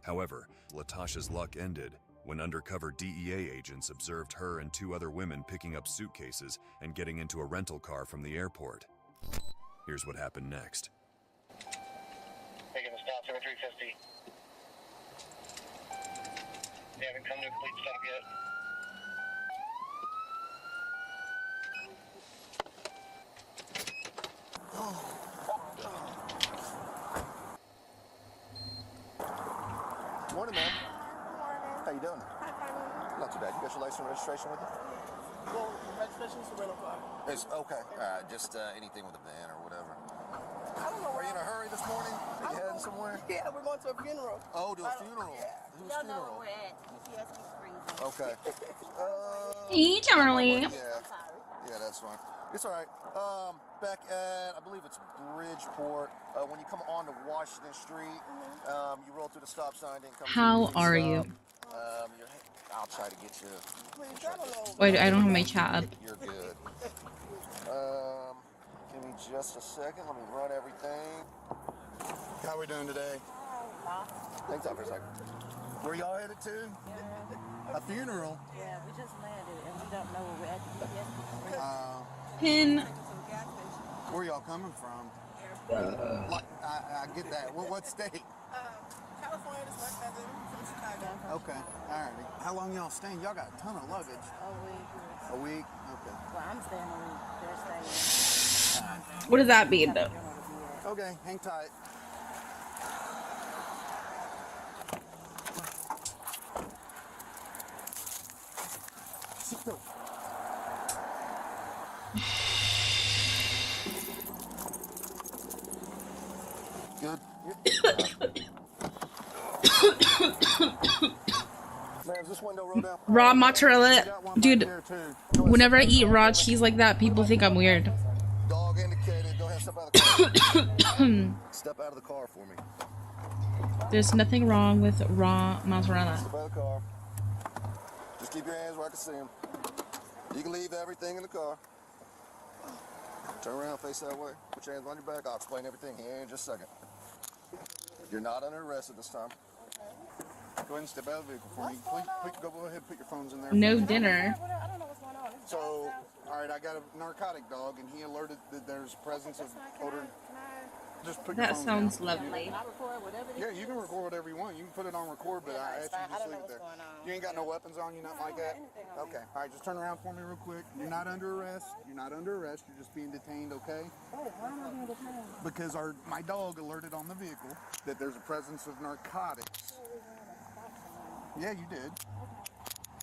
However, Latasha's luck ended when undercover DEA agents observed her and 2 other women picking up suitcases and getting into a rental car from the airport. Here's what happened next. Making a stop, 7350. They haven't come to a complete stop yet. Morning, ma'am. Morning. How you doing? Hi, Carmen. Not too bad. You got your license and registration with you? Well, registration's a rental car. It's okay. Just anything with a van or whatever. I don't know. Are you in a hurry this morning? Are you heading somewhere? Yeah, we're going to a funeral. Oh, to a funeral. Yeah. Whose Y'all know funeral? where we're at. PTSD Springs. Okay. Hey, Charlie. Yeah, that's fine. It's all right. Back at, I believe it's Bridgeport. When you come on to Washington Street, you roll through the stop sign, then come. How are you? I'll try to get you. Please, I don't know. Wait, I don't have my chat up. You're good. Give me just a second. Let me run everything. How we doing today? Hang tight for a second. Where y'all headed to? Yeah. A funeral. Yeah, we just landed and we don't know where we're at. PTSD Springs. Pin. Where y'all coming from? I get that. What state? California is my cousin from Chicago. Okay. All right. How long y'all staying? Y'all got a ton of luggage. Oh, A week? Okay. well, I'm staying a week. They're staying. What does that mean, though? Okay. Hang tight. Sit Good. Man, is this window rolled down? Raw mozzarella. Dude, whenever I eat raw cheese like that, people think I'm weird. Dog indicated. Go ahead, step out of the car. Step out of the car for me. There's nothing wrong with raw mozzarella. Step out of the car. Just keep your hands where I can see them. You can leave everything in the car. Turn around, face that way. Put your hands on your back. I'll explain everything here in just a second. You're not under arrest at this time. Go ahead and step out of the vehicle for me. Please, go ahead and put your phones in there. No dinner. I don't know what's going on. So, all right, I got a narcotic dog, and he alerted that there's presence of odor. Just put your That phone sounds down. lovely. Can I record whatever Yeah, you can record whatever you want. You can put it on record, but I asked you to just leave it there. You ain't got no weapons on you, nothing like that? Okay. All right, just turn around for me real quick. You're not under arrest. You're not under arrest. You're just being detained, okay? Oh, why am I being detained? Because my dog alerted on the vehicle that there's a presence of narcotics. Yeah, you did.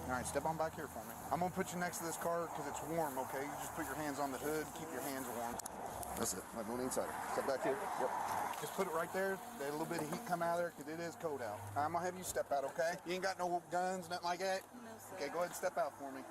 All right, step on back here for me. I'm gonna put you next to this car because it's warm, okay? You just put your hands on the hood, keep your hands warm. That's it. I'm going inside. Step back here. Yep. Just put it right there. Let a little bit of heat come out of there because it is cold out. I'm gonna have you step out, okay? You ain't got no guns, nothing like that? No, sir. Okay, go ahead and step out for me.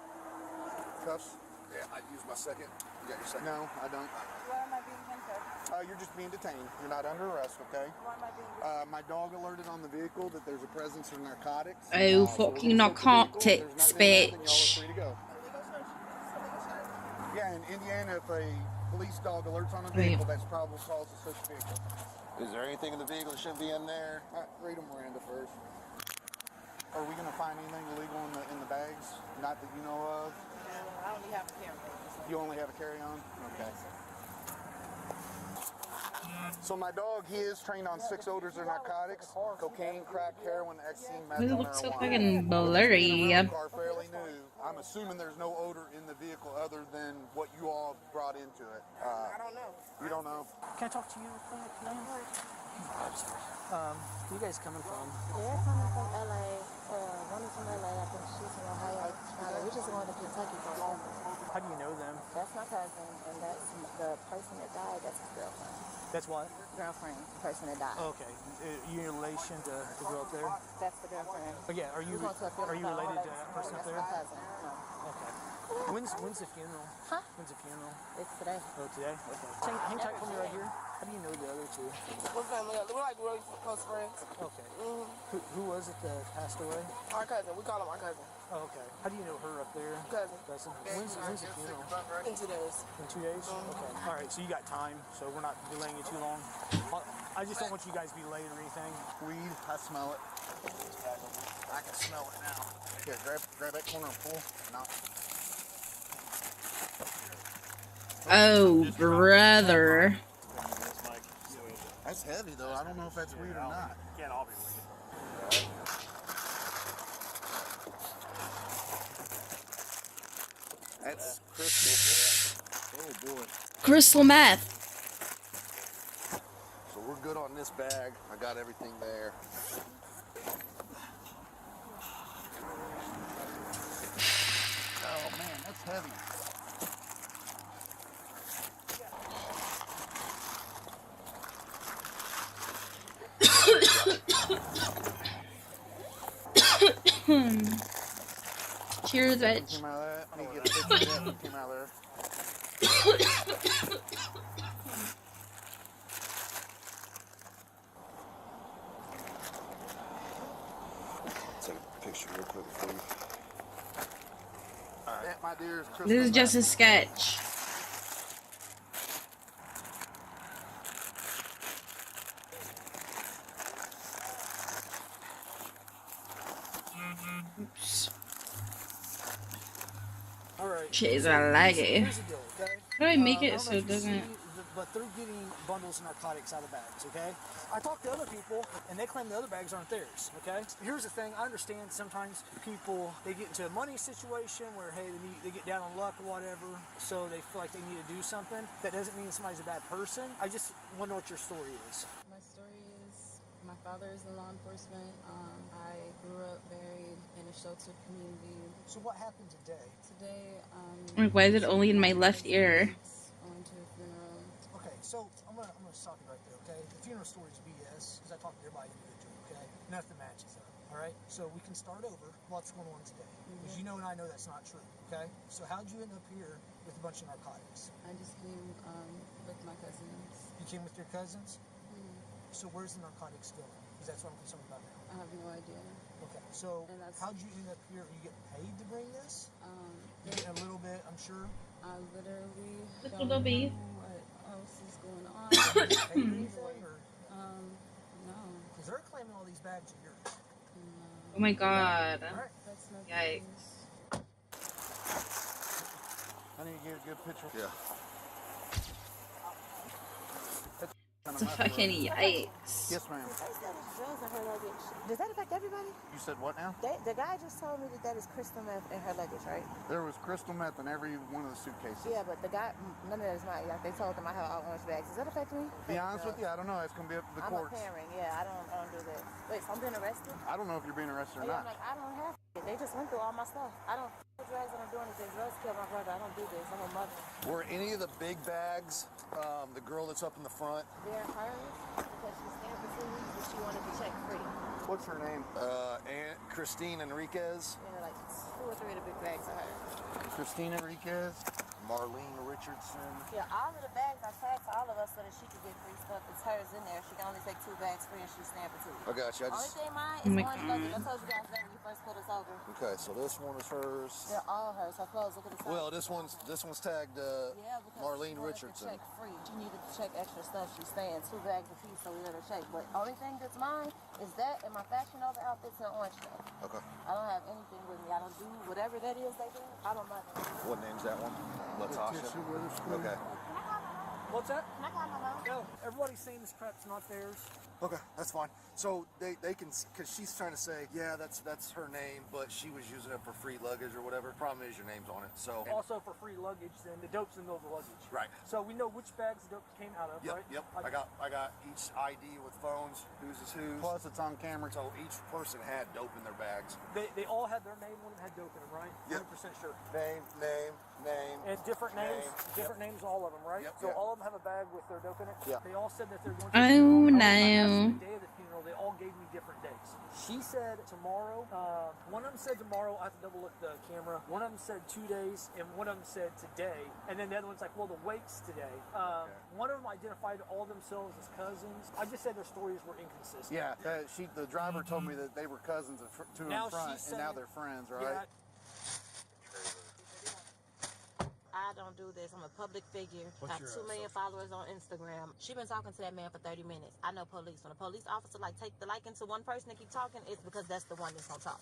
Cuffs? Yeah, I use my second. You got your second? No, I don't. Why am I being handcuffed? You're just being detained. You're not under arrest, okay? Why am I being My dog alerted on the vehicle that there's a presence of narcotics. Oh, So fucking we're gonna search the vehicle. narcotics, There's nothing in there, then y'all are bitch. free to go. illegal search? It's a legal search. Yeah, in Indiana, if a police dog alerts on a Wait. vehicle, that's probable cause to search the vehicle. Is there anything in the vehicle that shouldn't be in there? Read them, Miranda, first. Are we going to find anything illegal in the bags? Not that you know of? No, I only have a camera. You only have a carry-on? Okay. So my dog, he is trained on 6 odors of narcotics: cocaine, crack, heroin, ecstasy, meth, This and looks so marijuana. fucking blurry. Being a rental car fairly new. I'm assuming there's no odor in the vehicle other than what you all brought into it. I don't know. You don't know? Can I talk to you real quick, ma'am? I'm sorry. Where you guys coming from? They're coming from LA. One is from LA. I think she's from Ohio. We're just going to Kentucky for a summer. How do you know them? That's my cousin, and that's the person that died. That's his girlfriend. That's what? Girlfriend, the person that died. Oh, okay. You in relation to the girl up there? That's the girlfriend. Oh, yeah. Are you We're going to a funeral for related to all that person up That's there? my cousin. No. Okay. When's the funeral? Huh? When's the funeral? It's today. Oh, today? Okay. Hang tight for me right here. How do you know the other two? We're family. We're like really close friends. Okay. Who was it that passed away? Our cousin. We call him our cousin. Oh, okay. How do you know her up there? Cousin. Cousin. When's the funeral? In 2 days. In 2 days? Okay. All right. So you got time. So we're not delaying you too long. I just don't want you guys to be late or anything. Weed, I smell it. I can smell it now. Here, grab that corner and pull. No. Oh, brother. That's heavy though. I don't know if that's weed or not. Can't all be weed. That's crystal. Oh boy. Crystal meth. So we're good on this bag. I got everything there. Oh man, that's heavy. Cheers, bitch. Came out of that. I need to get a picture of that that came out of there. Take a picture real quick for you. Alright. That, my dear, is crystal This is just a meth. sketch. Oops. Alright. Jeez, I like it. Here's the deal, okay? How do I make I it don't so know it if you doesn't... see, but they're getting bundles of narcotics out of bags, okay? I talked to other people, and they claim the other bags aren't theirs, okay? Here's the thing, I understand sometimes people, they get into a money situation where, hey, they get down on luck or whatever, so they feel like they need to do something. That doesn't mean somebody's a bad person. I just want to know what your story is. My story is, my father is in law enforcement. I grew up buried in a sheltered community. So what happened today? Today, Like, why is it only in my left ear? went to a funeral. Okay, so I'm gonna stop you right there, okay? The funeral story is BS, because I talked to everybody individually, okay? Nothing matches up, all right? So we can start over. What's going on today? Because you know and I know that's not true, okay? So how'd you end up here with a bunch of narcotics? I just came with my cousins. You came with your cousins? So where's the narcotics going? Because that's what I'm concerned about now. I have no idea. Okay, so And that's- how'd you end up here? Are you getting paid to bring this? You're getting a little bit, I'm sure. I literally Little don't baby. know what else is going on. Paid anything, or No, because they're claiming all these bags are yours. Oh my god. All right. that's not Yikes. the I need to get a good picture. Yeah. It's a fucking yikes. Yes, ma'am. They said it's drugs in her luggage. Does that affect everybody? You said what now? The guy just told me that is crystal meth in her luggage, right? There was crystal meth in every one of the suitcases. Yeah, but the guy, none of that is mine. Like they told them I have all orange bags. Does that affect me? Be honest with you, I don't know. It's gonna be up to the I'm courts. a parent. Yeah, I don't do that. Wait, so I'm being arrested? I don't know if you're being arrested or Yeah, not. I'm like, I don't have it. They just went through all my stuff. I don't do drugs. I don't do anything. Drugs killed my brother. I don't do this. I'm a mother. Were any of the big bags, the girl that's up in the front? They're hers because she stayed for 2 weeks, but she wanted to check free. What's her name? Aunt Christine Enriquez. Yeah, like 2 or 3 of the big bags are hers. Christine Enriquez. Marlene Richardson. Yeah, all of the bags I tagged to all of us so that she could get free stuff. It's hers in there. She can only take 2 bags free and she's staying for 2 weeks. I got you. Only thing mine Oh is my orange luggage. I told you guys that when you first put us over. Okay, so this one is hers. They're all hers. Her clothes, look at the side. Well, this one's tagged Yeah, because Marlene she wanted Richardson. To check free. She needed to check extra stuff. She's staying 2 bags a piece, so we let her check. But only thing that's mine is that and my Fashion Nova outfits and orange stuff. Okay. I don't have anything with me. I don't do whatever that is they do. I don't know. What name's that one? Latasha. Okay. What's that? Can I call my mom? No, everybody's saying this crap's not theirs. Okay, that's fine. So they can, because she's trying to say, yeah, that's her name, but she was using it for free luggage or whatever. Problem is your name's on it. So Also for free luggage, then the dope's in the middle of the luggage. Right. So we know which bags the dope came out of, Yep, right? yep. I got each ID with phones, whose is whose. Plus it's on camera. So each person had dope in their bags. They all had their name. One of them had dope in them, right? Yep. 100% sure. Name. And different names, different names, all of them, right? Yep, So yep. all of them have a bag with their dope in it. Yeah. They all said that they're going to. Oh, the funeral. no. The day of the funeral, they all gave me different dates. She said tomorrow. One of them said tomorrow. I have to double look the camera. One of them said 2 days, and one of them said today. And then the other one's like, well, the wake's today. One of them identified all themselves as cousins. I just said their stories were inconsistent. Yeah, the driver told me that they were cousins of Now in front, she's and now saying- they're friends, Yeah, right? I I don't do this. I'm a public figure. What's Got your, 2 million followers on Instagram. She been talking to that man for 30 minutes. I know police. When a police officer like take the liking to one person and keep talking, it's because that's the one that's gonna talk.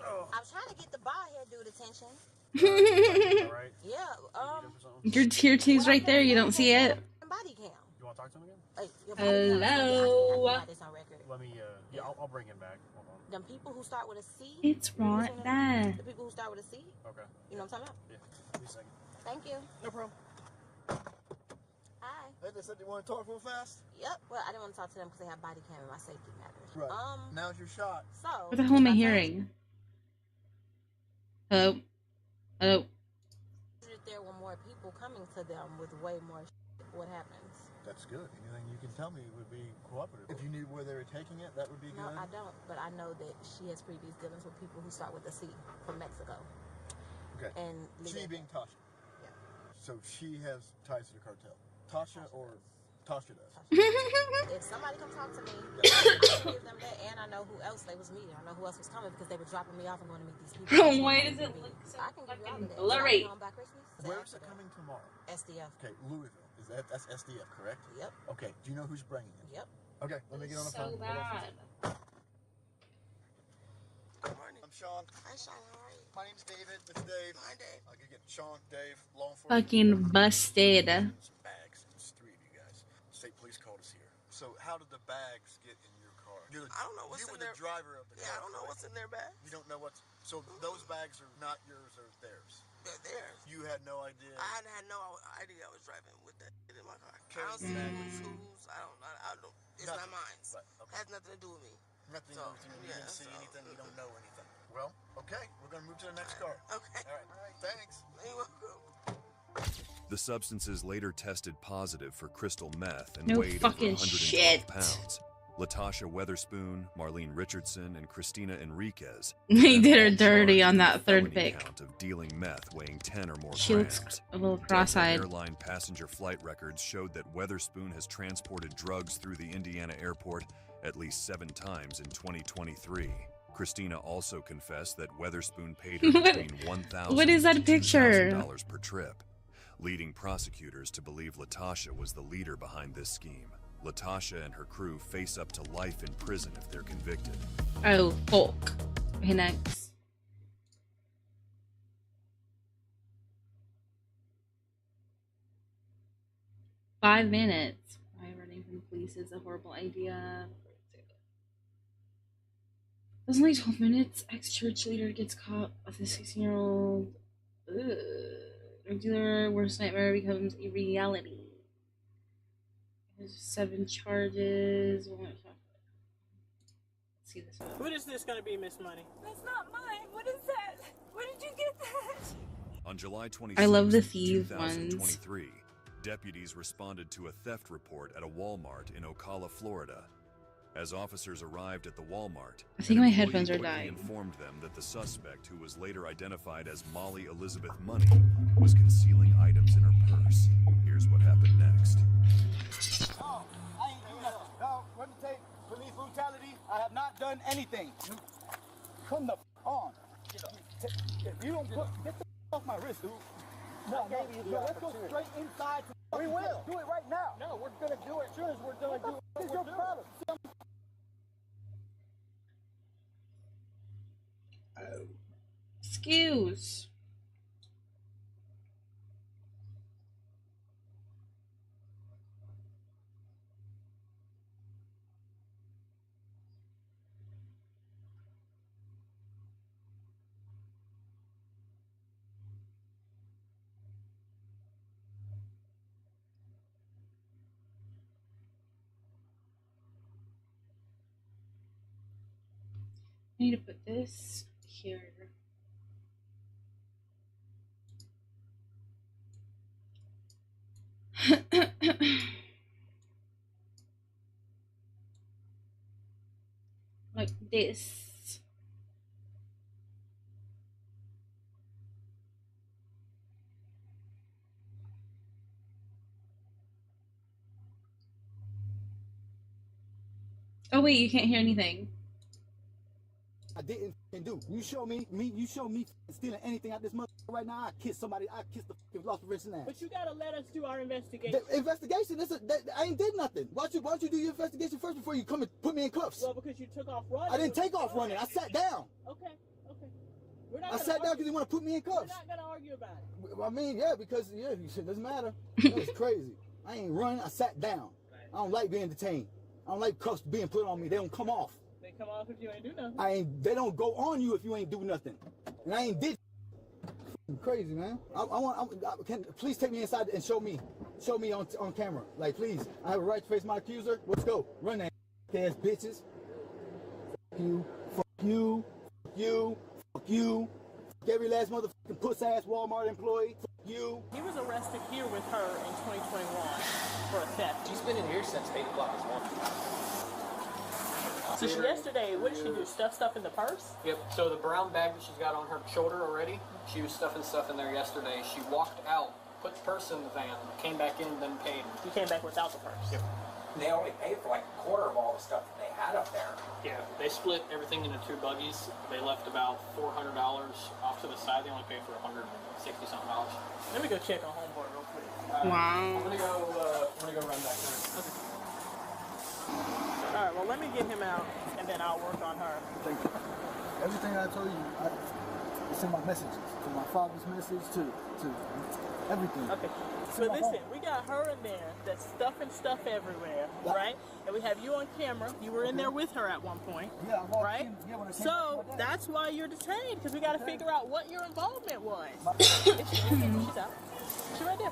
I was trying to get the bald head dude attention. Right? Yeah. Your tier two's right there. You don't see it. Body cam. You want to talk to him again? Hello. I can this on record. Let me, yeah, I'll bring him back. Hold on. Them people who start with a C. It's right there. The people who start with a C. Okay. You know what I'm talking about? Yeah. Give me a second. Thank you. No problem. Hi. Hey, they said they want to talk real fast? Yep. Well, I didn't want to talk to them because they have body cam and my safety matters. Right. Now's your shot. So. What the hell am I hearing? Hello? Hello? If there were more people coming to them with way more what happens? That's good. Anything you can tell me would be cooperative. If you knew where they were taking it, that would be No, good. I don't. But I know that she has previous dealings with people who start with a C from Mexico. Okay. And She being Tasha. Yeah. So she has ties to the cartel. Tasha or Tasha does. If somebody come talk to me, I can give them that, and I know who else they was meeting. I know who else was coming because they were dropping me off and going to meet these people. Why does it look so I can give you all of that. blurry? Home by Christmas? Where is it coming tomorrow? SDF. Okay, Louisville. That's SDF, correct? Yep. Okay. Do you know who's bringing it? Yep. Okay, let me get on the So phone. bad. Good morning. I'm Sean. Hi, Sean. How are you? My name's David. It's Dave. Hi, Dave. I could get Sean, Dave, law enforcement. Fucking busted. Some bags. It's 3 of you guys. State police called us here. So how did the bags get in your car? I don't know what's you in were their the driver of the car. Yeah, I don't know what's in their bag. You don't know what's... So those bags are not yours or theirs? They're theirs. You had no idea? I had no idea I was driving with that in my car. I don't Carrying see the bag with with you. tools. I don't. It's Nothing. not mine. But, okay. Has nothing to do with me. Nothing So, to do with you. You yeah, didn't see so, anything. You don't know anything. Well, okay. We're going to move to the next car. Okay. All right. Thanks. You're welcome. The substances later tested positive for crystal meth and No weighed fucking over 112 shit. pounds. Latasha Weatherspoon, Marlene Richardson, and Christina Enriquez. They have did her all dirty charged on with that a third felony pic. count of dealing meth weighing 10 or more She looks grams. a little Delta cross-eyed. Airline passenger flight records showed that Weatherspoon has transported drugs through the Indiana airport at least 7 times in 2023. Christina also confessed that Weatherspoon paid her between $1,000 What is that to picture? $2,000 per trip, leading prosecutors to believe Latasha was the leader behind this scheme. Latasha and her crew face up to life in prison if they're convicted. Oh, fuck. Okay, next. Five minutes. Why running from the police is a horrible idea. It was only 12 minutes. Ex-church leader gets caught with a 16-year-old. Regular worst nightmare becomes a reality. There's 7 charges. Let's see this one. What is this going to be, Miss Money? That's not mine. What is that? Where did you get that? On July 26, I love the thief 2023, deputies responded to a theft report at a Walmart in Ocala, Florida. As officers arrived at the Walmart, I think an my employee headphones are quickly dying. informed them that the suspect, who was later identified as Molly Elizabeth Money, was concealing items in her purse. Here's what happened next. No, I ain't do nothing. No, let me take police brutality. I have not done anything. Come the on. If you don't get the off my wrist, dude. No, let's go straight inside. We will. Do it right now. No, we're gonna do it as soon as we're done. What is your problem? Excuse. I need to put this here. Like this. Oh wait, you can't hear anything. I didn't do. You show me stealing anything out this mother right now. I kiss somebody. I kiss the fucking lost person ass. But you gotta let us do our investigation. The investigation? I ain't did nothing. Why don't you do your investigation first before you come and put me in cuffs? Well, because you took off running. I didn't take off running. I sat down. Okay. I sat down because you want to put me in cuffs. We're not gonna argue about it. I mean, yeah, because it doesn't matter. That's crazy. I ain't running. I sat down. I don't like being detained. I don't like cuffs being put on me. They don't come off. They come off if you ain't do nothing. They don't go on you if you ain't do nothing. And I ain't did. Crazy, man. Please take me inside and show me on camera. Like, please. I have a right to face my accuser. Let's go. Run that ass bitches. Fuck you. Fuck you. Fuck you. Fuck you. Fuck every last motherfucking puss ass Walmart employee. Fuck you. He was arrested here with her in 2021 for a theft. She's been in here since 8 o'clock this morning. So yesterday, what did she do? Stuff in the purse? Yep. So the brown bag that she's got on her shoulder already, she was stuffing stuff in there yesterday. She walked out, put the purse in the van, came back in, then paid. You came back without the purse? Yep. They only paid for like a quarter of all the stuff that they had up there. Yeah. They split everything into 2 buggies. They left about $400 off to the side. They only paid for $160-something. Let me go check on homeboy real quick. Wow. I'm gonna go run back there. Okay. All right, well, let me get him out, and then I'll work on her. Thank you. Everything I told you, it's in my messages. To my father's message, to everything. Okay. So listen, we got her in there that's stuffing stuff everywhere, right? And we have you on camera. You were in there with her at one point, right? So that's why you're detained, because we got to figure out what your involvement was. She's out. She's right there.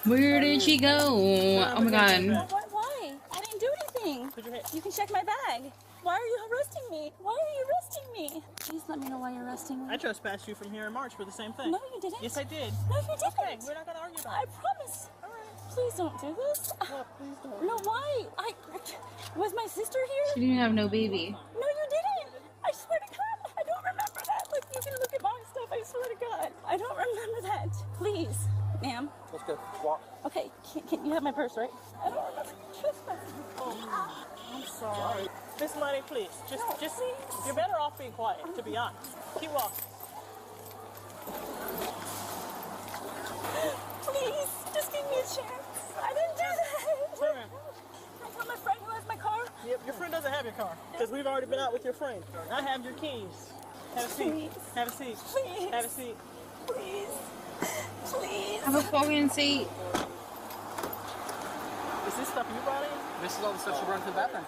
Where did she go? Oh my god. Why? I didn't do anything. You can check my bag. Why are you arresting me? Why are you arresting me? Please let me know why you're arresting me. I trespassed you from here in March for the same thing. No, you didn't. Yes, I did. No, you didn't. Okay, we're not going to argue about it. I promise. All right. Please don't do this. No, please don't. No, why? Was my sister here? She didn't have no baby. No, you didn't. I swear to God, I don't remember that. Like, you can look at my stuff. I swear to God. I don't remember that. Please, ma'am. Let's go. Walk. Okay, can you have my purse, right? I don't remember trespassing. Oh, I'm sorry. Miss Money, please. Just, you're better off being quiet, to be honest. Keep walking. Please, just give me a chance. I didn't do that. Turn around. I told my friend who has my car. Yep, your friend doesn't have your car, because we've already been out with your friend. I have your keys. Have a seat. Please. Have a seat. Please. Have a seat. Please. Please. Have a fucking seat. Is this stuff you brought in? This is all the stuff she brought to the bathroom.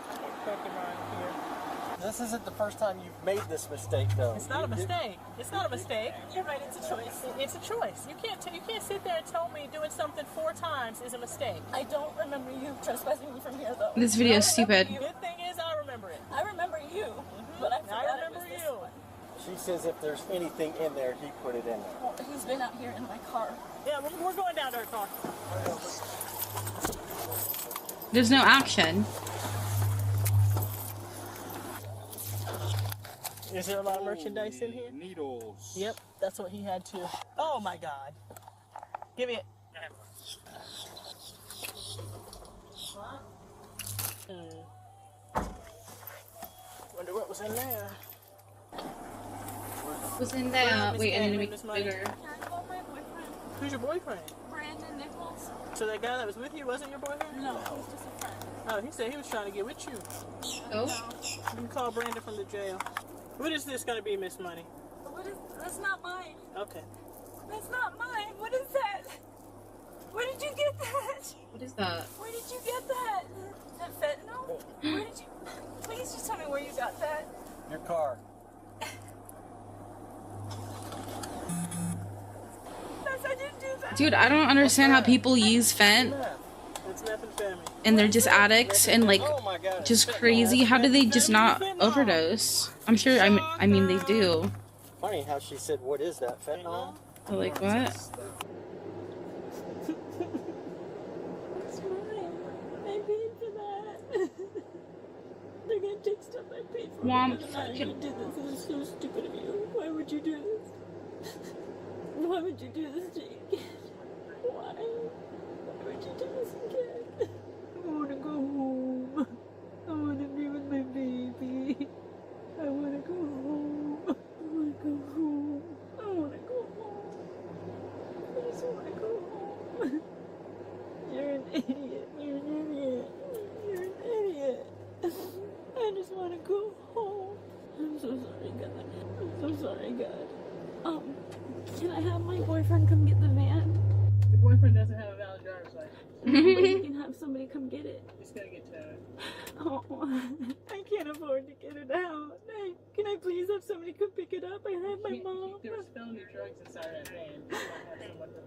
This isn't the first time you've made this mistake, though. It's not a mistake. It's not a mistake. You're right, it's a choice. It's a choice. You can't sit there and tell me doing something 4 times is a mistake. I don't remember you trespassing me from here, though. This video is stupid. The good thing is I remember it. I remember you, but I forgot I remember it was you. this one. She says if there's anything in there, he put it in there. Well, he's been out here in my car. Yeah, we're going down to her car. There's no action. Is there a lot of merchandise in here? Needles. Yep, that's what he had too. Oh my God. Give me it. Wonder what was in there. What's in there? Wait, I need to make it bigger. Can I call my boyfriend? Who's your boyfriend? Brandon Nichols. So that guy that was with you wasn't your boyfriend? No, he's just a friend. Oh, he said he was trying to get with you. Oh? You can call Brandon from the jail. What is this going to be, Miss Money? What is? That's not mine. Okay. That's not mine. What is that? Where did you get that? What is that? Where did you get that? Is that fentanyl? Where did you? Please just tell me where you got that. Your car. I didn't do that. Dude, I don't understand how people use Fent It's methamphetamine. and they're just addicts and like just crazy. How do they just not overdose? I'm sure. I mean they do. Funny how she said, "What is that fentanyl?" But like what? It's mine. I paid for that. They're gonna take stuff I paid for. Womp. I didn't do this. It was so stupid of you. Why would you do this? Why would you do this to your kid? Why? Why would you do this We can have somebody come get it. Just gotta get to it. Oh, I can't afford to get it out. Can I please have somebody come pick it up? I have my mom. There was felony drugs inside that van.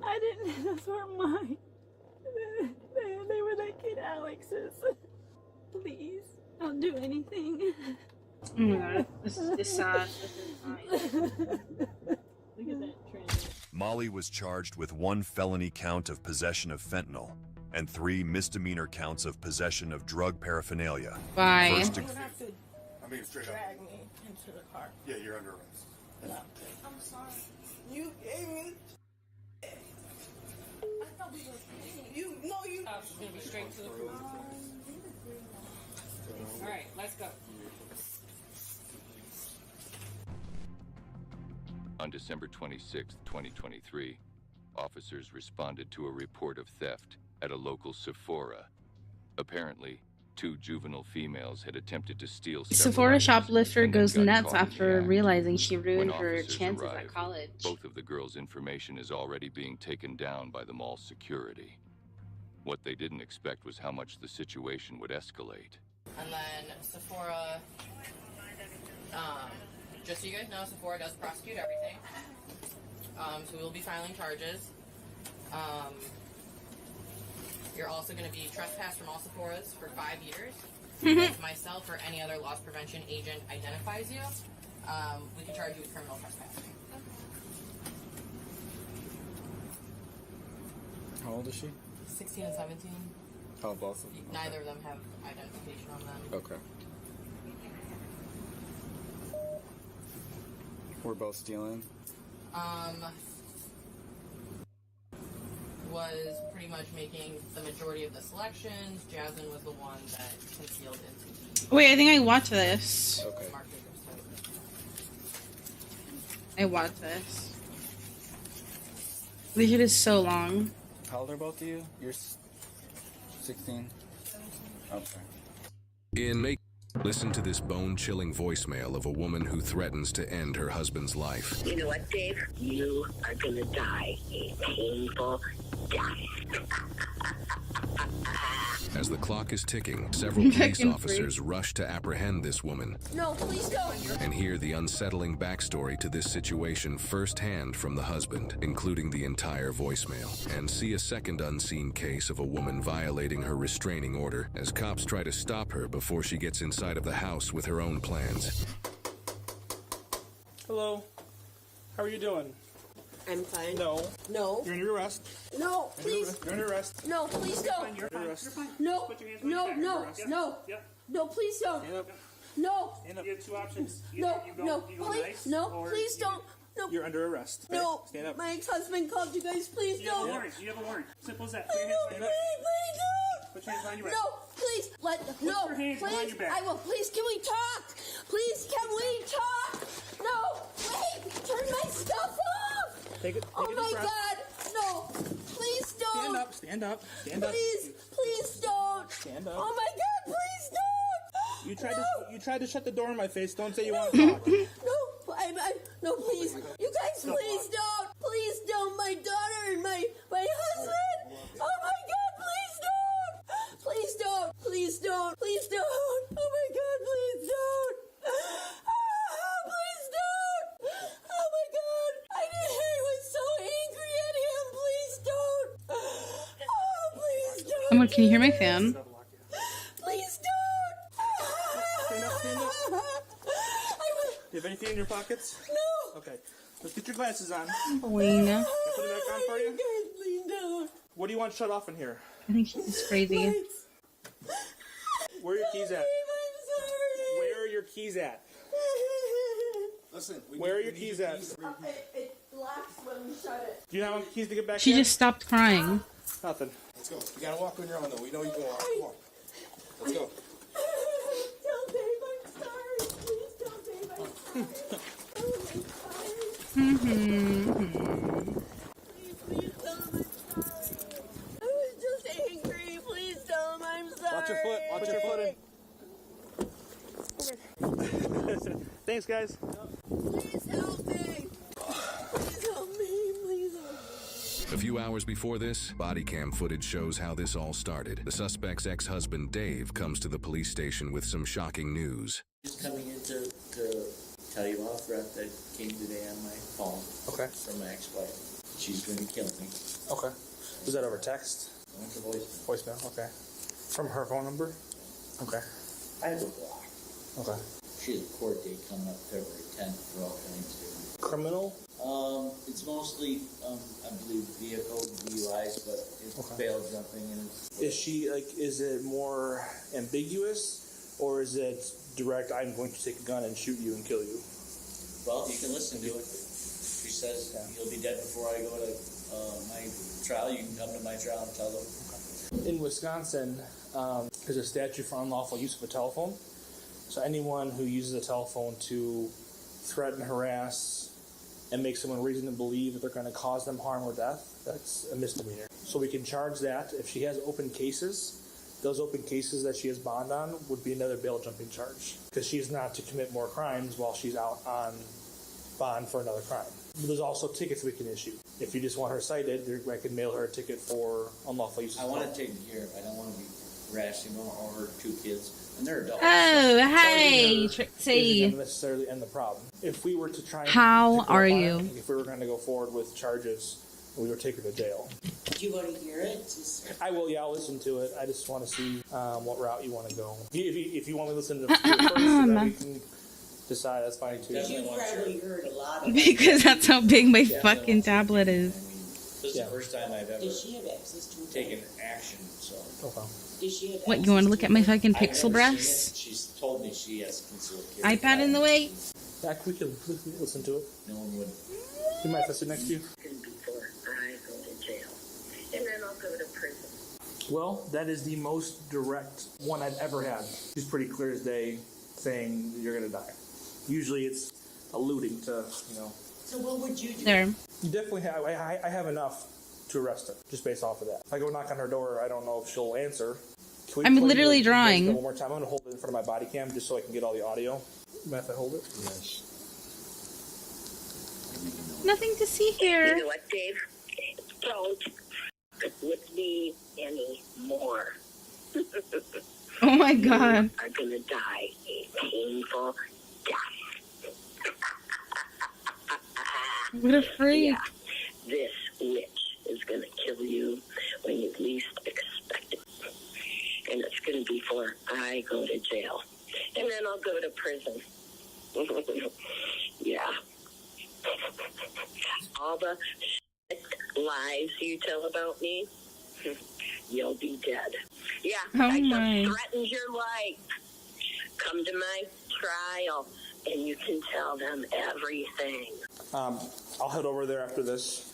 I didn't. Those weren't mine. They were that kid Alex's. Please, I'll do anything. Oh my god, this is sad. This is Look at that transition. Molly was charged with 1 felony count of possession of fentanyl and 3 misdemeanor counts of possession of drug paraphernalia. Bye. You don't have to I mean, straight up. drag me into the car. Yeah, you're under arrest. No. I'm sorry. You gave me. I thought we were. You know you. She's gonna be straight to the food. All right, let's go. On December 26, 2023, officers responded to a report of theft at a local Sephora. Apparently, 2 juvenile females had attempted to steal several Sephora items shoplifter and then goes got nuts caught in the after act. realizing she When ruined her officers chances at arrived, college. both of the girls' information is already being taken down by the mall's security. What they didn't expect was how much the situation would escalate. And then Sephora, just so you guys know, Sephora does prosecute everything. So we will be filing charges. You're also going to be trespassed from all Sephoras for 5 years. If myself or any other loss prevention agent identifies you, we can charge you with criminal trespassing. How old is she? 16 and 17. Oh, both of them. Neither of them have identification on them. Okay. We're both stealing? Was pretty much making the majority of the selections. Jasmine was the one that concealed into the... Wait, I think I watched this. Okay. I watched this. This shit is so long. How old are both of you? You're 16? Okay. Listen to this bone-chilling voicemail of a woman who threatens to end her husband's life. You know what, Dave? You are gonna die a painful death. As the clock is ticking, several police officers rush to apprehend this woman No, please don't. and hear the unsettling backstory to this situation firsthand from the husband, including the entire voicemail, and see a second unseen case of a woman violating her restraining order as cops try to stop her before she gets inside of the house with her own plans. Hello. How are you doing? I'm fine. No. No. You're under arrest. No, please. You're under arrest. No, please don't. You're under arrest. No, Put your hands on no, your back. no, You're under arrest. no. Yep. No, please don't. Stand up. No. Stand up. You have 2 options. No, Either you go, no, you go please, nice, no, or please you- don't. No. You're under arrest. Okay? No. Stand up. My ex-husband called you guys. Please You have a don't. warrant. You have a warrant. Simple as that. Put your No, hands behind your back. please don't. Put your hands behind your back. No, please, Put no, your hands behind please, your back. I will, please, can we talk? Please, can we talk? No, wait, turn my stuff off. Take it. Oh Take a my deep breath. God, no, please don't. Stand up. Stand up. Stand up. Please, please don't. Stand up. Oh my God, please don't. You tried to shut the door in my face. Don't say you want to talk. No, please, you guys, please don't. Please don't, my daughter and my husband. Oh my God, please don't. Please don't. Please don't. Please don't. Oh my God, please don't. Please don't. Oh my God, I was so angry at him. Please don't. Oh, please don't. Oh my, can you hear my fan? Please don't. Stand up. Stand up. Do you have anything in your pockets? No. Okay. Let's get your glasses on. Boing. Can I put it back on for you? Please don't. What do you want shut off in here? I think she's just crazy. Where are your keys at? I'm sorry. Where are your keys at? Listen, Where are your keys at? It locks when we shut it. Do you not have keys to get back She in? just stopped crying. Nothing. Let's go. You gotta walk on your own, though. We know you can walk. Come on. Let's go. Tell Dave I'm sorry. Please tell Dave I'm sorry. Please tell him I'm sorry. I was just angry. Please tell him I'm sorry. Watch your foot. Watch your foot in. Thanks, guys. Please help me. Please help me. Please help me. A few hours before this, body cam footage shows how this all started. The suspect's ex-husband, Dave, comes to the police station with some shocking news. Just coming in to tell you about a threat that came today on my phone. Okay. From my ex-wife. She's going to kill me. Okay. Was that over text? Went to voicemail. Voicemail, okay. From her phone number? Okay. I have a block. Okay. She has a court date coming up February 10th for all kinds of different. Criminal? It's mostly, I believe, vehicle DUIs, but it's bail jumping. And Is she, like, is it more ambiguous, or is it direct, I'm going to take a gun and shoot you and kill you? Well, you can listen to it. She says, you'll be dead before I go to my trial. You can come to my trial and tell them. In Wisconsin, there's a statute for unlawful use of a telephone. So anyone who uses a telephone to threaten, harass, and make someone reason to believe that they're going to cause them harm or death, that's a misdemeanor. So we can charge that. If she has open cases, those open cases that she has bond on would be another bail jumping charge, because she's not to commit more crimes while she's out on bond for another crime. But there's also tickets we can issue. If you just want her cited, I can mail her a ticket for unlawful use of I want to take care of it. I don't want to be rashing over her 2 kids. And they're adults. Oh, hey, Trixie. Doesn't necessarily end the problem. If we were to try and How are you? If we were going to go forward with charges, we would take her to jail. Do you want to hear it? I will, yeah, I'll listen to it. I just want to see what route you want to go. If you want me to listen to it first, then we can decide. That's fine, too. You've probably heard a lot of Because that's how big my fucking tablet is. This is the first time I've ever Does she have access to it? taken action. So. Okay. Does she have What, you want to look at my fucking I've pixel never breasts? seen it. She's told me she has concealed carry. iPad in the way? Yeah, we can listen to it. No one would. You might have to sit next to you. Before I go to jail. And then I'll go to prison. Well, that is the most direct one I've ever had. She's pretty clear as day saying you're going to die. Usually it's alluding to, So what would you do? There. You definitely have. I have enough to arrest her, just based off of that. If I go knock on her door, I don't know if she'll answer. I'm literally drawing. One more time. I'm going to hold it in front of my body cam just so I can get all the audio. Mind if I hold it? Yes. Nothing to see here. You know what, Dave? Don't with me anymore. Oh my god. Are gonna die a painful death. What a freak. Yeah, this witch is gonna kill you when you least expect it. And it's gonna be before I go to jail. And then I'll go to prison. Yeah. All the lies you tell about me, you'll be dead. Yeah, I just threatened your life. Come to my trial, and you can tell them everything. I'll head over there after this.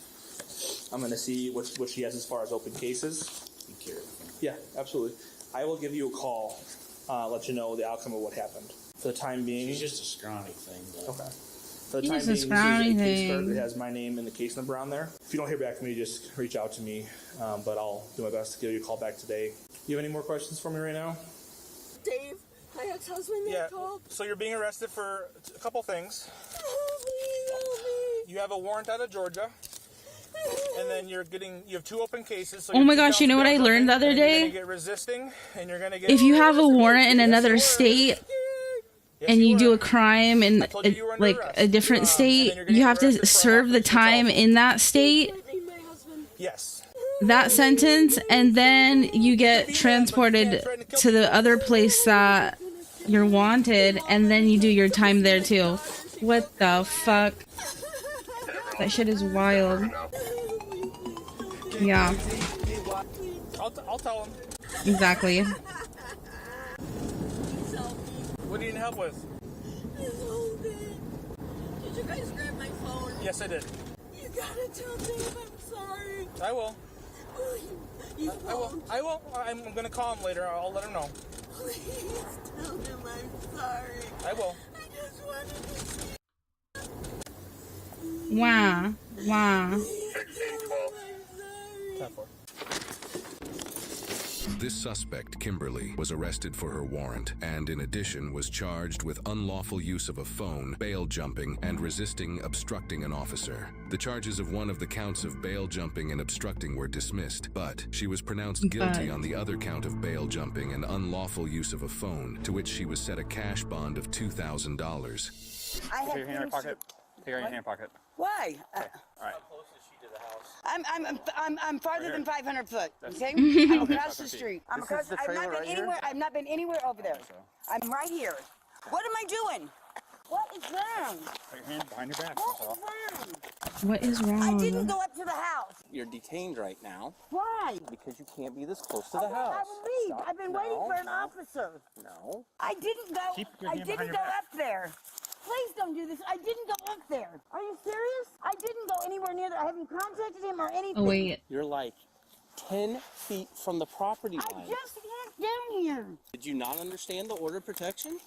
I'm going to see what she has as far as open cases. Yeah, absolutely. I will give you a call, let you know the outcome of what happened. For the time being... She's just a scrawny thing, though. Okay. For the time being, this is a case card that has my name and the case number on there. If you don't hear back from me, just reach out to me, but I'll do my best to give you a call back today. You have any more questions for me right now? Dave, my ex-husband called. So you're being arrested for a couple things. Please help me. You have a warrant out of Georgia, and then you have 2 open cases. So oh my gosh, you know what I learned the other day? You're gonna get resisting, and you're gonna get... If you have a warrant in another state... and you do a crime in a different state, you have to serve the time in that state. Yes. That sentence, and then you get transported to the other place that you're wanted, and then you do your time there too. What the fuck? That shit is wild. Yeah. I'll tell him. Exactly. What do you need help with? This whole thing. Did you guys grab my phone? Yes, I did. You gotta tell Dave I'm sorry. I will. I will. I'm gonna call him later. I'll let him know. Please tell him I'm sorry. I will. I just wanted to see. Wow. Wow. This suspect, Kimberly, was arrested for her warrant and in addition was charged with unlawful use of a phone, bail jumping, and resisting obstructing an officer. The charges of one of the counts of bail jumping and obstructing were dismissed, but she was pronounced guilty on the other count of bail jumping and unlawful use of a phone, to which she was set a cash bond of $2,000. I have Take your hand in your pocket. Take your hand in your pocket. Why? All right. I'm farther than 500 foot. Okay? Okay, I'm across the 500 feet. street. This is the I've trailer not been right here? anywhere. I've not been anywhere over there. I'm right here. What am I doing? What is wrong? Put your hand behind your back. What That's all. is wrong? What is wrong? I didn't go up to the house. You're detained right now. Why? Because you can't be this close to the house. I will leave. Stop. I've been waiting for an officer. No. I didn't go. Keep your I hand didn't behind go your back. up there. Please don't do this. I didn't go up there. Are you serious? I didn't go anywhere near there. I haven't contacted him or anything. Oh, wait. You're like 10 feet from the property line. I just walked down here. Did you not understand the order of protection?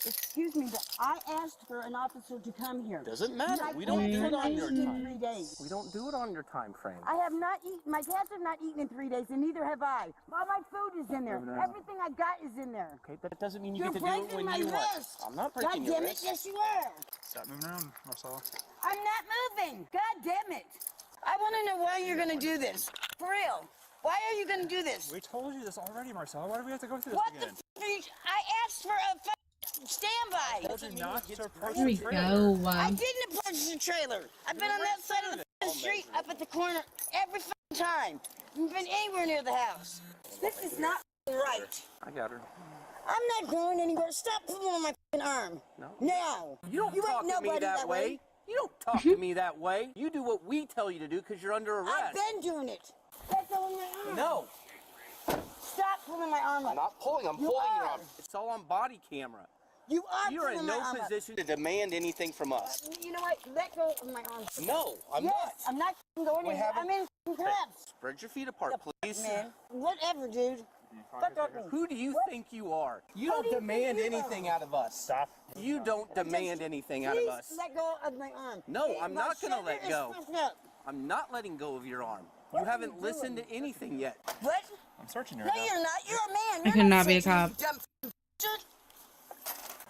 Excuse me, but I asked for an officer to come here. Doesn't matter. I've We don't been do it on your in time. 3 days. We don't do it on your time frame. I have not eaten. My cats have not eaten in 3 days, and neither have I. All my food is in there. No. Everything I got is in there. Okay, but it doesn't mean you You're get to do it breaking when my you want. wrist. I'm not breaking God your damn it! wrist. Yes, you are. Stop moving around, Marcella. I'm not moving. God damn it! I want to know why you're going to do this. For real. Why are you going to do this? We told you this already, Marcella. Why do we have to go through this What again? the f*** I asked for a standby. I told you not to approach Here we the trailer. go. I didn't approach the trailer. I've been on that side of the f***ing street, up at the corner, every f***ing time. I haven't been anywhere near the house. This is not f***ing right. I got her. I'm not going anywhere. Stop pulling on my f***ing arm. No. No. You don't ain't talk to me nobody that way. You don't talk to me that way. You do what we tell you to do because you're under arrest. I've been doing it. Let go of my arm. No. Stop pulling my arm up. I'm not pulling. I'm You pulling your are. arm. It's all on body camera. You are You're pulling in my no arm up. position to demand anything from us. You know what? Let go of my arm. No, I'm yes, not. I'm not going anywhere. I'm in cuffs. Spread your feet apart, please. Man, whatever, dude. Fuck up me. Who do you think you are? You Who don't do you demand think you anything are? out of us. Stop. You don't demand anything out of us. Please let go of my arm. No, I'm My not going to shoulder let is go. fucked up. I'm not letting go of your arm. What You are haven't you listened doing? to anything yet. What? I'm searching you No, you're not. You're a man. I You're could not be a searching, cop. you dumb f***.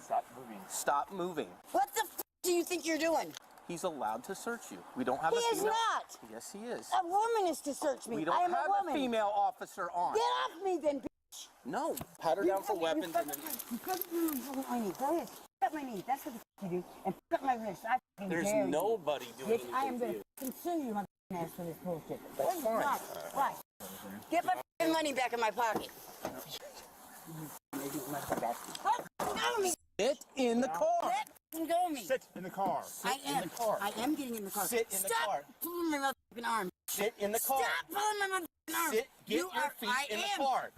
Stop moving. Stop moving. What the f*** do you think you're doing? He's allowed to search you. We don't have He a is female. not. Yes, he is. A woman is to search me. We I don't am have a woman. female officer on. Get off me then, bitch. No. Pat her down for weapons and then... You put my knee. Go ahead. Pick up my knee. That's what the f*** you do. And pick up my wrist. I f***ing There's dare you. nobody doing Bitch, I am anything going to to you. consume you, my f***ing ass, for this bullshit. That's fine. Why? Get my f***ing money back in my pocket. Sit in the car. Let f***ing go of me. Sit in the car. I am. I am getting in the car. Sit in the Stop car. pulling my motherfucking arm. Sit in the car. Stop pulling my motherfucking arm. Sit. Get You your are- feet I in the am. car.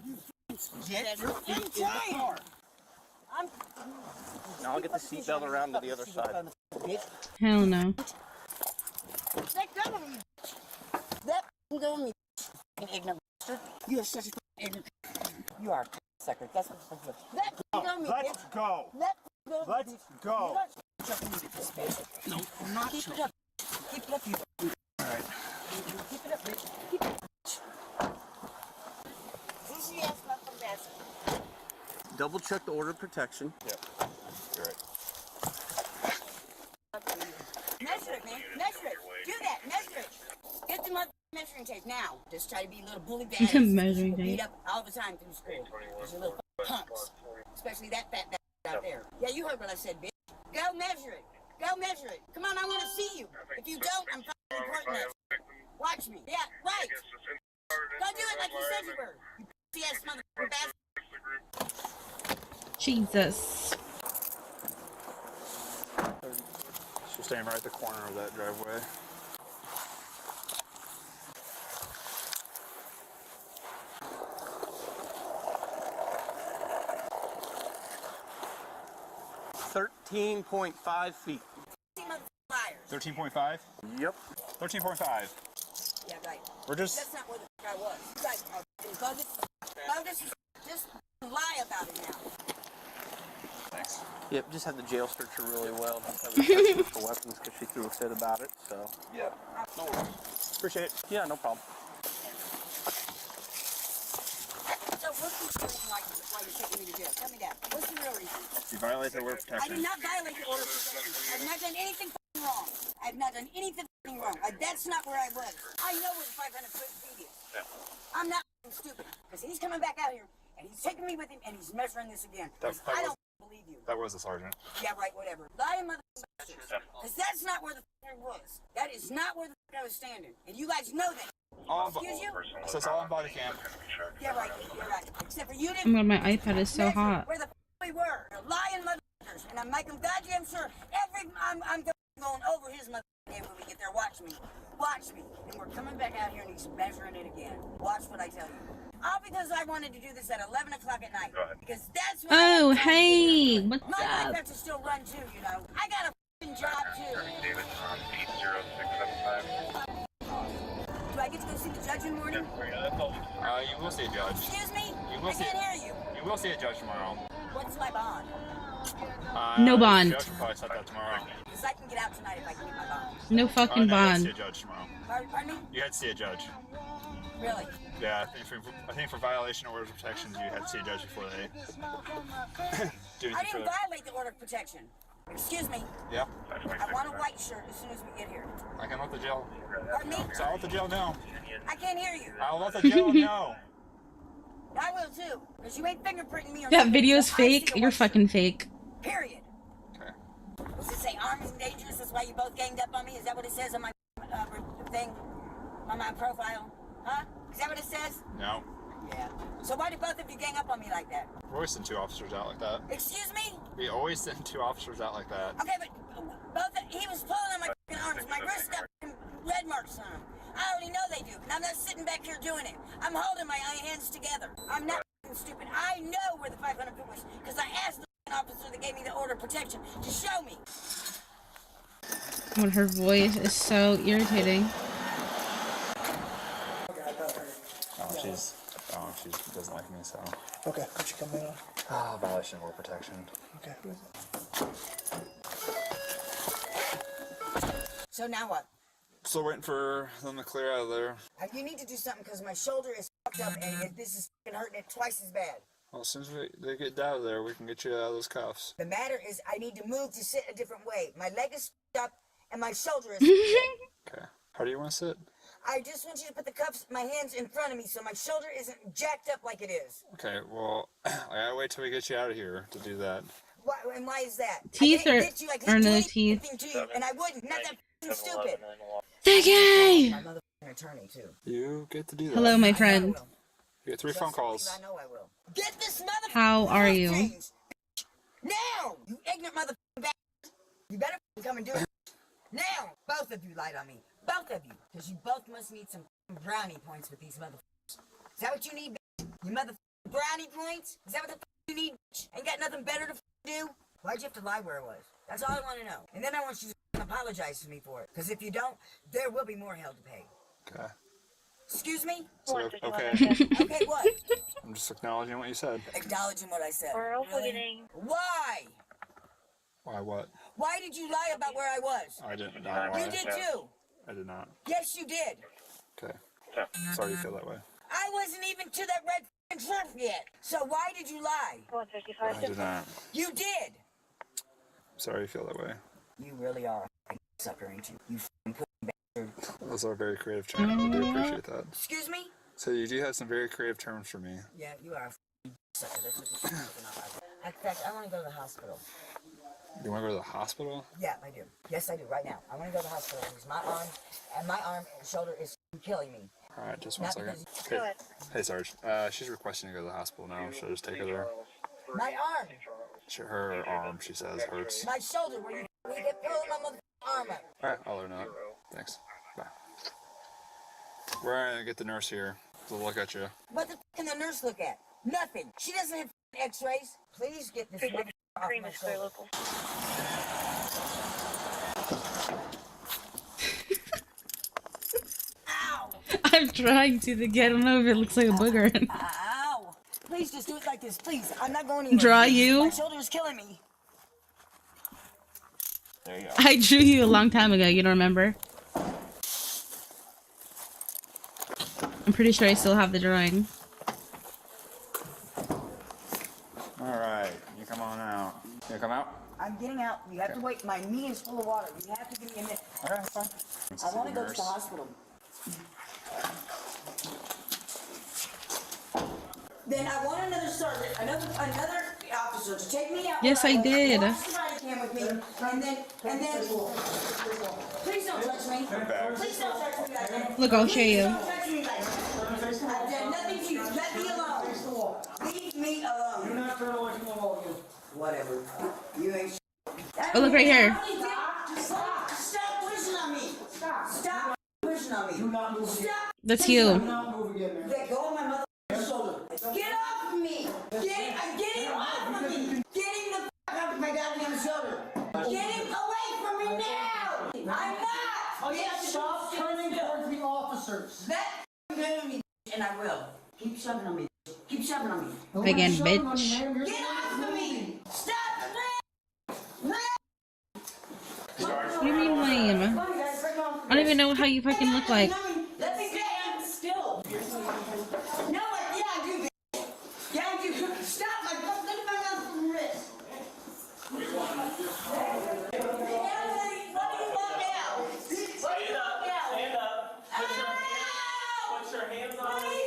Get your feet in the trying. car. I'm. Now I'll get the seatbelt around to the other side. Hell no. Let go of me. Let f***ing go of me. You ignorant bastard. You are such a f***ing ignorant. You are a sucker. That's what the fuck. Let f***ing go of me, Let's bitch. go. Let f***ing go of me. Let's bitch. go. You're not chucking me this bitch. No, I'm not. Keep it up. Keep it up, you f***ing. All right. Keep it up, bitch. Keep it up. Who's the ass motherfucking bastard? Double check the order of protection. Yeah. You're right. Measure it, man. Measure it. Do that. Measure it. Get the motherfucking measuring tape now. Just try to be a little bully badass. Measuring People beat tape. up all the time through school. These are little punks. Especially that fat out there. Yeah, you heard what I said, bitch. Go measure it. Go measure it. Come on, I want to see you. If you don't, I'm fucking reporting that. Watch me. Yeah, right. Go do it like you said you were. You pussy-ass motherfucking bastard. Jesus. She's staying right at the corner of that driveway. .5 feet. 13.5? Yep. 13.5. Yeah, right. We're just... That's not what the fuck I was. You guys are bogus. Bogus. Just lie about it now. Thanks. Yep, just had the jail search her really well. Just have her search her for weapons because she threw a fit about it, so... Yeah. No worries. Appreciate it. Yeah, no problem. You violate the order of I protection. did not violate the order of protection. I have not done anything wrong. I have not done anything wrong. That's not where I was. I know where the 500-foot feet is. I'm not stupid. Because he's coming back out here, and he's taking me with him, and he's measuring this again. I don't believe you. That was the sergeant. Yeah, right, whatever. Lying motherfuckers. Because that's not where the fuck I was. That is not where the fuck I was standing. And you guys know that. Excuse you? So it's all on body cam. Yeah, right. You're right. Except for you Oh didn't. my God, my iPad is so measure hot. Where the fuck we were. They're lying motherfuckers. And I'm making goddamn sure I'm going over his motherfucking head when we get there. Watch me. Watch me. And we're coming back out here and he's measuring it again. Watch what I tell you. All because I wanted to do this at 11 o'clock at night. Because that's when Oh, hey, what's my up? life has to still run too, you know. I got a f***ing job too. Do I get to go see the judge in the morning? You will see a judge. Excuse me? You will I can't hear you. You will see a judge tomorrow. What's my bond? No bond. The judge will probably set that tomorrow. Because I can get out tonight if I can get my bond. No fucking No, you had to bond. see a judge tomorrow. Pardon me? You had to see a judge. Really? Yeah, I think for violation of orders of protection, you had to see a judge before they do I anything didn't further. violate the order of protection. Excuse me. Yeah. I want a white shirt as soon as we get here. I can let the jail. Pardon me? So I'll let the jail know. I can't hear you. I'll let the jail know. I will too. Because you ain't fingerprinting me or That nothing. video's So I see fake. a You're white shirt. fucking fake. Period. Okay. Does it say armed and dangerous? That's why you both ganged up on me? Is that what it says on my thing? On my profile? Huh? Is that what it says? No. Yeah. So why did both of you gang up on me like that? We always send two officers out like that. Excuse me? We always send two officers out like that. Okay, but he was pulling on my fucking arms. My wrist got fucking red marks on them. I already know they do, and I'm not sitting back here doing it. I'm holding my hands together. I'm not fucking stupid. I know where the 500 foot was, because I asked the fucking officer that gave me the order of protection to show me. When her voice is so irritating. She doesn't like me, so. Okay, what you coming on? Ah, violation of order protection. Okay, who is it? So now what? Still waiting for them to clear out of there. You need to do something, because my shoulder is fucked up, and this is fucking hurting it twice as bad. Well, as soon as they get out of there, we can get you out of those cuffs. The matter is, I need to move to sit a different way. My leg is fucked up, and my shoulder is Okay. How do you want to sit? I just want you to put the cuffs, my hands in front of me, so my shoulder isn't jacked up like it is. Okay, well, I gotta wait till we get you out of here to do that. Why, and why is that? Teeth I or hit you, I couldn't do no anything teeth? to you, and I wouldn't. Not that f***ing stupid. Vicky! My motherfucking attorney, too. You get to do that. Hello, my friend. You get 3 phone calls. I know I will. Get this motherfucker. How are you? Now! You ignorant motherfucking bastard. You better come and do it. Now! Both of you lied on me. Both of you. Because you both must need some brownie points with these motherfuckers. Is that what you need, bitch? You motherfucking brownie points? Is that what the fuck you need, bitch? Ain't got nothing better to do? Why'd you have to lie where it was? That's all I want to know. And then I want you to apologize to me for it. Because if you don't, there will be more hell to pay. Okay. Excuse me? So, okay. Okay, what? I'm just acknowledging what you said. Acknowledging what I said. We're also Really? getting... Why? Why what? Why did you lie about where I was? I didn't lie. You did too. I did not. Yes, you did. Okay. Sorry you feel that way. I wasn't even to that red f***ing trip yet. So why did you lie? I did not. You did. Sorry you feel that way. You really are a sucker, ain't you? You f***ing pussy bastard. Those are very creative terms. I do appreciate that. Excuse me? So you do have some very creative terms for me. Yeah, you are a f***ing sucker. That's what you're f***ing up. In fact, I want to go to the hospital. You want to go to the hospital? Yeah, I do. Yes, I do. Right now. I want to go to the hospital because my arm and shoulder is killing me. All right, just one Not second. because- Hey, Sarge. She's requesting to go to the hospital now. Should I just take her there? My arm. Her arm, she says, hurts. My shoulder, where you get pulling my motherfucking arm up. All right, I'll let her know. Thanks. Bye. We're gonna get the nurse here to look at you. What the f*** can the nurse look at? Nothing. She doesn't have x-rays. Please get this motherfucker off my shoulder. Ow! I'm trying to get him over. It looks like a booger. Ow! Please just do it like this, please. I'm not going anywhere. Draw Please. you? My shoulder is killing me. There you go. I drew you a long time ago. You don't remember? I'm pretty sure I still have the drawing. All right, you come on out. Yeah, I'm getting out. You have to wait. My knee is full of water. You have to give me a minute. Okay, fine. I want to go to the hospital. Then I want another sergeant, another officer to take me out. Yes, I did. Watch the body cam with me, and then, please don't touch me. Please don't touch me like that. Look, I'll show you. Don't touch me like that. I've done nothing to you. Let me alone. Leave me alone. You're not turning away from the wall again. Whatever. You ain't. Oh, look right here. Stop. Stop pushing on me. Stop pushing on me. Do not move. Stop. That's you. Do not move again, man. Let go of my mother's shoulder. Get off of me. Get him off of me. Get him the fuck off of my goddamn shoulder. Get him away from me now. I'm not. Oh, yeah, stop turning towards the officers. That me, and I will. Keep shoving on me. Keep shoving on me. Again, bitch. Get off of me. Stop. What do you mean lame? I don't even know how you fucking look like. Let me stand still. No, yeah, I do. Yeah, I do. Stop my fuck. Look at my mouth from the wrist. What do you want out? Stand up. Put your hands on it.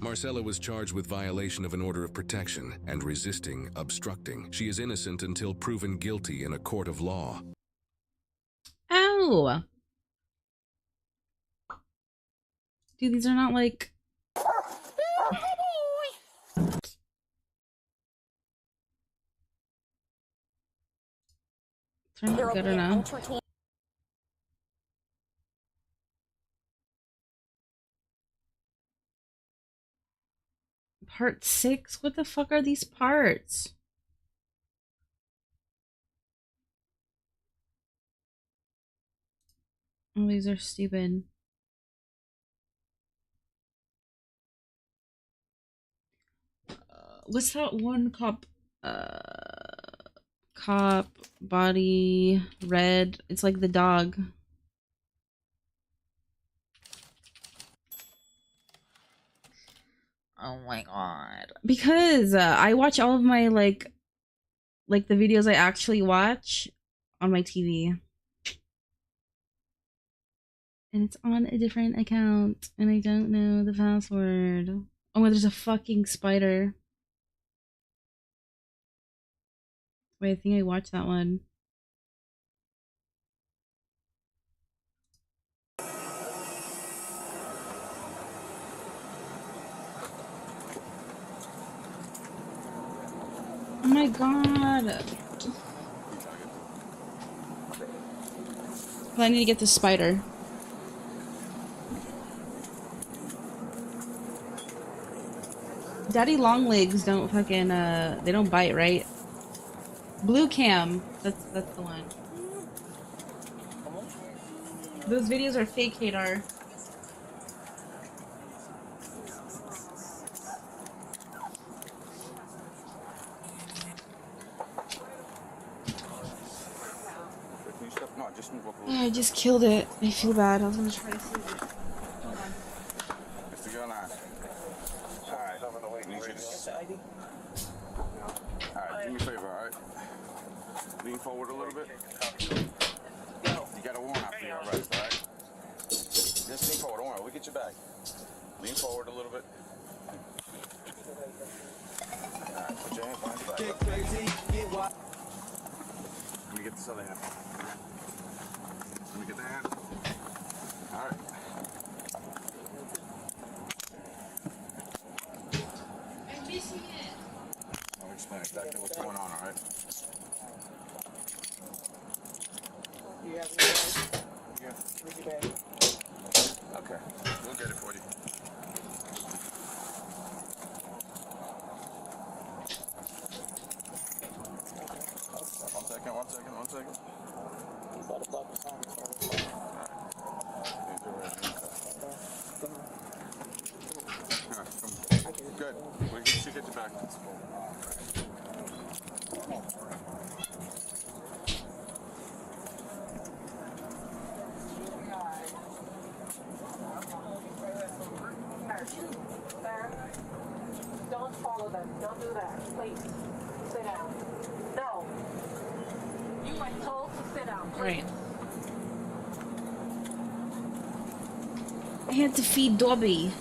Marcella was charged with violation of an order of protection and resisting, obstructing. She is innocent until proven guilty in a court of law. Ow! Dude, these are not like... They're not good enough. Part 6? What the fuck are these parts? Oh, these are stupid. What's that one cop? Cop, body, red. It's like the dog. Oh my god. Because I watch all of my like the videos I actually watch on my TV. And it's on a different account and I don't know the password. Oh, there's a fucking spider. Wait, I think I watched that one. Oh my god. Well, I need to get the spider. Daddy long legs don't fucking they don't bite, right? Blue cam. That's the one. Those videos are fake, Hadar. Oh, I just killed it. I feel bad. I was gonna try to save it. Hold on. Mr. Girl, alright. Alright, do me a favor, alright? Lean forward a little bit. You got a warrant out for your arrest, alright? Just lean forward, don't worry, we'll get you back. Lean forward a little bit. Alright, put your hands behind your back. Let me get this other hand. Let me get the hand. Alright. I'm missing it. I'll explain exactly what's going on, alright? You have any bags? Yeah. Where's your bag? Okay, we'll get it for you. One second. Good. We should get you back. do that. Please. Sit down. No. You are told to sit down. Please. Right. I had to feed Dobby.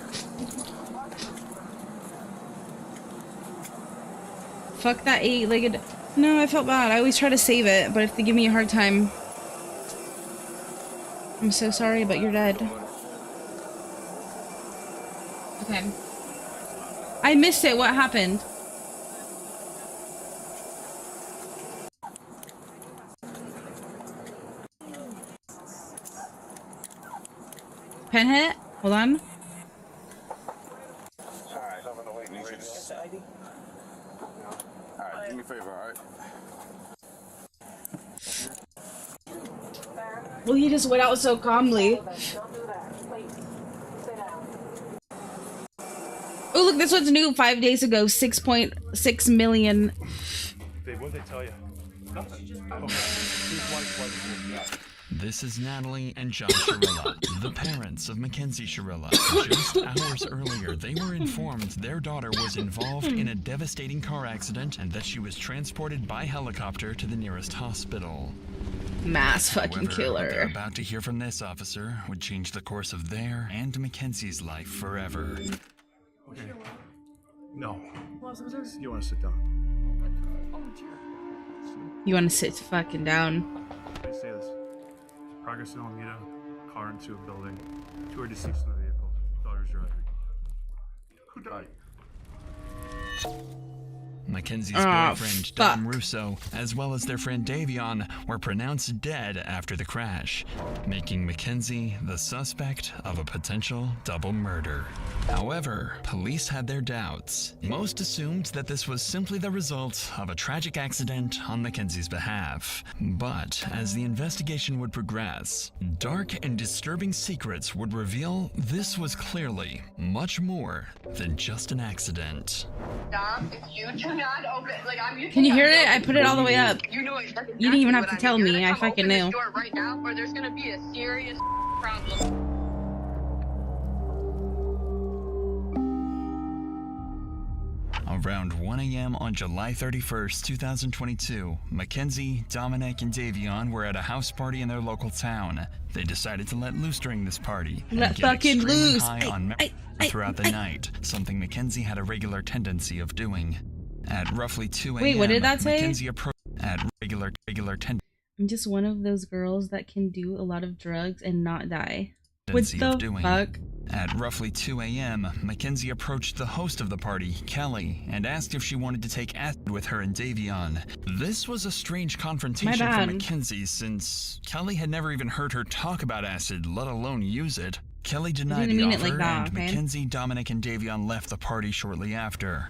Fuck that eight-legged. No, I felt bad. I always try to save it, but if they give me a hard time, I'm so sorry, but you're dead. Okay. I missed it. What happened? Pen hit? Hold on. Alright, do me a favor, alright? Well, he just went out so calmly. Oh, look, this one's new 5 days ago. 6.6 million. Babe, what did they tell you? Nothing. This is Natalie and John Shirilla, the parents of Mackenzie Shirilla. Just hours earlier, they were informed their daughter was involved in a devastating car accident and that she was transported by helicopter to the nearest hospital. Mass fucking However, killer. what they're about to hear from this officer would change the course of their and Mackenzie's life forever. Okay. No. You want to sit down? You want to sit fucking down? They say this. Progress in Alameda, car into a building. 2 are deceased in the vehicle. Daughter's driving. Who died? Mackenzie's boyfriend, Dom Russo, as well as their friend Davion, were pronounced dead after the crash, making Mackenzie the suspect of a potential double murder. However, police had their doubts. Most assumed that this was simply the result of a tragic accident on Mackenzie's behalf. But as the investigation would progress, dark and disturbing secrets would reveal this was clearly much more than just an accident. Dom, if you do not open, like Can you hear it? I put it all the way up. You know exactly You didn't even have what to I tell mean. me. You're gonna I come fucking open this knew. door right now, or there's gonna be a serious problem. Around 1 a.m. on July 31st, 2022, Mackenzie, Dominic, and Davion were at a house party in their local town. They decided to let loose during this party and Let get fucking extremely loose. high on throughout the night, something Mackenzie had a regular tendency of doing. At roughly 2 a.m., Wait, what did that say? Mackenzie approached at regular tendency I'm just one of those girls that can do a lot of drugs and not die. What of the doing. fuck? At roughly 2 a.m., Mackenzie approached the host of the party, Kelly, and asked if she wanted to take acid with her and Davion. This was a strange confrontation for bad. Mackenzie since Kelly had never even heard her talk about acid, let alone use it. Kelly denied the mean it offer, like that, and okay? Mackenzie, Dominic, and Davion left the party shortly after.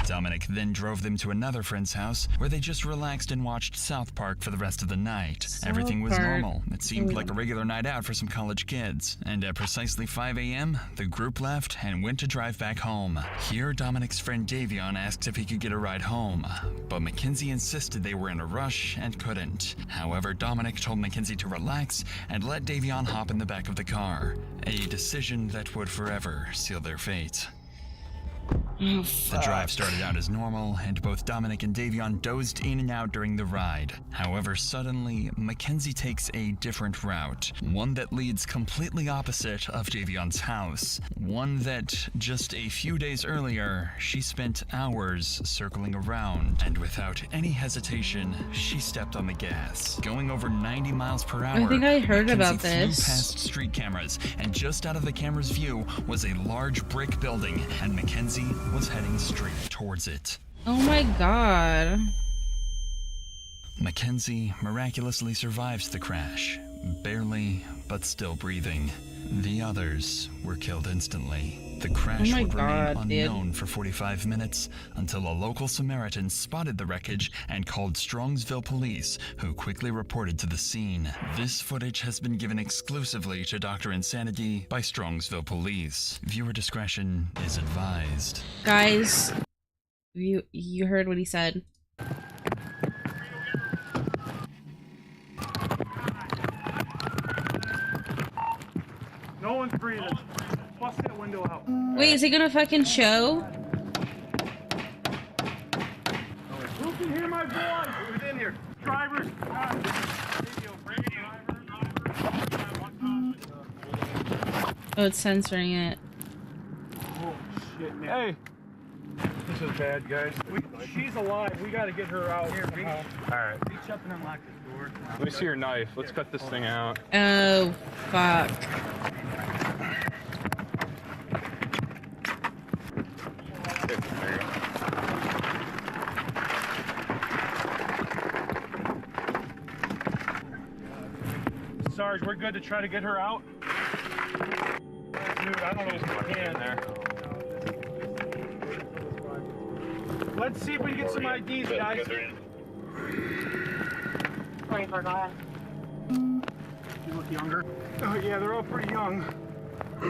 Dominic then drove them to another friend's house where they just relaxed and watched South Park for the rest of the night. Everything was Park. normal. It seemed like a regular night out for some college kids. And at precisely 5 a.m., the group left and went to drive back home. Here, Dominic's friend Davion asked if he could get a ride home, but Mackenzie insisted they were in a rush and couldn't. However, Dominic told Mackenzie to relax and let Davion hop in the back of the car, a decision that would forever seal their fate. The drive started out as normal, and both Dominic and Davion dozed in and out during the ride. However, suddenly, Mackenzie takes a different route, one that leads completely opposite of Davion's house, one that, just a few days earlier, she spent hours circling around, and without any hesitation, she stepped on the gas. Going over 90 miles per hour, I think I heard Mackenzie about this. flew past street cameras, and just out of the camera's view was a large brick building, and Mackenzie was heading straight towards it. Oh my god. Mackenzie miraculously survives the crash, barely, but still breathing. The others were killed instantly. The crash Oh my would remain God, dude. unknown for 45 minutes until a local Samaritan spotted the wreckage and called Strongsville police, who quickly reported to the scene. This footage has been given exclusively to Dr. Insanity by Strongsville police. Viewer discretion is advised. Guys, you heard what he said. No one's breathing. Bust that window out. Wait, is he gonna fucking show? can hear my voice. Who's in here? Drivers. Oh, it's censoring it. Oh shit, man. Hey. This is bad, guys. She's alive. We gotta get her out. Here, reach. Alright. Reach up and unlock this door. Let me see your knife. Let's cut this thing out. Oh, fuck. There you go. Sarge, we're good to try to get her out? Dude, I don't know if we can there. Let's see if we can get some IDs, guys. 24, go ahead. You look younger. Oh, yeah, they're all pretty young. Oh,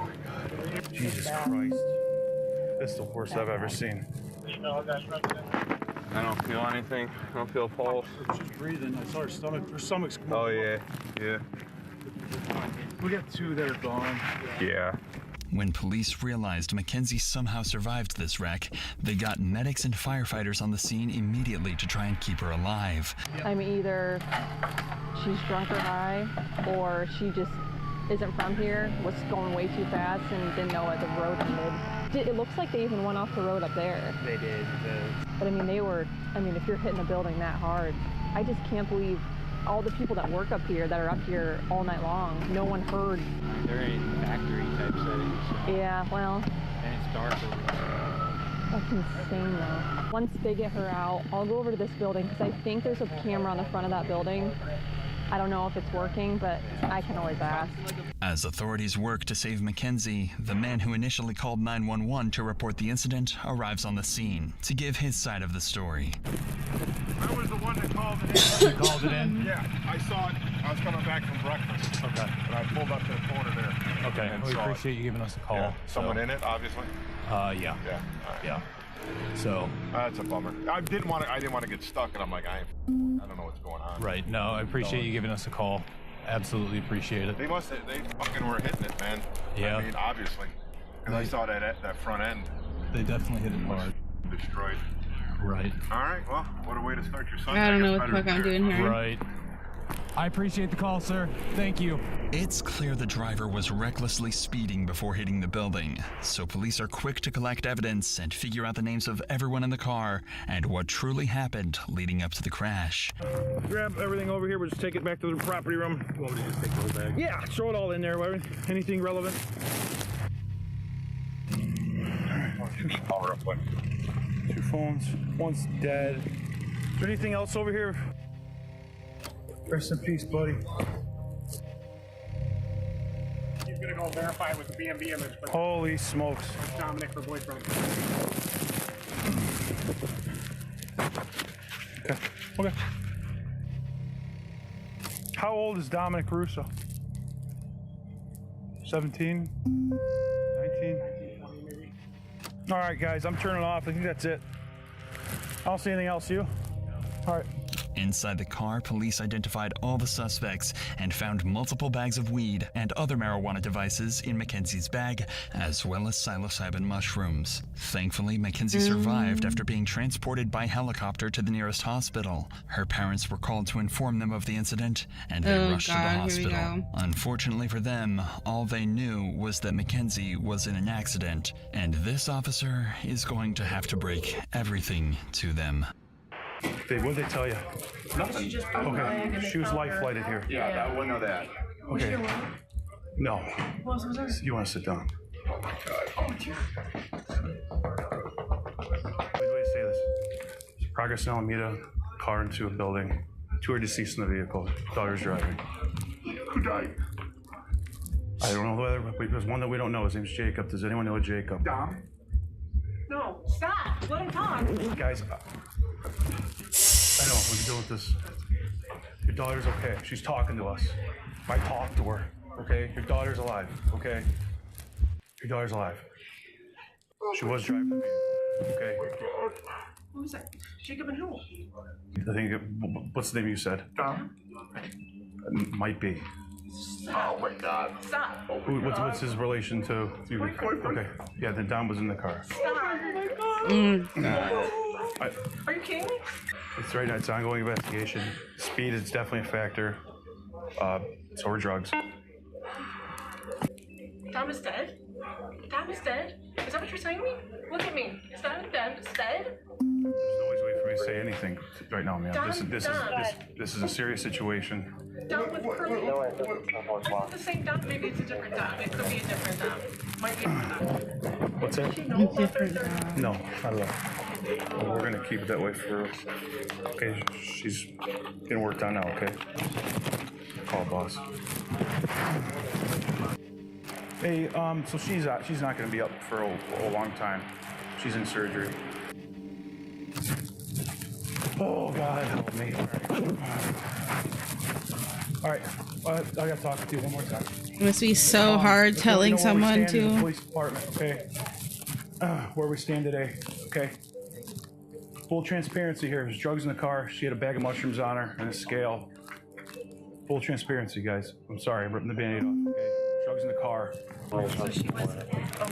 my God. Jesus Christ. This is the worst I've ever seen. I don't feel anything. I don't feel a pulse. She's breathing. I saw her stomach. Her stomach's coming. Oh, yeah. Yeah. We got 2 that are gone. Yeah. When police realized Mackenzie somehow survived this wreck, they got medics and firefighters on the scene immediately to try and keep her alive. I mean, either she's drunk or high, or she just isn't from here, was going way too fast and didn't know what the road ended. It looks like they even went off the road up there. They did. But I mean, if you're hitting a building that hard, I just can't believe all the people that work up here, that are up here all night long, no one heard. They're in factory type settings. Yeah, well. And it's dark over there. That's insane though. Once they get her out, I'll go over to this building because I think there's a camera on the front of that building. I don't know if it's working, but I can always ask. As authorities work to save Mackenzie, the man who initially called 911 to report the incident arrives on the scene to give his side of the story. I was the one that called it in. You called it in? Yeah, I saw it. I was coming back from breakfast. Okay. And I pulled up to the corner there. Okay. And We saw appreciate you giving us a call. Yeah. Someone in it, obviously? Yeah. Yeah. All right. Yeah. So. That's a bummer. I didn't want to get stuck, and I'm like, I don't know what's going on. Right. No, I appreciate you giving us a call. Absolutely appreciate it. They fucking were hitting it, man. Yeah. I mean, obviously. Because I saw that front end. They definitely hit it hard. Destroyed. Right. All right. Well, what a way to start your Sunday. I don't know what the fuck I'm doing here. Right. I appreciate the call, sir. Thank you. It's clear the driver was recklessly speeding before hitting the building, so police are quick to collect evidence and figure out the names of everyone in the car and what truly happened leading up to the crash. Grab everything over here. We'll just take it back to the property room. You want me to just take the whole bag? Yeah, throw it all in there. Anything relevant? All real quick. 2 phones. One's dead. Is there anything else over here? Rest in peace, buddy. He's gonna go verify with the BMB image. But Holy smokes. Dominic, her boyfriend. Okay. How old is Dominic Russo? 17? 19? All right, guys, I'm turning off. I think that's it. I don't see anything else. You? All right. Inside the car, police identified all the suspects and found multiple bags of weed and other marijuana devices in Mackenzie's bag, as well as psilocybin mushrooms. Thankfully, Mackenzie survived after being transported by helicopter to the nearest hospital. Her parents were called to inform them of the incident, and they rushed to the hospital. Unfortunately for them, all they knew was that Mackenzie was in an accident, and this officer is going to have to break everything to them. Babe, what did they tell you? Nothing. Okay, she was life flighted here. Yeah, I wouldn't know that. Okay. No. You want to sit down? Oh my God. Oh, dear. Wait, say this. Progress in Alameda, car into a building. 2 are deceased in the vehicle. Daughter's driving. Who died? I don't know whether, but there's one that we don't know. His name's Jacob. Does anyone know Jacob? Dom? No, stop. Let him talk. Guys, I know, we can deal with this. Your daughter's okay. She's talking to us. I talked to her, okay? Your daughter's alive, okay? Your daughter's alive. She was driving the vehicle, okay? Who was that? Jacob and who? I think, what's the name you said? Dom? Might be. Oh my God. Stop. What's his relation to you? Okay, yeah, then Dom was in the car. Stop. Are you kidding me? It's right now. It's ongoing investigation. Speed is definitely a factor. So are drugs. Dom is dead? Dom is dead? Is that what you're saying to me? Look at me. Is Dom dead? Dead? There's always a way for me to say anything right now, man. This is a serious situation. Dom with curly. It's the same Dom. Maybe it's a different Dom. It could be a different Dom. Might be a different Dom. What's that? No, not at all. Well, we're gonna keep it that way for. Okay, she's getting worked on now. Okay. Call boss. Hey, so she's not gonna be up for a long time. She's in surgery. Oh God, help me! All right, I gotta talk with you one more time. It must be so hard telling someone to. The police department, okay? Where we stand today, okay? Full transparency here. There's drugs in the car. She had a bag of mushrooms on her and a scale. Full transparency, guys. I'm sorry, I'm ripping the Band-Aid off. Okay? Drugs in the car. So she was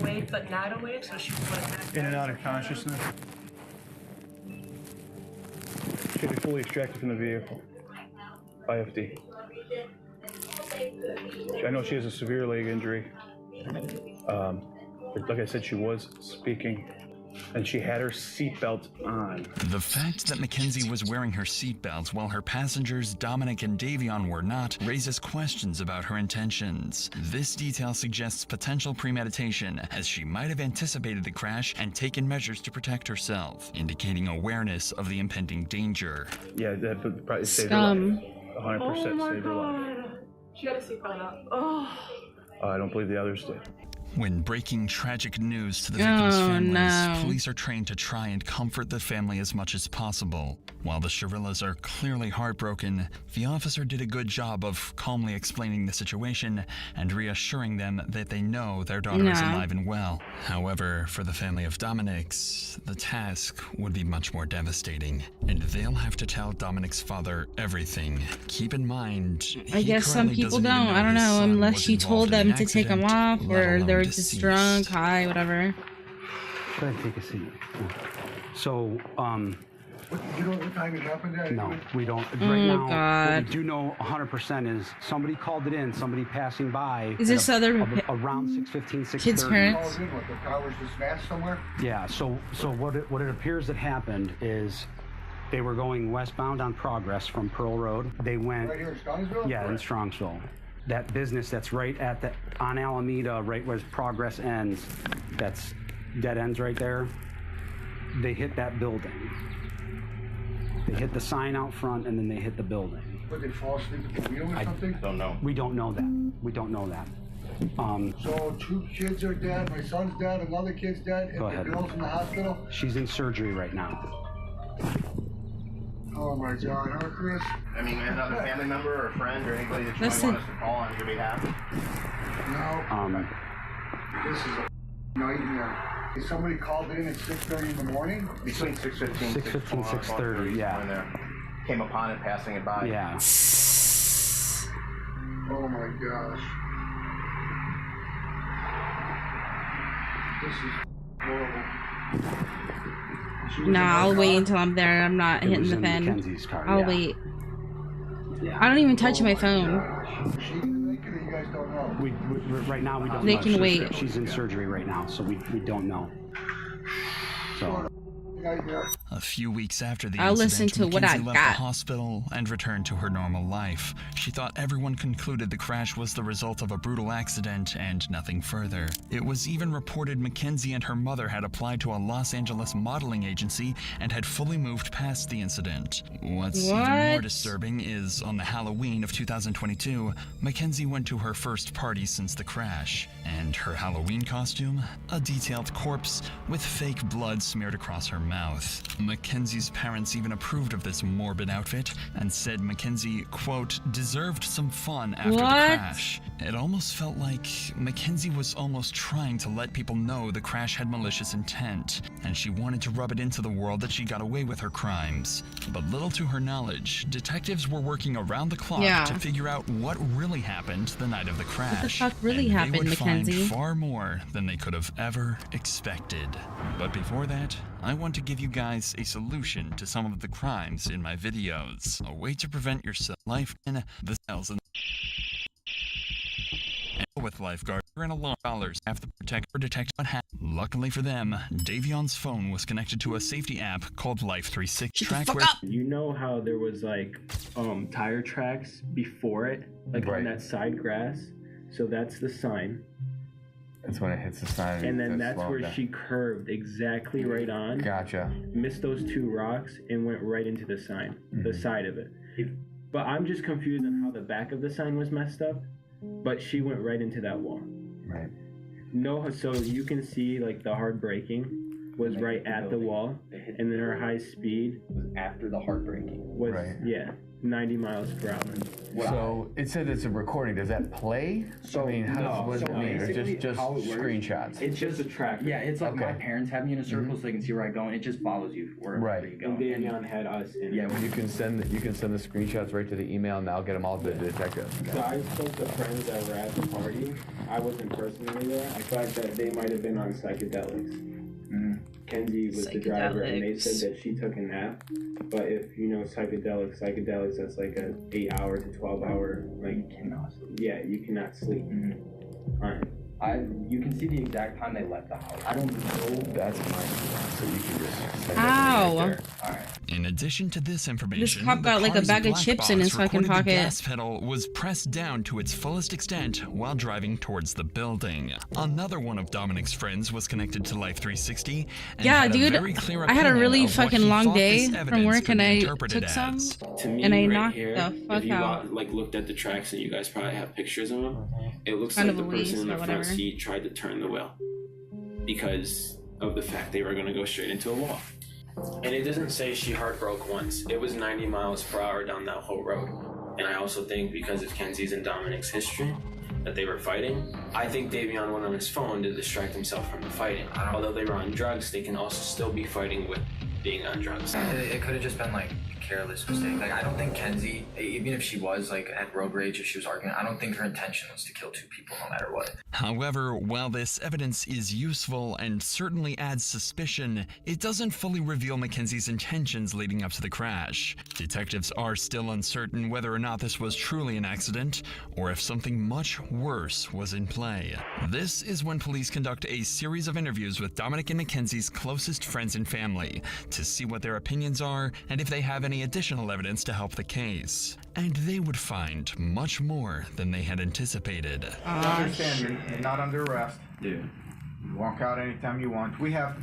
awake but not awake, so she was In and out of consciousness. Should be fully extracted from the vehicle. IFD. I know she has a severe leg injury. Like I said, she was speaking, and she had her seatbelt on. The fact that Mackenzie was wearing her seatbelt while her passengers Dominic and Davion were not raises questions about her intentions. This detail suggests potential premeditation, as she might have anticipated the crash and taken measures to protect herself, indicating awareness of the impending danger. Yeah, that would probably save her life. 100% saved her life. She had a seatbelt up. Oh. I don't believe the others did. When breaking tragic news to the victims' families, police are trained to try and comfort the family as much as possible. While the Shirillas are clearly heartbroken, the officer did a good job of calmly explaining the situation and reassuring them that they know their daughter is alive and well. However, for the family of Dominic's, the task would be much more devastating, and they'll have to tell Dominic's father everything. Keep in mind, I guess some people don't. I don't know, unless she told them to take them off, or they're just drunk, high, whatever. Go ahead, take a seat. So, You know what time it happened at? no, we don't. Right now, what we do know 100% is somebody called it in, somebody passing by. Is this other around 6:15, 6:30? kids' parents? The car was just smashed somewhere? Yeah, so what it appears that happened is they were going westbound on Progress from Pearl Road. They went Right here in Strongsville? Yeah, in Strongsville. That business that's right at the on Alameda, right where Progress ends, that's dead ends right there. They hit that building. They hit the sign out front, and then they hit the building. Would they fall asleep at the wheel or something? Don't know. We don't know that. We don't know that. So 2 kids are dead, my son's dead, another kid's dead, and Go the ahead. girl's in the hospital? She's in surgery right now. Oh my God, huh, Chris? I mean, another family member or friend or anybody that you might want us to call on your behalf? No. This is a nightmare. Is somebody called in at 6:30 in the morning? Between 6:15 and 6:30, yeah. When they came upon it, passing it by. Yeah. Oh my gosh. This is horrible. Nah, I'll wait until I'm there. I'm not It hitting was the in pen. Mackenzie's car, I'll yeah. wait. Yeah. I don't even touch my phone. You guys don't know. We right now we don't They know. can wait. She's in surgery right now, so we don't know. So A few weeks after the I'll listen incident, to what I Mackenzie left got. the hospital and returned to her normal life. She thought everyone concluded the crash was the result of a brutal accident and nothing further. It was even reported Mackenzie and her mother had applied to a Los Angeles modeling agency and had fully moved past the incident. What's even more disturbing is, on the Halloween of 2022, Mackenzie went to her first party since the crash. And her Halloween costume? A detailed corpse with fake blood smeared across her mouth. Mackenzie's parents even approved of this morbid outfit and said Mackenzie, quote, deserved some fun after the crash. It almost felt like Mackenzie was almost trying to let people know the crash had malicious intent, and she wanted to rub it into the world that she got away with her crimes. But little to her knowledge, detectives were working around the clock to figure out what really happened the night of the crash. What the fuck really and happened, they would Mackenzie? find far more than they could have ever expected. But before that, I want to give you guys a solution to some of the crimes in my videos. A way to prevent yourself life in the cells and with lifeguards and a lot of dollars have to protect or detect what happened. Luckily for them, Davion's phone was connected to a safety app called Life 360 track where you know how there was like tire tracks before it, like on that side grass. So that's the sign. That's when it hits the sign. And then that's where she curved exactly right on. Gotcha. Missed those two rocks and went right into the sign, the side of it. But I'm just confused on how the back of the sign was messed up. But she went right into that wall. Right. No, so you can see like the hard braking was right at the wall, and then her high speed was after the hard braking. Was 90 miles per hour. So it said it's a recording. Does that play? So I mean, what does it mean? Or just how it works, screenshots? It's just a track. Yeah, it's like my parents have me in a circle so they can see where I go, and it just follows you wherever you go. And Davion had us in it. You can send the screenshots right to the email, and I'll get them all to the detective. So I spoke to friends that were at the party. I wasn't personally there. I thought that they might have been on psychedelics. Kenzie was the driver, and they said that she took a nap. But if you know psychedelics, that's like a 8-hour to 12-hour, like you cannot sleep. Yeah, you cannot sleep. You can see the exact time they left the house. I don't know. That's fine. So you can just. Ow. All right. In addition to this information, This cop got like a bag of chips in his fucking pocket. The gas pedal was pressed down to its fullest extent while driving towards the building. Another one of Dominic's friends was connected to Life 360. And Yeah, had dude, a very clear I had a opinion really of what fucking he long thought day this from evidence work, could and be I interpreted took some, as. To me, and I right knocked here, the fuck if you out. looked at the tracks, and you guys probably have pictures of them, it looks Kind like of the a person in the waste or front whatever. seat tried to turn the wheel because of the fact they were going to go straight into a wall. And it doesn't say she hard broke once. It was 90 miles per hour down that whole road. And I also think because of Kenzie's and Dominic's history that they were fighting, I think Davion went on his phone to distract himself from the fighting. Although they were on drugs, they can also still be fighting with being on drugs. It could have just been like a careless mistake. Like I don't think Kenzie, even if she was like had road rage or she was arguing, I don't think her intention was to kill two people no matter what. However, while this evidence is useful and certainly adds suspicion, it doesn't fully reveal Mackenzie's intentions leading up to the crash. Detectives are still uncertain whether or not this was truly an accident or if something much worse was in play. This is when police conduct a series of interviews with Dominic and Mackenzie's closest friends and family to see what their opinions are and if they have any additional evidence to help the case. And they would find much more than they had anticipated. Understand you're not under arrest. Yeah. You walk out anytime you want. We have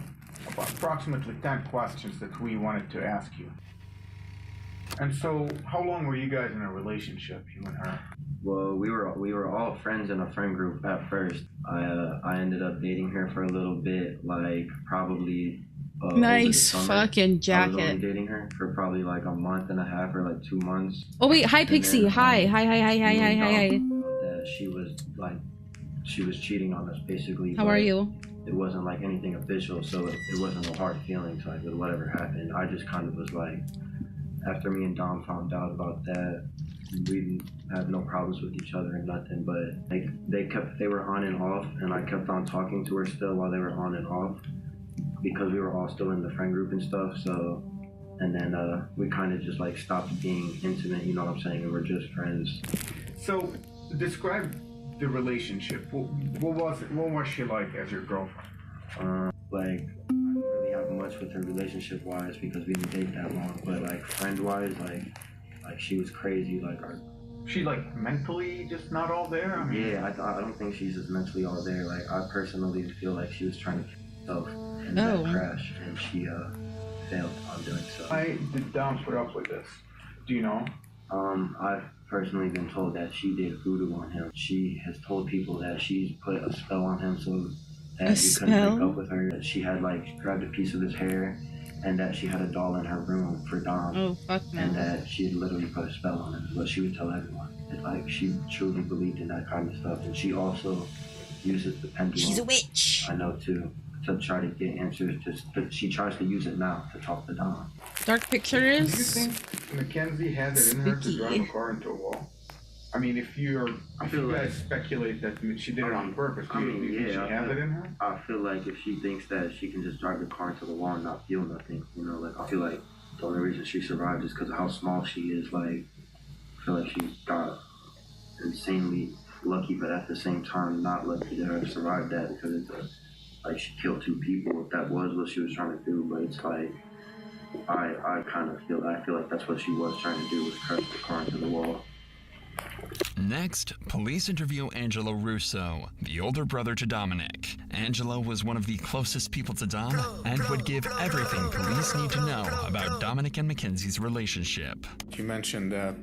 approximately 10 questions that we wanted to ask you. And so, how long were you guys in a relationship, you and her? Well, we were all friends in a friend group at first. I ended up dating her for a little bit, like probably. Nice fucking I was jacket. only dating her for probably like a month and a half or like 2 months. Oh wait, hi And Pixie. then, Hi. That she was cheating on us basically. How but are you? It wasn't like anything official, so it wasn't no hard feelings like with whatever happened. I just kind of was like, after me and Dom found out about that, we didn't have no problems with each other or nothing, but like they were on and off, and I kept on talking to her still while they were on and off because we were all still in the friend group and stuff. So, and then we kind of just like stopped being intimate, you know what I'm saying? We were just friends. So, describe the relationship. What was she like as your girlfriend? Like, I didn't really have much with her relationship-wise because we didn't date that long, but like friend-wise, like she was crazy. Like She like mentally just not all there? I mean, yeah, I don't think she's just mentally all there. Like I personally feel like she was trying to kill herself in that crash, and she failed on doing so. Why did Dom put up with this? Do you know? I've personally been told that she did voodoo on him. She has told people that she's put a spell on him so that he couldn't break up with her. That she had like grabbed a piece of his hair, and that she had a doll in her room for Dom. Oh fuck no. And that she had literally put a spell on him. But she would tell everyone. And, like she truly believed in that kind of stuff, and she also uses the pendulum. She's a witch. I know too. To try to get answers, she tries to use it now to talk to Dom. Dark picture Do you is think Mackenzie had it in her to drive a car into a wall? I mean, if you guys speculate that she did it on purpose, do you think she has it in her? I feel like if she thinks that she can just drive the car into the wall and not feel nothing, you know, like I feel like the only reason she survived is because of how small she is. Like, I feel like she got insanely lucky, but at the same time not lucky to have survived that, because it's like she killed 2 people if that was what she was trying to do. But it's like I feel like that's what she was trying to do, was crash the car into the wall. Next, police interview Angelo Russo, the older brother to Dominic. Angelo was one of the closest people to Dom and would give everything police need to know about Dominic and Mackenzie's relationship. You mentioned that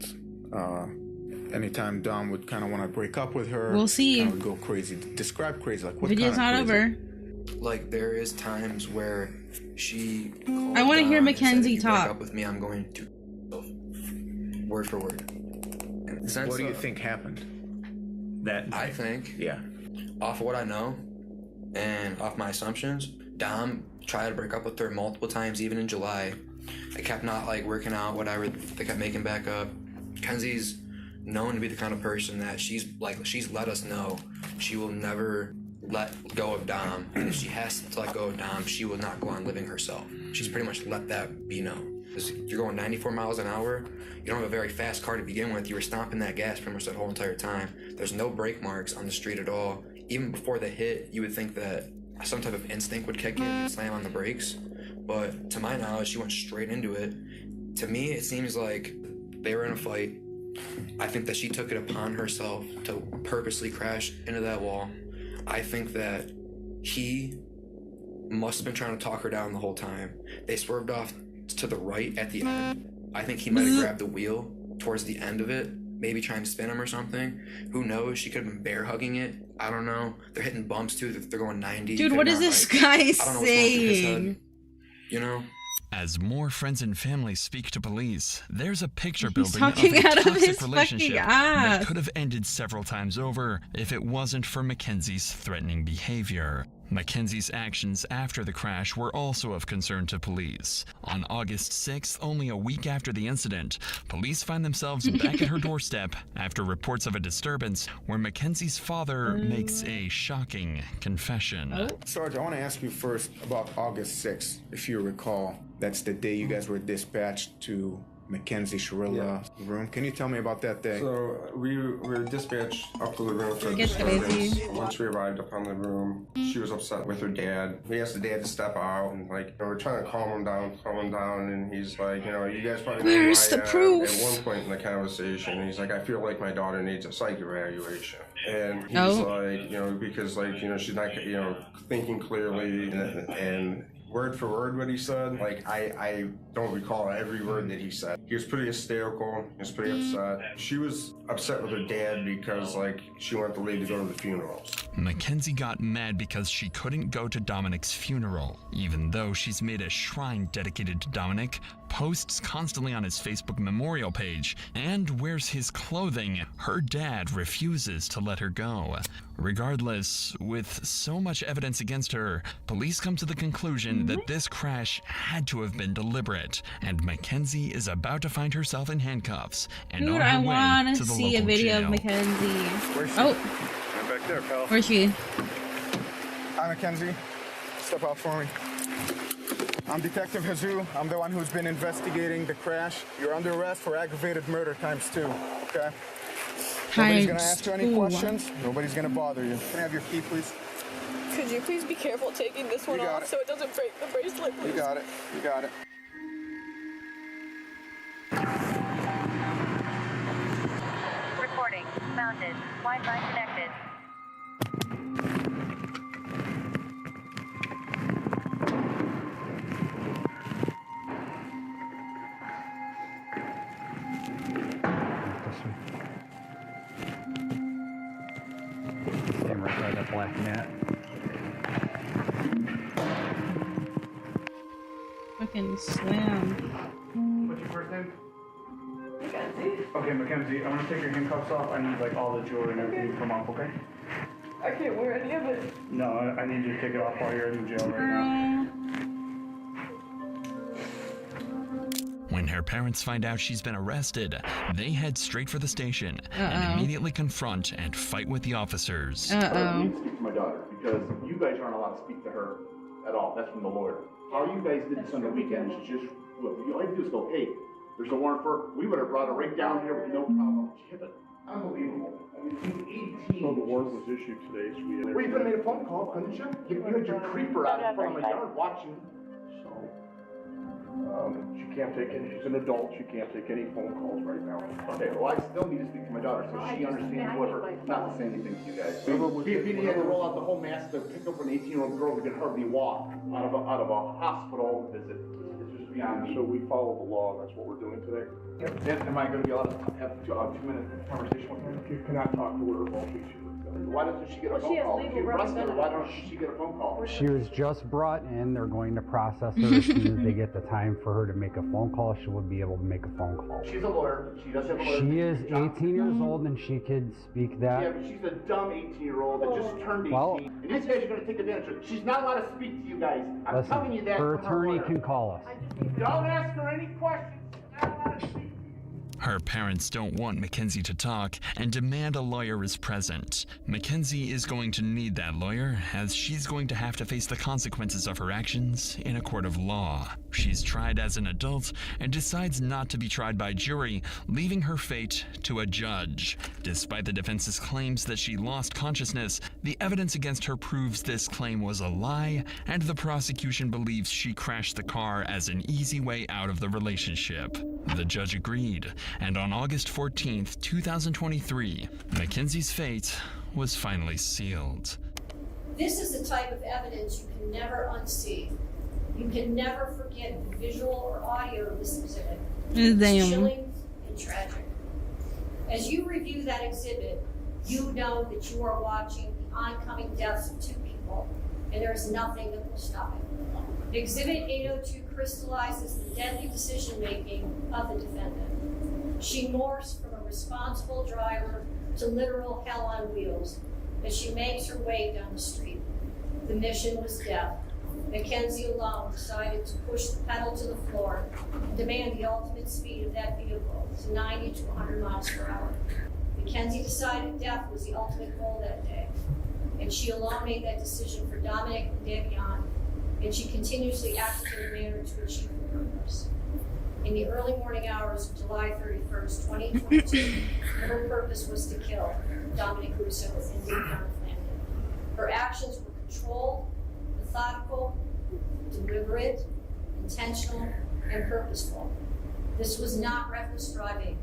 anytime Dom would kind of want to break up with her, we'll see. Would go crazy. Describe crazy. Like what Video's kind not of crazy? over. Like there is times where she. I want to hear Mackenzie talk. Break up with me, I'm going to. Word for word. What do you think happened? That I think. Yeah. Off of what I know, and off my assumptions, Dom tried to break up with her multiple times, even in July. It kept not like working out, whatever. They kept making back up. Kenzie's known to be the kind of person that she's let us know she will never let go of Dom, and if she has to let go of Dom, she will not go on living herself. She's pretty much let that be known. You're going 94 miles an hour, you don't have a very fast car to begin with, you were stomping that gas pretty much that whole entire time. There's no brake marks on the street at all. Even before the hit, you would think that some type of instinct would kick in, you'd slam on the brakes, but to my knowledge, she went straight into it. To me, it seems like they were in a fight. I think that she took it upon herself to purposely crash into that wall. I think that he must have been trying to talk her down the whole time. They swerved off to the right at the end. I think he might have grabbed the wheel towards the end of it, maybe trying to spin him or something. Who knows? She could have been bear hugging it. I don't know. They're hitting bumps too. They're going 90. Dude, what is this guy saying? You know? As more friends and family speak to police, there's a picture building of talking a out of toxic his relationship fucking that ass. could have ended several times over if it wasn't for Mackenzie's threatening behavior. Mackenzie's actions after the crash were also of concern to police. On August 6th, only a week after the incident, police find themselves back at her doorstep after reports of a disturbance where Mackenzie's father makes a shocking confession. Sarge, I want to ask you first about August 6th. If you recall, that's the day you guys were dispatched to Mackenzie Sharilla's room. Can you tell me about that day? So we were dispatched up to the room for Get crazy. Once we arrived up on the room, she was upset with her dad. We asked the dad to step out, and we're trying to calm him down, and he's like, you guys probably know Where's who I the am. proof? At one point in the conversation, he's like, I feel like my daughter needs a psych evaluation. And he's like, because she's not, thinking clearly, and word for word what he said, I don't recall every word that he said. He was pretty hysterical, he was pretty upset. She was upset with her dad because she wanted to leave to go to the funerals. Mackenzie got mad because she couldn't go to Dominic's funeral, even though she's made a shrine dedicated to Dominic, posts constantly on his Facebook memorial page, and wears his clothing. Her dad refuses to let her go. Regardless, with so much evidence against her, police come to the conclusion that this crash had to have been deliberate, and Mackenzie is about to find herself in handcuffs and Dude, on I her way want to to the see a local video jail. of Mackenzie. Where's she? Oh, Right back there, pal. where's she? Hi, Mackenzie. Step out for me. I'm Detective Jesus. I'm the one who's been investigating the crash. You're under arrest for aggravated murder ×2, okay? Nobody's gonna ask you any questions. Nobody's gonna bother you. Can I have your key, please? Could you please be careful taking this one off so it doesn't break the bracelet, please? You got it. You got it. Recording. Mounted. Wi-Fi connected. Damn right by that black mat. Fucking slam. What's your first name? Mackenzie? Okay, Mackenzie, I'm gonna take your handcuffs off. I need all the jewelry and everything to come off, okay? I can't wear any of it. No, I need you to take it off while you're in the jail right now. When When her parents find out she's been arrested, they head straight for the station and immediately confront and fight with the officers. I need to speak to my daughter because you guys aren't allowed to speak to her at all. That's from the lawyer. How you guys did this on the weekend is just, look, all you do is go, hey, there's a warrant for her. We would have brought her right down here with no problem. She hit it. Unbelievable. I mean, 18. So the warrant was issued today, so we had Well, you could have made a phone call, couldn't you? You had your creeper out in front of my yard watching. she can't take any, she's an adult, she can't take any phone calls right now. Okay, well, I still need to speak to my daughter so she understands whatever, not to say anything to you guys. If you had to roll out the whole mask to pick up an 18-year-old girl who could hardly walk out of a hospital visit, it's just beyond me. So we follow the law, that's what we're doing today. Then am I going to be allowed to have a 2-minute conversation with her? You cannot talk to her while she's here. Why doesn't she get a phone call? If you arrested her, why don't she get a phone call? She was just brought in. They're going to process her as soon as they get the time for her to make a phone call. She will be able to make a phone call. She's a lawyer. She does have a lawyer. She is 18 years old and she could speak that. Yeah, but she's a dumb 18-year-old that just turned 18. Well, and these guys are going to take advantage of her. She's not allowed to speak to you guys. I'm telling you that. her from attorney lawyer. can call us. Don't ask her any questions. She's not allowed to speak. Her parents don't want Mackenzie to talk and demand a lawyer is present. Mackenzie is going to need that lawyer, as she's going to have to face the consequences of her actions in a court of law. She's tried as an adult and decides not to be tried by jury, leaving her fate to a judge. Despite the defense's claims that she lost consciousness, the evidence against her proves this claim was a lie, and the prosecution believes she crashed the car as an easy way out of the relationship. The judge agreed, and on August 14th, 2023, Mackenzie's fate was finally sealed. This is the type of evidence you can never unsee. You can never forget the visual or audio of this exhibit. It's chilling and tragic. As you review that exhibit, you know that you are watching the oncoming deaths of 2 people, and there is nothing that will stop it. Exhibit 802 crystallizes the deadly decision-making of the defendant. She morphs from a responsible driver to literal hell on wheels as she makes her way down the street. The mission was death. Mackenzie alone decided to push the pedal to the floor and demand the ultimate speed of that vehicle to 90 to 100 miles per hour. Mackenzie decided death was the ultimate goal that day, and she alone made that decision for Dominic and Davion, and she continuously acted in a manner to achieve her purpose. In the early morning hours of July 31st, 2022, her purpose was to kill Dominic Russo and Davion Flanagan. Her actions were controlled, methodical, deliberate, intentional, and purposeful. This was not reckless driving.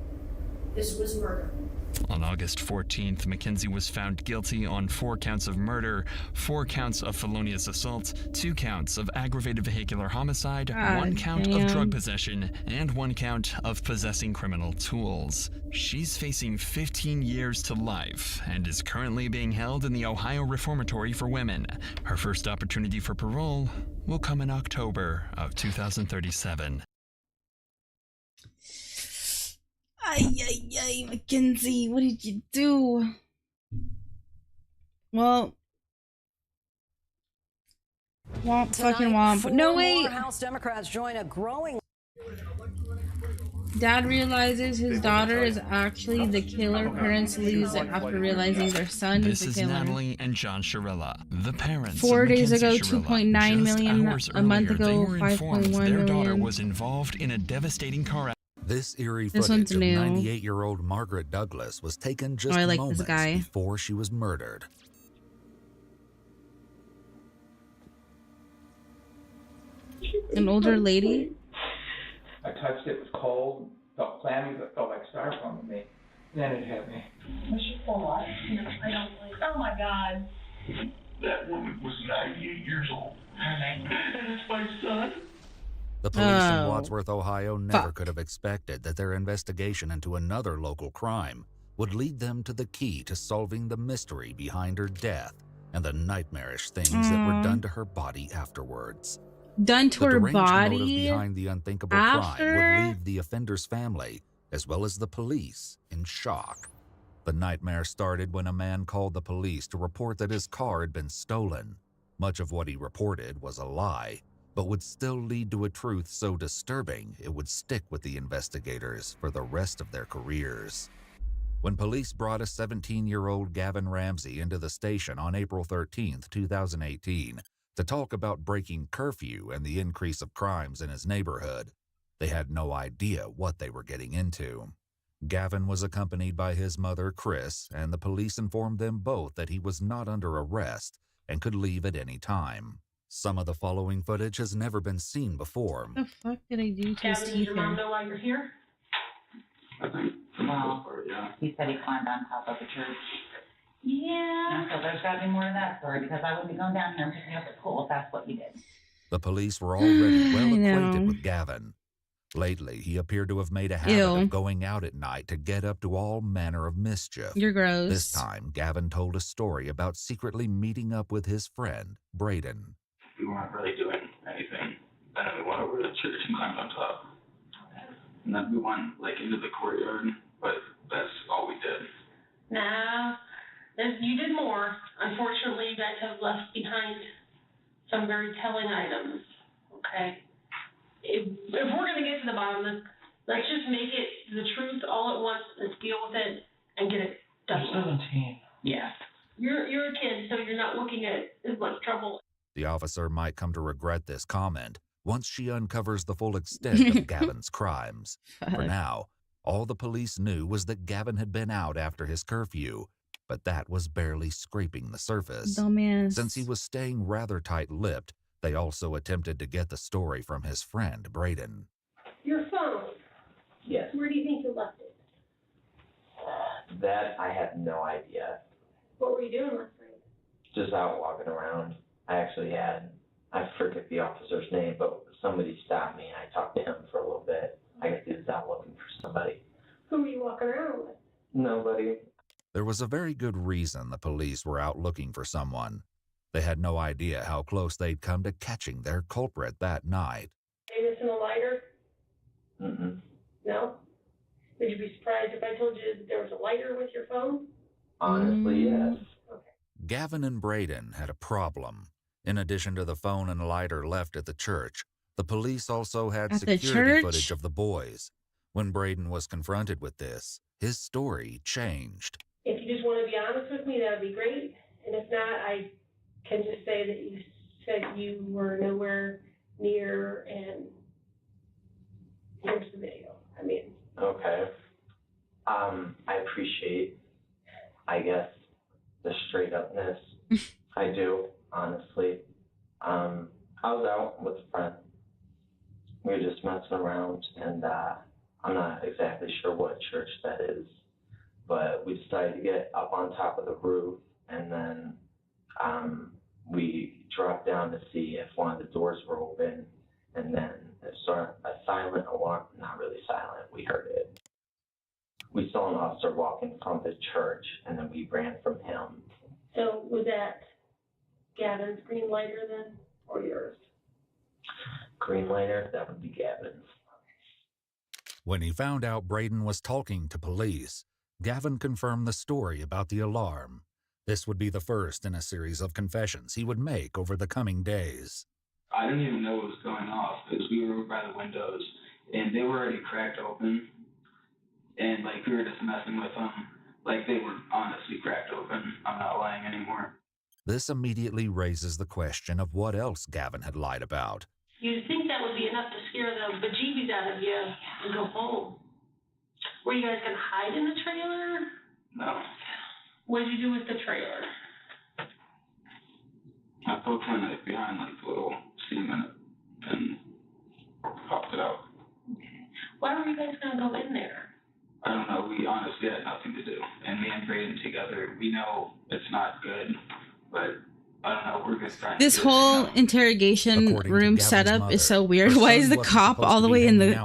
This was murder. On August 14th, Mackenzie was found guilty on 4 counts of murder, 4 counts of felonious assault, 2 counts of aggravated vehicular homicide, 1 count of drug possession, and 1 count of possessing criminal tools. She's facing 15 years to life and is currently being held in the Ohio Reformatory for Women. Her first opportunity for parole will come in October of 2037. Ay, Mackenzie, what did you do? Well, womp, fucking womp. No, wait. House Democrats join a growing. Dad realizes his daughter is actually the killer. Parents leaves it after realizing their son is the This is killer. Natalie and John Shirella, the parents 4 of days ago, Mackenzie Shirella. 2.9 Just million. hours A month earlier, they ago, were informed 5.1 their daughter million. was involved in a devastating car accident. This eerie This footage one's of new. 98-year-old Margaret Douglas was taken just Oh, I like moments this guy. before she was murdered. An older lady? I touched it, it was cold, felt clammy, but felt like styrofoam to me. Then it hit me. Was she still alive? No, I don't believe. Oh my God. That woman was 98 years old. And it's my son. The police in Oh, Wadsworth, Ohio never could have expected that their investigation into another local crime would lead them to the key to solving the mystery behind her death and the nightmarish things that were done to her body afterwards. Done to The her deranged motive body behind the unthinkable after? crime would leave the offender's family, as well as the police, in shock. The nightmare started when a man called the police to report that his car had been stolen. Much of what he reported was a lie, but would still lead to a truth so disturbing it would stick with the investigators for the rest of their careers. When police brought a 17-year-old Gavin Ramsey into the station on April 13, 2018, to talk about breaking curfew and the increase of crimes in his neighborhood, they had no idea what they were getting into. Gavin was accompanied by his mother, Chris, and the police informed them both that he was not under arrest and could leave at any time. Some of the following footage has never been seen before. What the fuck did I do to his Gavin, does teeth your mom here? know why you're here? I think for the most part, yeah. He said he climbed on top of the church. Yeah. So there's got to be more to that story because I wouldn't be going down here and picking up at school if that's what you did. The police were already well I acquainted know. with Gavin. Lately, he appeared to have made a habit Ew. of going out at night to get up to all manner of mischief. You're gross. This time, Gavin told a story about secretly meeting up with his friend, Braden. We weren't really doing anything. And then we went over to the church and climbed on top. And then we went like into the courtyard, but that's all we did. Now, you did more. Unfortunately, you guys have left behind some very telling items. Okay? If we're going to get to the bottom of this, let's just make it the truth all at once. Let's deal with it and get it done. You're 17. Yeah. You're a kid, so you're not looking at as much trouble. The officer might come to regret this comment once she uncovers the full extent of Gavin's crimes. For now, all the police knew was that Gavin had been out after his curfew, but that was barely scraping the surface. Dumbass. Since he was staying rather tight-lipped, they also attempted to get the story from his friend, Braden. Your phone. Yes. Where do you think you left it? That I have no idea. What were you doing last night? Just out walking around. I forget the officer's name, but somebody stopped me and I talked to him for a little bit. I guess he was out looking for somebody. Who were you walking around with? Nobody. There was a very good reason the police were out looking for someone. They had no idea how close they'd come to catching their culprit that night. Are you missing a lighter? Mm-mm. No? Would you be surprised if I told you there was a lighter with your phone? Honestly, yes. Gavin and Braden had a problem. In addition to the phone and lighter left at the church, the police also had At the security church? footage of the boys. When Braden was confronted with this, his story changed. If you just want to be honest with me, that would be great. And if not, I can just say that you said you were nowhere near, and here's the video. Okay. I appreciate, I guess, the straight upness. I do, honestly. I was out with a friend. We were just messing around, and I'm not exactly sure what church that is, but we decided to get up on top of the roof, and then we dropped down to see if one of the doors were open, and then it started a silent alarm, not really silent, we heard it. We saw an officer walking from the church, and then we ran from him. So was that Gavin's green lighter then, or yours? Green lighter, that would be Gavin's. When he found out Braden was talking to police, Gavin confirmed the story about the alarm. This would be the first in a series of confessions he would make over the coming days. I didn't even know what was going off because we were over by the windows and they were already cracked open. And like we were just messing with them. Like they were honestly cracked open. I'm not lying anymore. This immediately raises the question of what else Gavin had lied about. You'd think that would be enough to scare the bejeebies out of you and go home. Were you guys going to hide in the trailer? No. What did you do with the trailer? I poked my knife behind like the little seam in it and popped it out. Why were you guys going to go in there? I don't know. We honestly had nothing to do. And me and Braden together, we know it's not good, but I don't know. We're just trying This to whole interrogation room setup is so weird. Why is the cop all the way in the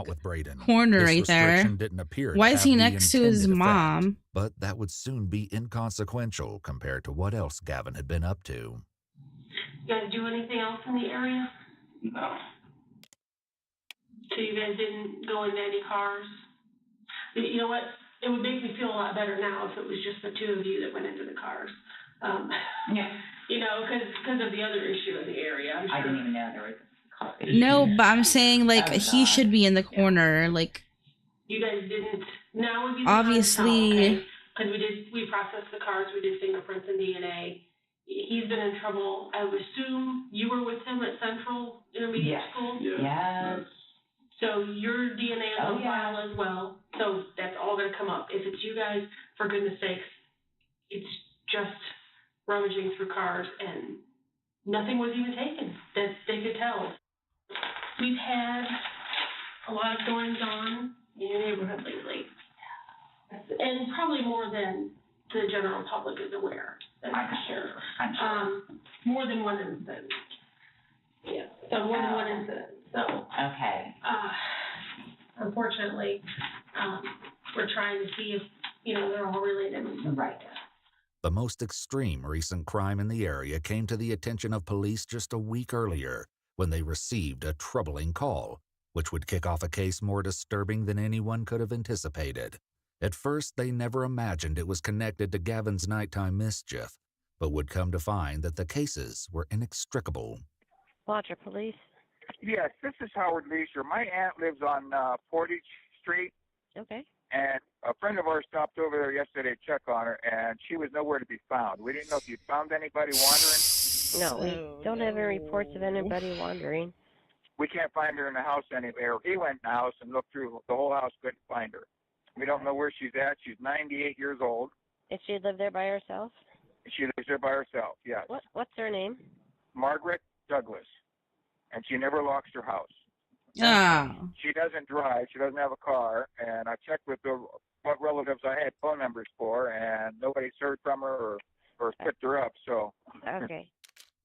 corner right there? Why is he next to his mom? But that would soon be inconsequential compared to what else Gavin had been up to. You guys do anything else in the area? No. So you guys didn't go into any cars? You know what? It would make me feel a lot better now if it was just the two of you that went into the cars. Yeah. You know, because of the other issue in the area. I'm sure. I didn't even know there was No, but I'm saying like he should be in the corner. Like You guys didn't. Now would be the obviously. Because we processed the cars, we did fingerprints and DNA. He's been in trouble. I would assume you were with him at Central Intermediate School. Yes. So your DNA is on file as well. So that's all going to come up. If it's you guys, for goodness sakes, it's just rummaging through cars and nothing was even taken that they could tell. We've had a lot of goings on in your neighborhood lately. And probably more than the general public is aware. I'm sure. More than one incident. Yeah, so more than one incident. So. Okay. Unfortunately, we're trying to see if, they're all related. Right. The most extreme recent crime in the area came to the attention of police just a week earlier when they received a troubling call, which would kick off a case more disturbing than anyone could have anticipated. At first, they never imagined it was connected to Gavin's nighttime mischief, but would come to find that the cases were inextricable. Watcher Police. Yes, this is Howard Leisure. My aunt lives on Portage Street. Okay. And a friend of ours stopped over there yesterday to check on her, and she was nowhere to be found. We didn't know if you'd found anybody wandering. No, we don't have any reports of anybody wandering. We can't find her in the house anywhere. He went in the house and looked through the whole house, couldn't find her. We don't know where she's at. She's 98 years old. Does she live there by herself? She lives there by herself, yes. What's her name? Margaret Douglas. And she never locks her house. She doesn't drive. She doesn't have a car. And I checked with what relatives I had phone numbers for, and nobody's heard from her or picked her up. So. Okay.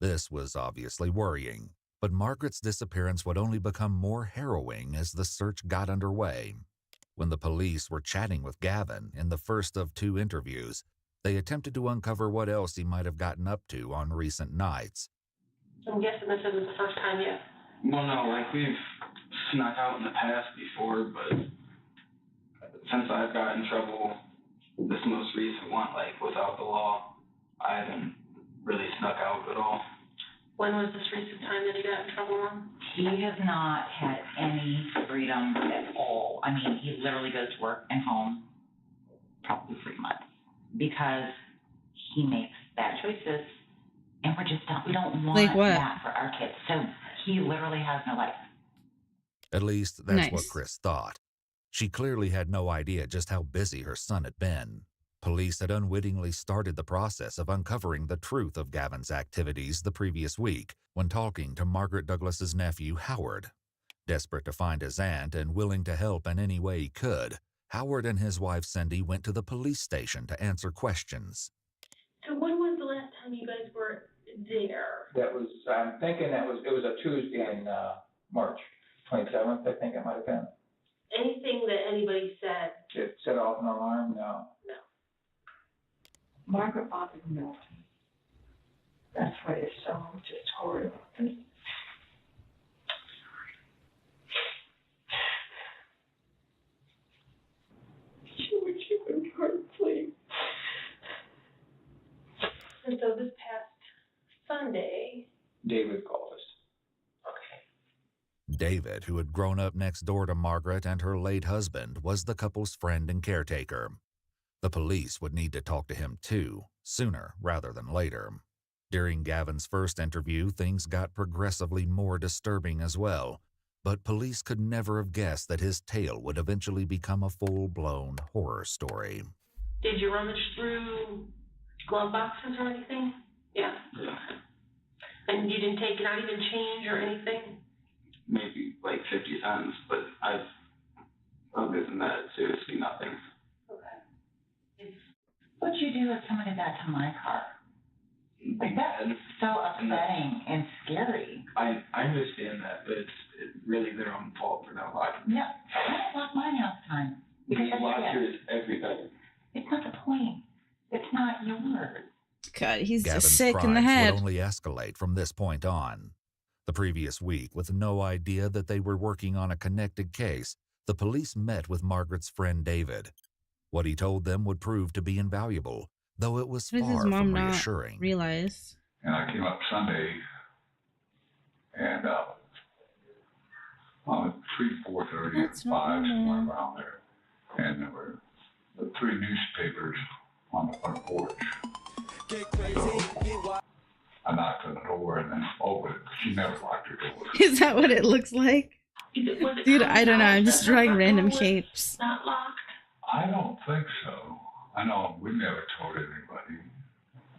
This was obviously worrying, but Margaret's disappearance would only become more harrowing as the search got underway. When the police were chatting with Gavin in the first of 2 interviews, they attempted to uncover what else he might have gotten up to on recent nights. I'm guessing this isn't the first time yet. Well, no, we've snuck out in the past before, but since I've got in trouble, this most recent one, without the law, I haven't really snuck out at all. When was this recent time that he got in trouble on? He has not had any freedom at all. I mean, he literally goes to work and home probably 3 months because he makes bad choices, and we don't want that for our kids. So he literally has no life. At least that's what Chris thought. She clearly had no idea just how busy her son had been. Police had unwittingly started the process of uncovering the truth of Gavin's activities the previous week when talking to Margaret Douglas's nephew, Howard. Desperate to find his aunt and willing to help in any way he could, Howard and his wife Cindy went to the police station to answer questions. So when was the last time you guys were there? That was, I'm thinking it was a Tuesday in March 27th, I think it might have been. Anything that anybody said? It set off an alarm? No. Margaret bothered me. That's why it's so just horrible. She would keep him hard asleep. And so this past Sunday, David called us. David, who had grown up next door to Margaret and her late husband, was the couple's friend and caretaker. The police would need to talk to him too, sooner rather than later. During Gavin's first interview, things got progressively more disturbing as well, but police could never have guessed that his tale would eventually become a full-blown horror story. did you rummage through glove boxes or anything? Yeah. And you didn't take not even change or anything? Maybe 50 cents, but other than that, seriously nothing. What'd you do if somebody got to my car? That's so upsetting and scary. I understand that, but it's really their own fault for not locking. Yeah, I don't lock mine half the time. We lock yours every day. It's not the point. It's not yours. God, he's Gavin's just sick in the crimes head. would only escalate from this point on. The previous week, with no idea that they were working on a connected case, the police met with Margaret's friend David. What he told them would prove to be invaluable, though it was How does his far mom from not reassuring. realize? And I came up Sunday, and 3, 4:30, That's 5, not somewhere normal. around there. And there were the 3 newspapers on the front porch. So I knocked on the door and then opened it. She never locked her door. Is that what it looks like? Dude, I don't know. I'm just drawing random shapes. Not locked. I don't think so. I know we never told anybody.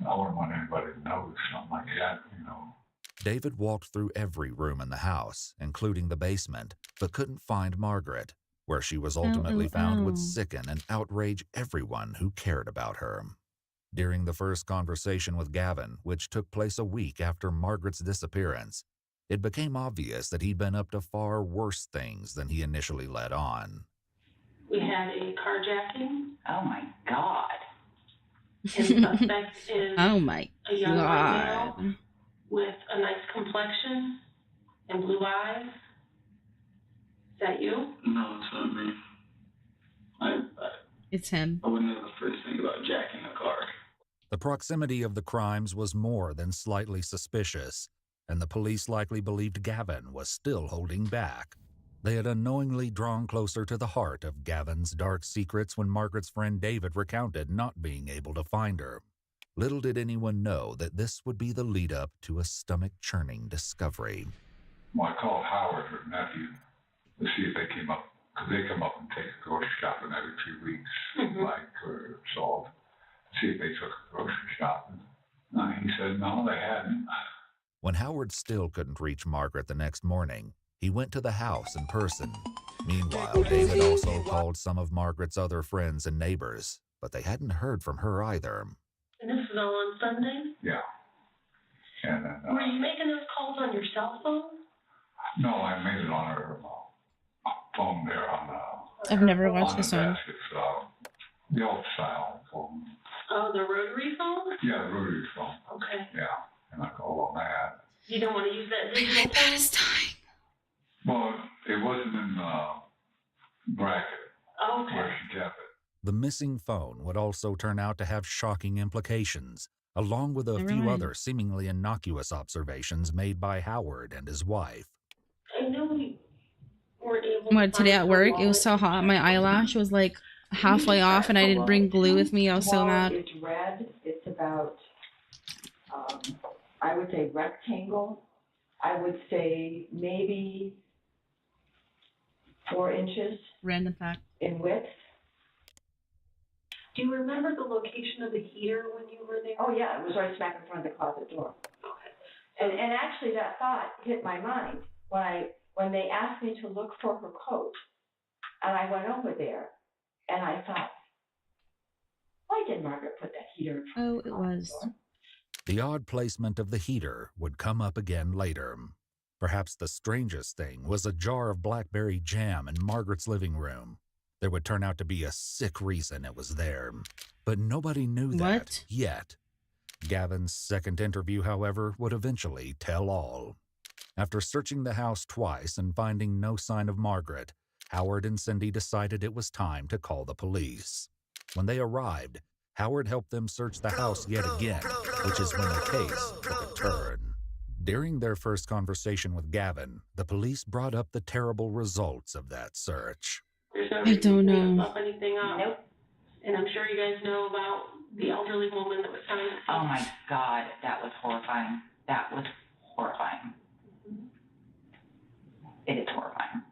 I wouldn't want anybody to know something like that, you know. David walked through every room in the house, including the basement, but couldn't find Margaret. Where she was ultimately found would sicken and outrage everyone who cared about her. During the first conversation with Gavin, which took place a week after Margaret's disappearance, it became obvious that he'd been up to far worse things than he initially let on. We had a carjacking. Oh my God. And the suspect is Oh my a young white male god. with a nice complexion and blue eyes. Is that you? No, it's not me. It's him. I wouldn't know the first thing about jacking a car. The proximity of the crimes was more than slightly suspicious, and the police likely believed Gavin was still holding back. They had unknowingly drawn closer to the heart of Gavin's dark secrets when Margaret's friend David recounted not being able to find her. Little did anyone know that this would be the lead-up to a stomach-churning discovery. Well, I called Howard, her nephew, to see if they came up, because they come up and take grocery shopping every 2 weeks, like or salt. See if they took grocery shopping. He said no, they hadn't. When Howard still couldn't reach Margaret the next morning, he went to the house in person. Meanwhile, David also called some of Margaret's other friends and neighbors, but they hadn't heard from her either. And this is all on Sunday? Yeah. And then, Were you making those calls on your cell phone? no, I made it on her phone there on I've never watched on this the one. desk. It's the old style phone. Oh, the rotary phone? Yeah, the rotary phone. Okay. Yeah, and I called on that. You don't want to use that digital phone? Well, it wasn't in the bracket where she kept it. The missing phone would also turn out to have shocking implications, along with a few other seemingly innocuous observations made by Howard and his wife. I know we weren't able What, today at work, it was so hot, my eyelash was like halfway off and I didn't bring glue with me. I was so mad. It's red. It's about, I would say rectangle. I would say maybe 4 inches Random fact. in width. Do you remember the location of the heater when you were there? Oh yeah, it was right smack in front of the closet door. And actually that thought hit my mind when they asked me to look for her coat, and I went over there, and I thought, why did Margaret put that heater in front Oh, of the it closet was. door? The odd placement of the heater would come up again later. Perhaps the strangest thing was a jar of blackberry jam in Margaret's living room. There would turn out to be a sick reason it was there, but nobody knew that yet. Gavin's second interview, however, would eventually tell all. After searching the house twice and finding no sign of Margaret, Howard and Cindy decided it was time to call the police. When they arrived, Howard helped them search the house yet again, which is when the case took a turn. During their first conversation with Gavin, the police brought up the terrible results of that search. There's no I reason don't to know. bump anything up. Nope. And I'm sure you guys know about the elderly woman that was found. Oh my God, that was horrifying. That was horrifying. It is horrifying.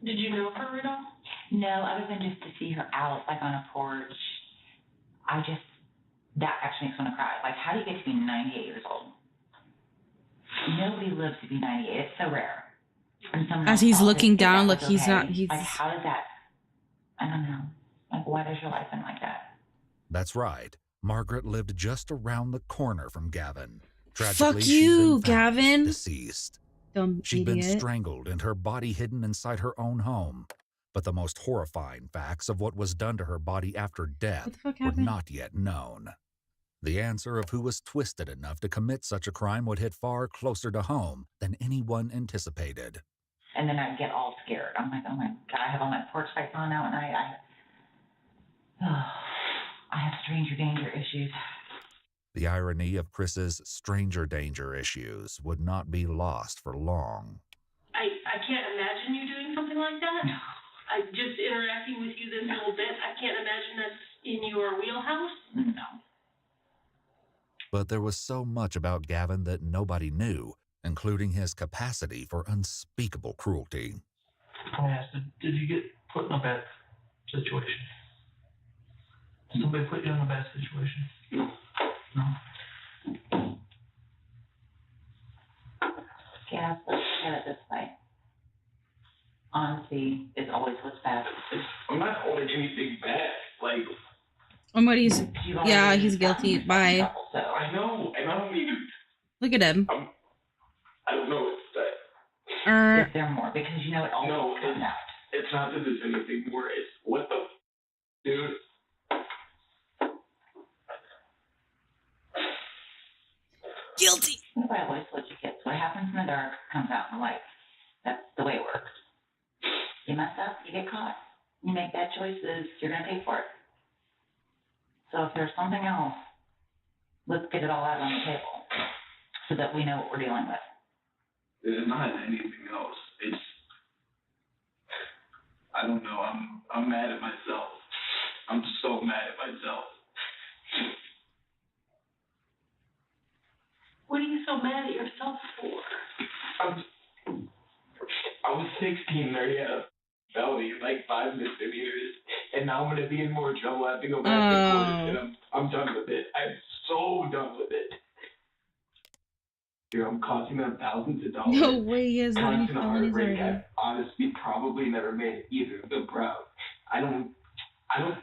Did you know her at all? No, other than just to see her out, like on a porch. That actually makes me want to cry. Like, how do you get to be 98 years old? Nobody lives to be 98. It's so rare. And someone As else he's tells looking us that down, was look, he's okay. not, he's... Like, how does that, I don't know. Like, why does your life end like that? That's right. Margaret lived just around the corner from Gavin. Fuck Tragically, she'd you, been found Gavin. deceased. Dumb She'd been idiot. strangled and her body hidden inside her own home. But the most horrifying facts of what was done to her body after death were happened? not yet known. The answer of who was twisted enough to commit such a crime would hit far closer to home than anyone anticipated. And then I'd get all scared. I'm like, oh my God, I have all my porch lights on now at night. I have stranger danger issues. The irony of Chris's stranger danger issues would not be lost for long. I can't imagine imagine you doing something like that. I just interacting with you this little bit. I can't imagine that's in your wheelhouse. No. But there was so much about Gavin that nobody knew, including his capacity for unspeakable cruelty. I asked, did you get put in a bad situation? Did somebody put you in a bad situation? No. No? Gaz, let's look at it this way. Honesty is always what's best. I'm not holding anything back. Like, And what he's guilty. Bye. I know, and I don't even. Look at him. I don't know what to say. Is there more? Because you know it always comes out. It's not that there's anything more. It's what the dude. Guilty. That's why I always told you kids, what happens in the dark comes out in the light. That's the way it works. You mess up, you get caught. You make bad choices, you're going to pay for it. So if there's something else, let's get it all out on the table so that we know what we're dealing with. There's not anything else. It's, I don't know. I'm mad at myself. I'm so mad at myself. What are you so mad at yourself for? I was 16 there, yeah. Felony, like 5 misdemeanors, and now I'm gonna be in more trouble. I have to go back to court, and I'm done with it. I'm so done with it. Dude, I'm costing them thousands of dollars. No way he has that many Constant felonies heartbreak. already. I honestly probably never made either of them proud. I don't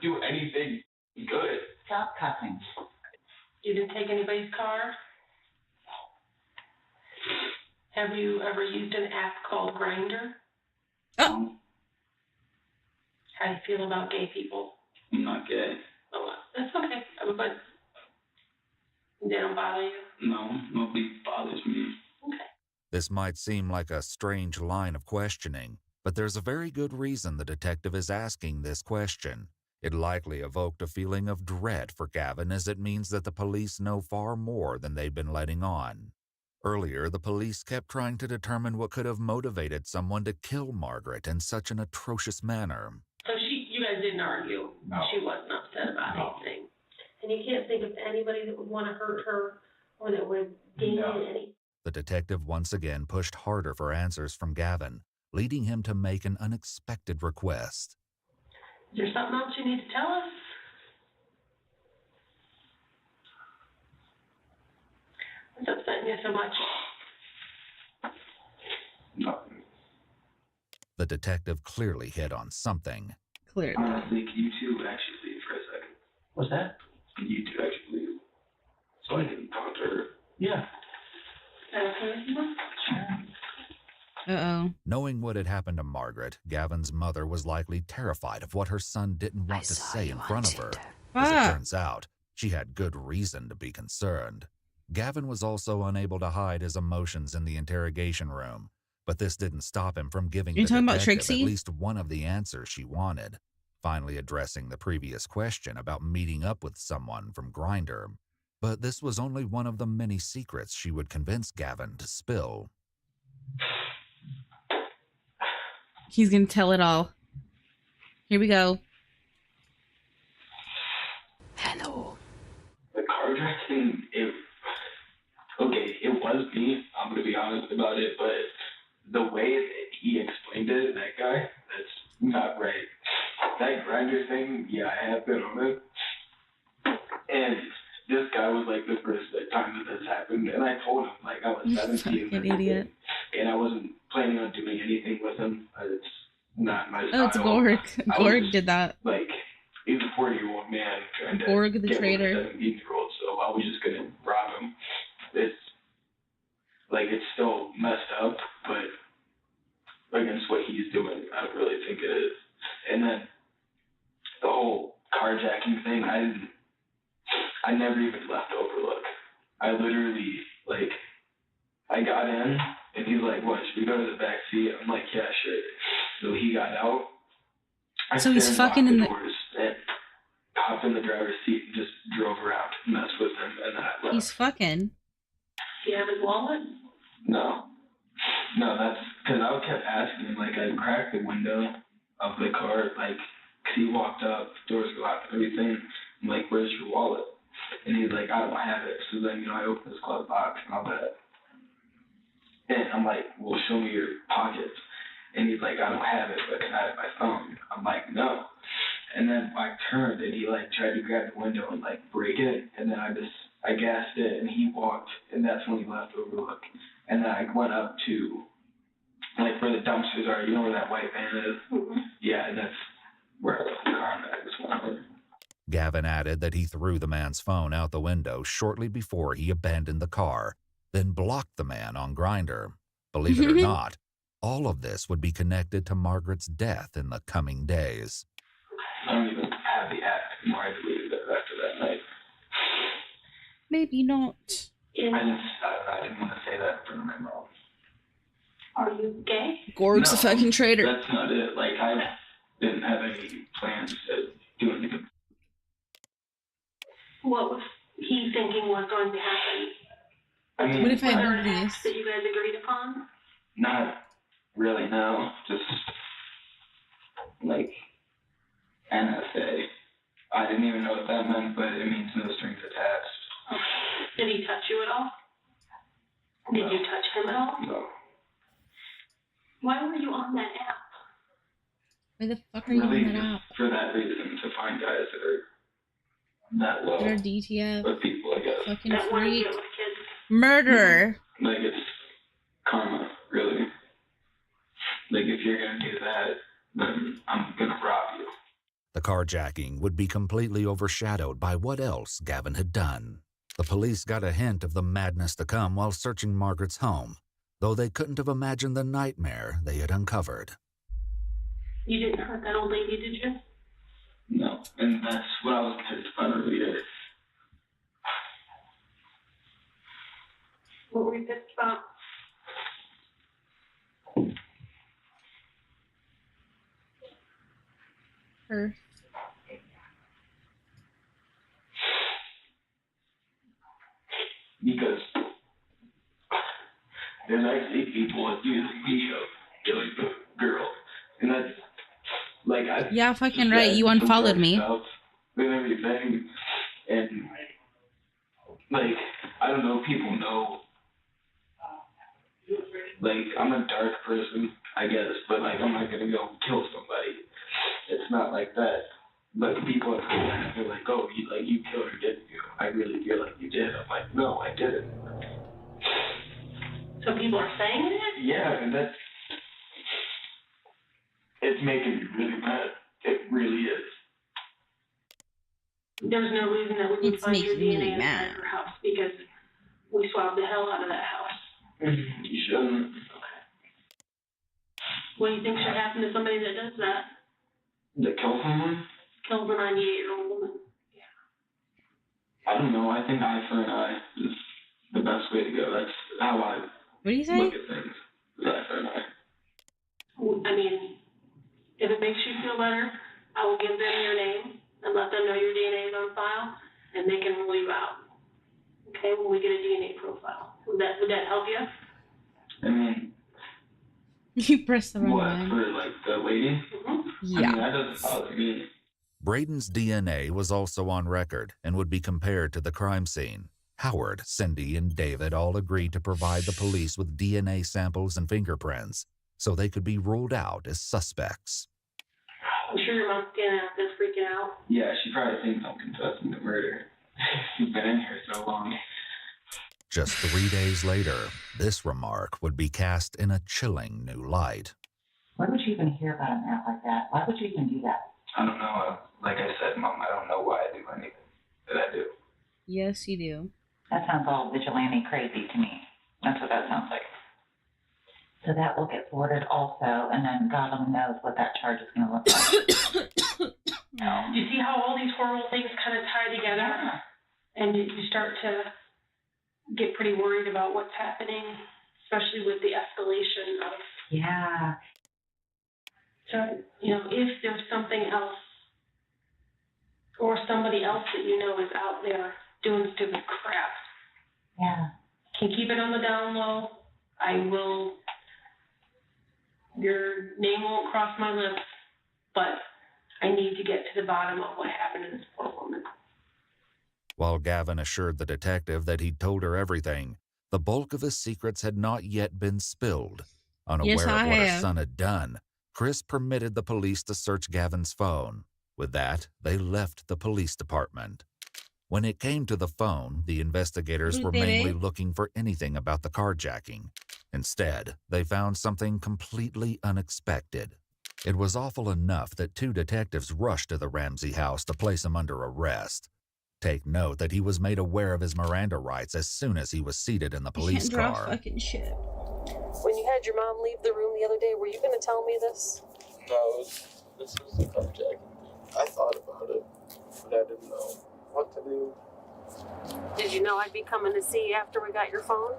do anything good. Stop cussing. You didn't take anybody's car? Have you ever used an app called Grindr? Oh. How do you feel about gay people? I'm not gay. Oh, that's okay. But they don't bother you? No, nobody bothers me. Okay. This might seem like a strange line of questioning, but there's a very good reason the detective is asking this question. It likely evoked a feeling of dread for Gavin, as it means that the police know far more than they've been letting on. Earlier, the police kept trying to determine what could have motivated someone to kill Margaret in such an atrocious manner. So you guys didn't argue? No. She wasn't upset about anything? And you can't think of anybody that would want to hurt her or that would gain any? The detective once again pushed harder for answers from Gavin, leading him to make an unexpected request. Is there something else you need to tell us? What's upsetting you so much? Nothing. The detective clearly hit on something. Clearly. Honestly, can you two actually leave for a second? What's that? Can you two actually leave? So I can talk to her? Yeah. Uh-oh. Knowing what had happened to Margaret, Gavin's mother was likely terrified of what her son didn't want to say in front of her. As it turns out, she had good reason to be concerned. Gavin was also unable to hide his emotions in the interrogation room, but this didn't stop him from giving the talking about detective Trixie? at least one of the answers she wanted, finally addressing the previous question about meeting up with someone from Grindr. But this was only one of the many secrets she would convince Gavin to spill. He's gonna tell it all. Here we go. Hello. The car drive thing, it was me. I'm going to be honest about it, but the way that he explained it, that guy, that's not right. That Grindr thing, yeah, I have been on it. And this guy was like the first time that this happened, and I told him, like, I was 17. Fucking idiot. And I wasn't planning on doing anything with him. It's not my style. Oh, it's Gorg. Gorg did that. Like, he's a 40-year-old man trying to Gorg the get traitor. with a 17-year-old, so I was just going to rob him. It's still messed up, but against what he's doing, I don't really think it is. And then the whole carjacking thing, I never even left Overlook. I literally, I got in, and he's like, what, should we go to the back seat? I'm like, yeah, sure. So he got out. So he's fucking in the... doors and hopped in the driver's seat and just drove around, messed with him, and then I left. He's fucking. Do you have his wallet? No, that's because I kept asking him, like, I cracked the window of the car, like, 'cause he walked up, doors go out, everything. I'm like, where's your wallet? And he's like, I don't have it. So then, I opened his glove box and all that. And I'm like, well, show me your pockets. And he's like, I don't have it, but can I have my phone? I'm like, no. And then I turned and he like tried to grab the window and like break it. And then I gassed it and he walked and that's when he left Overlook. And then I went up to like where the dumpsters are, you know where that white van is? Mm-hmm. Yeah, and that's where I left the car and I just went over. Gavin added that he threw the man's phone out the window shortly before he abandoned the car, then blocked the man on Grindr. Believe it or not, all of this would be connected to Margaret's death in the coming days. I don't even have the app anymore. I deleted it after that night. Maybe not. I didn't want to say that in front of my mom. Are you gay? Gorg's a fucking traitor. That's not it. Like, I didn't have any plans to do anything. What was he thinking was going to happen? I mean, what if I was there move an these? act that you guys agreed upon? Not really, no. Just, like, NSA. I didn't even know what that meant, but it means no strings attached. Okay. Did he touch you at all? Did you touch him at all? No. Why were you on that app? Why the fuck are you Really, on that app? for that reason, to find guys that are that low. That are DTF. But people, I guess. Fucking That want to freak. get with kids. Murderer. Like, it's karma, really. Like, if you're gonna do that, then I'm gonna rob you. The carjacking would be completely overshadowed by what else Gavin had done. The police got a hint of the madness to come while searching Margaret's home, though they couldn't have imagined the nightmare they had uncovered. You didn't hurt that old lady, did you? No, and that's what I was pissed about earlier. What were you pissed about? Her. Because there's actually people accusing me of killing the girl. And that's, like, I... Yeah, fucking right. You unfollowed me. And everything. And, like, I don't know, people know. Like, I'm a dark person, I guess, but, like, I'm not gonna go kill somebody. It's not like that. But people are like, they're like, oh, you killed her, didn't you? I really feel like you did. I'm like, no, I didn't. So people are saying it? Yeah, and that's... It's making me really mad. It really is. There's no reason that we would It's find your making me DNA mad. inside her house because we swabbed the hell out of that house. You shouldn't. Okay. What do you think should happen to somebody that does that? To kill someone? Kills a 98-year-old woman. I don't know. I think eye for an eye is the best way to go. That's how I What do you say? look at things. Eye for an eye. I mean, if it makes you feel better, I will give them your name and let them know your DNA is on file, and they can rule you out. Okay, when we get a DNA profile. Would that help you? I mean, You pressed the wrong what, one. for like the lady? Mm-hmm. Yeah. I mean, that doesn't bother me. Braden's DNA was also on record and would be compared to the crime scene. Howard, Cindy, and David all agreed to provide the police with DNA samples and fingerprints so they could be ruled out as suspects. I'm sure your mom's standing out there freaking out. Yeah, she probably thinks I'm confessing to murder. She's been in here so long. Just 3 days later, this remark would be cast in a chilling new light. Why would you even hear about an app like that? Why would you even do that? I don't know. Like I said, Mom, I don't know why I do anything that I do. Yes, you do. That sounds all vigilante crazy to me. That's what that sounds like. So that will get forwarded also, and then God only knows what that charge is going to look like. You see how all these horrible things kind of tie together? Yeah. And you start to get pretty worried about what's happening, especially with the escalation of... Yeah. So, if there's something else or somebody else that you know is out there doing stupid crap, Yeah. can keep it on the down low. I will Your name won't cross my lips, but I need to get to the bottom of what happened to this poor woman. While Gavin assured the detective that he'd told her everything, the bulk of his secrets had not yet been spilled. Unaware Yes, I of what his have. son had done, Chris permitted the police to search Gavin's phone. With that, they left the police department. When it came to the phone, the investigators were mainly looking for anything about the carjacking. Instead, they found something completely unexpected. It was awful enough that 2 detectives rushed to the Ramsey house to place him under arrest. Take note that he was made aware of his Miranda rights as soon as he was seated in the police Can't draw car. fucking shit. When you had your mom leave the room the other day, were you going to tell me this? No, this was the carjacking thing. I thought about it, but I didn't know what to do. Did you know I'd be coming to see you after we got your phone?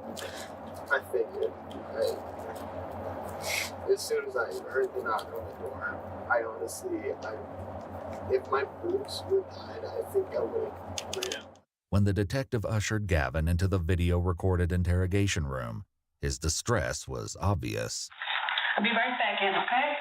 I figured. As soon as I heard the knock on the door, if my boots were tied, I think I would have ran. When the detective ushered Gavin into the video-recorded interrogation room, his distress was obvious. I'll be right back in, okay?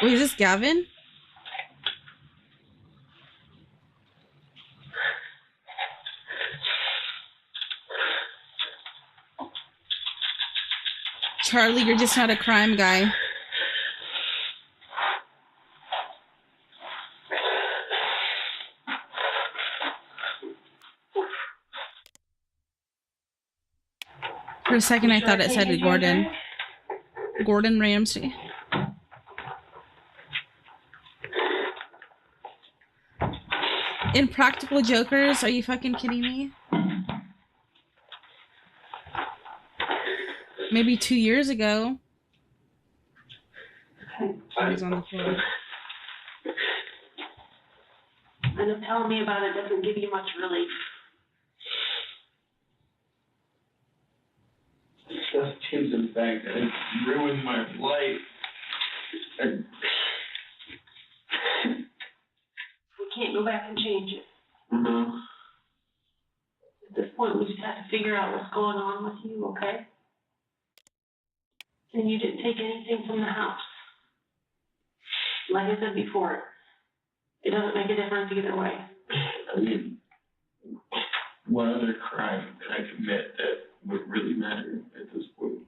Wait, is this Gavin? Charlie, you're just not a crime guy. For a second, I thought it said Gordon. Gordon Ramsay. Impractical Jokers? Are you fucking kidding me? Maybe 2 years ago. He's on the floor. I know telling me about it doesn't give you much relief. Just due to the fact that it ruined my life. We can't go back and change it. No. At this point, we just have to figure out what's going on with you, okay? And you didn't take anything from the house. Like I said before, it doesn't make a difference either way. I mean, what other crime could I commit that would really matter at this point?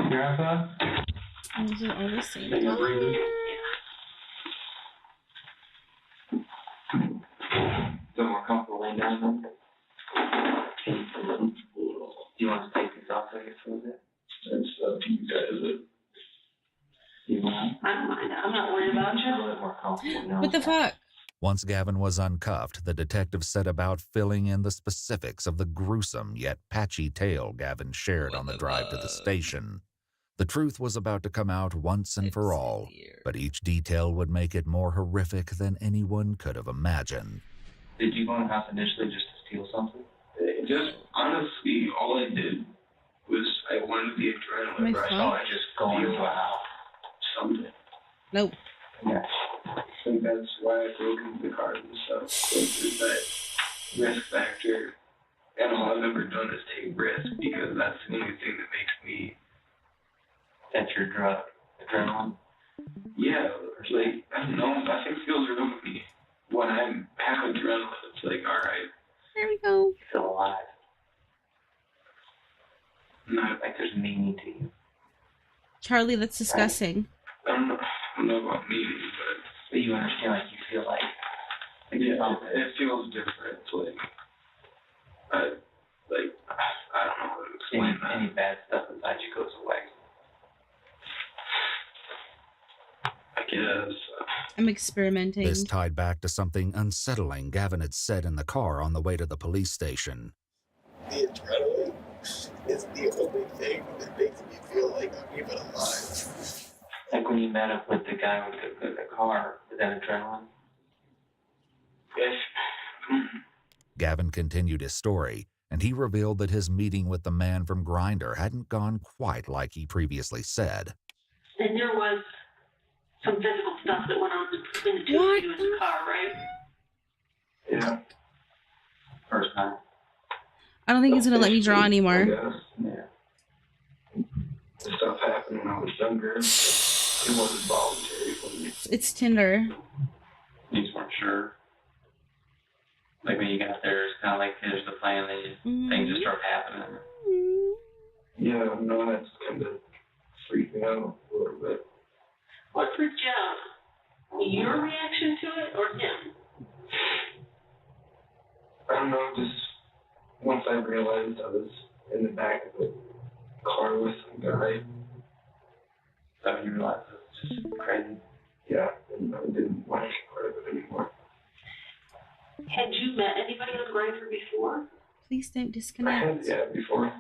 Grandpa? Is it all the same? Feel more comfortable laying down then? Do you want to take this off so I can close it? It's up to you guys. You want? I don't mind. I'm not worried about you. A little bit more comfortable now. What the fuck? Once Gavin was uncuffed, the detective set about filling in the specifics of the gruesome yet patchy tale Gavin shared on the drive to the station. The truth was about to come out once and for all, but each detail would make it more horrific than anyone could have imagined. Did you go in the house initially just to steal something? Just, honestly, all I did was I wanted the adrenaline rush. I just go into a house. Something. Nope. Yeah. I think that's why I broke into the car and stuff. It's that risk factor. And all I've ever done is take risks because that's the only thing that makes me. That's your drug, adrenaline? Yeah, like, I don't know, nothing feels real with me. When I have adrenaline, it's like, alright. There we go. Feel alive. Not like there's meaning to you. Charlie, that's disgusting. I don't know about meaning, but you understand, like, you feel like yeah, it feels different. Like, I don't know how to explain that. Any bad stuff inside you goes away. I guess. I'm experimenting. This tied back to something unsettling Gavin had said in the car on the way to the police station. The adrenaline is the only thing that makes me feel like I'm even alive. Like when you met up with the guy with the car, is that adrenaline? Yes. Gavin continued his story, and he revealed that his meeting with the man from Grindr hadn't gone quite like he previously said. And there was some physical stuff that went on between the two of you in the car, right? Yeah. First time. I don't think he's gonna let me draw anymore. Yeah. Stuff happened when I was younger. It wasn't voluntary for me. It's Tinder. You just weren't sure. Like when you got there, it's kind of like here's the plan, then things just start happening. Yeah, no, that's kind of freaked me out a little bit. What freaked you out? Your reaction to it or him? I don't know, just once I realized I was in the back of the car with some guy, that's when you realize it's just crazy. Yeah, and I didn't want to be part of it anymore. Had you met anybody on Grindr before? Please don't I disconnect. had, yeah, before.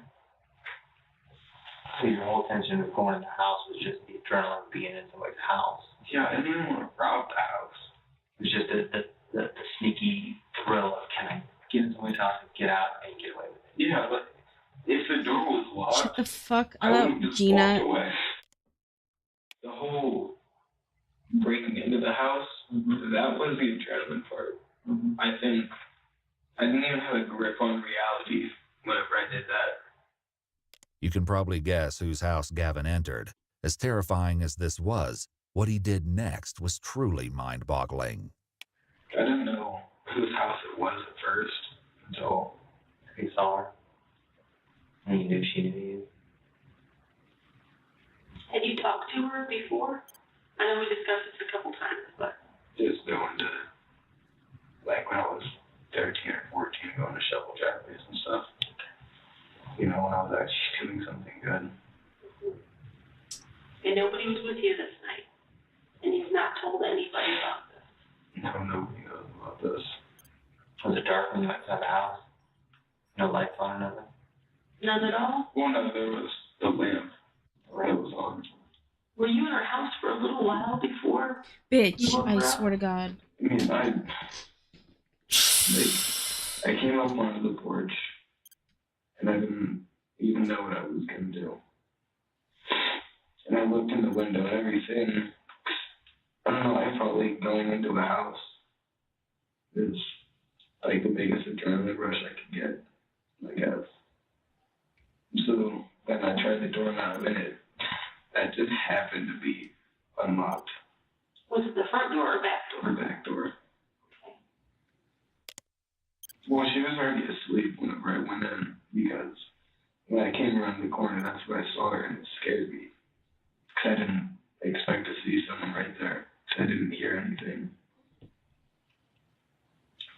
So your whole intention of going in the house was just the adrenaline of being in somebody's house. Yeah, I didn't want to rob the house. It was just the sneaky thrill of can I get in somebody's house and get out and get away with it. Yeah, but if the door was locked, Shut the fuck I up, would've just Gina. walked away. The whole breaking into the house, that was the adrenaline part. I think I didn't even have a grip on reality whenever I did that. You can probably guess whose house Gavin entered. As terrifying as this was, what he did next was truly mind-boggling. I didn't know whose house it was at first until you saw her. And you knew she knew you. Had you talked to her before? I know we discussed this a couple times, but just going to, like when I was 13 or 14, going to shovel driveways and stuff. You know, when I was actually doing something good. and nobody was with you this night, and you've not told anybody about this. No, nobody knows about this. Was it dark when you went inside the house? No lights on or nothing? None at all? Well, no, there was the lamp that was on. Were you in our house for a little while before? Bitch, I swear to God. I mean, I came up onto the porch, and I didn't even know what I was going to do. And I looked in the window and everything. I don't know, I felt like going into a house is like the biggest adrenaline rush I could get, I guess. So then I tried the doorknob, and that just happened to be unlocked. Was it the front door or back door? The back door. Well, she was already asleep whenever I went in, because when I came around the corner, that's where I saw her, and it scared me. Because I didn't expect to see someone right there, because I didn't hear anything.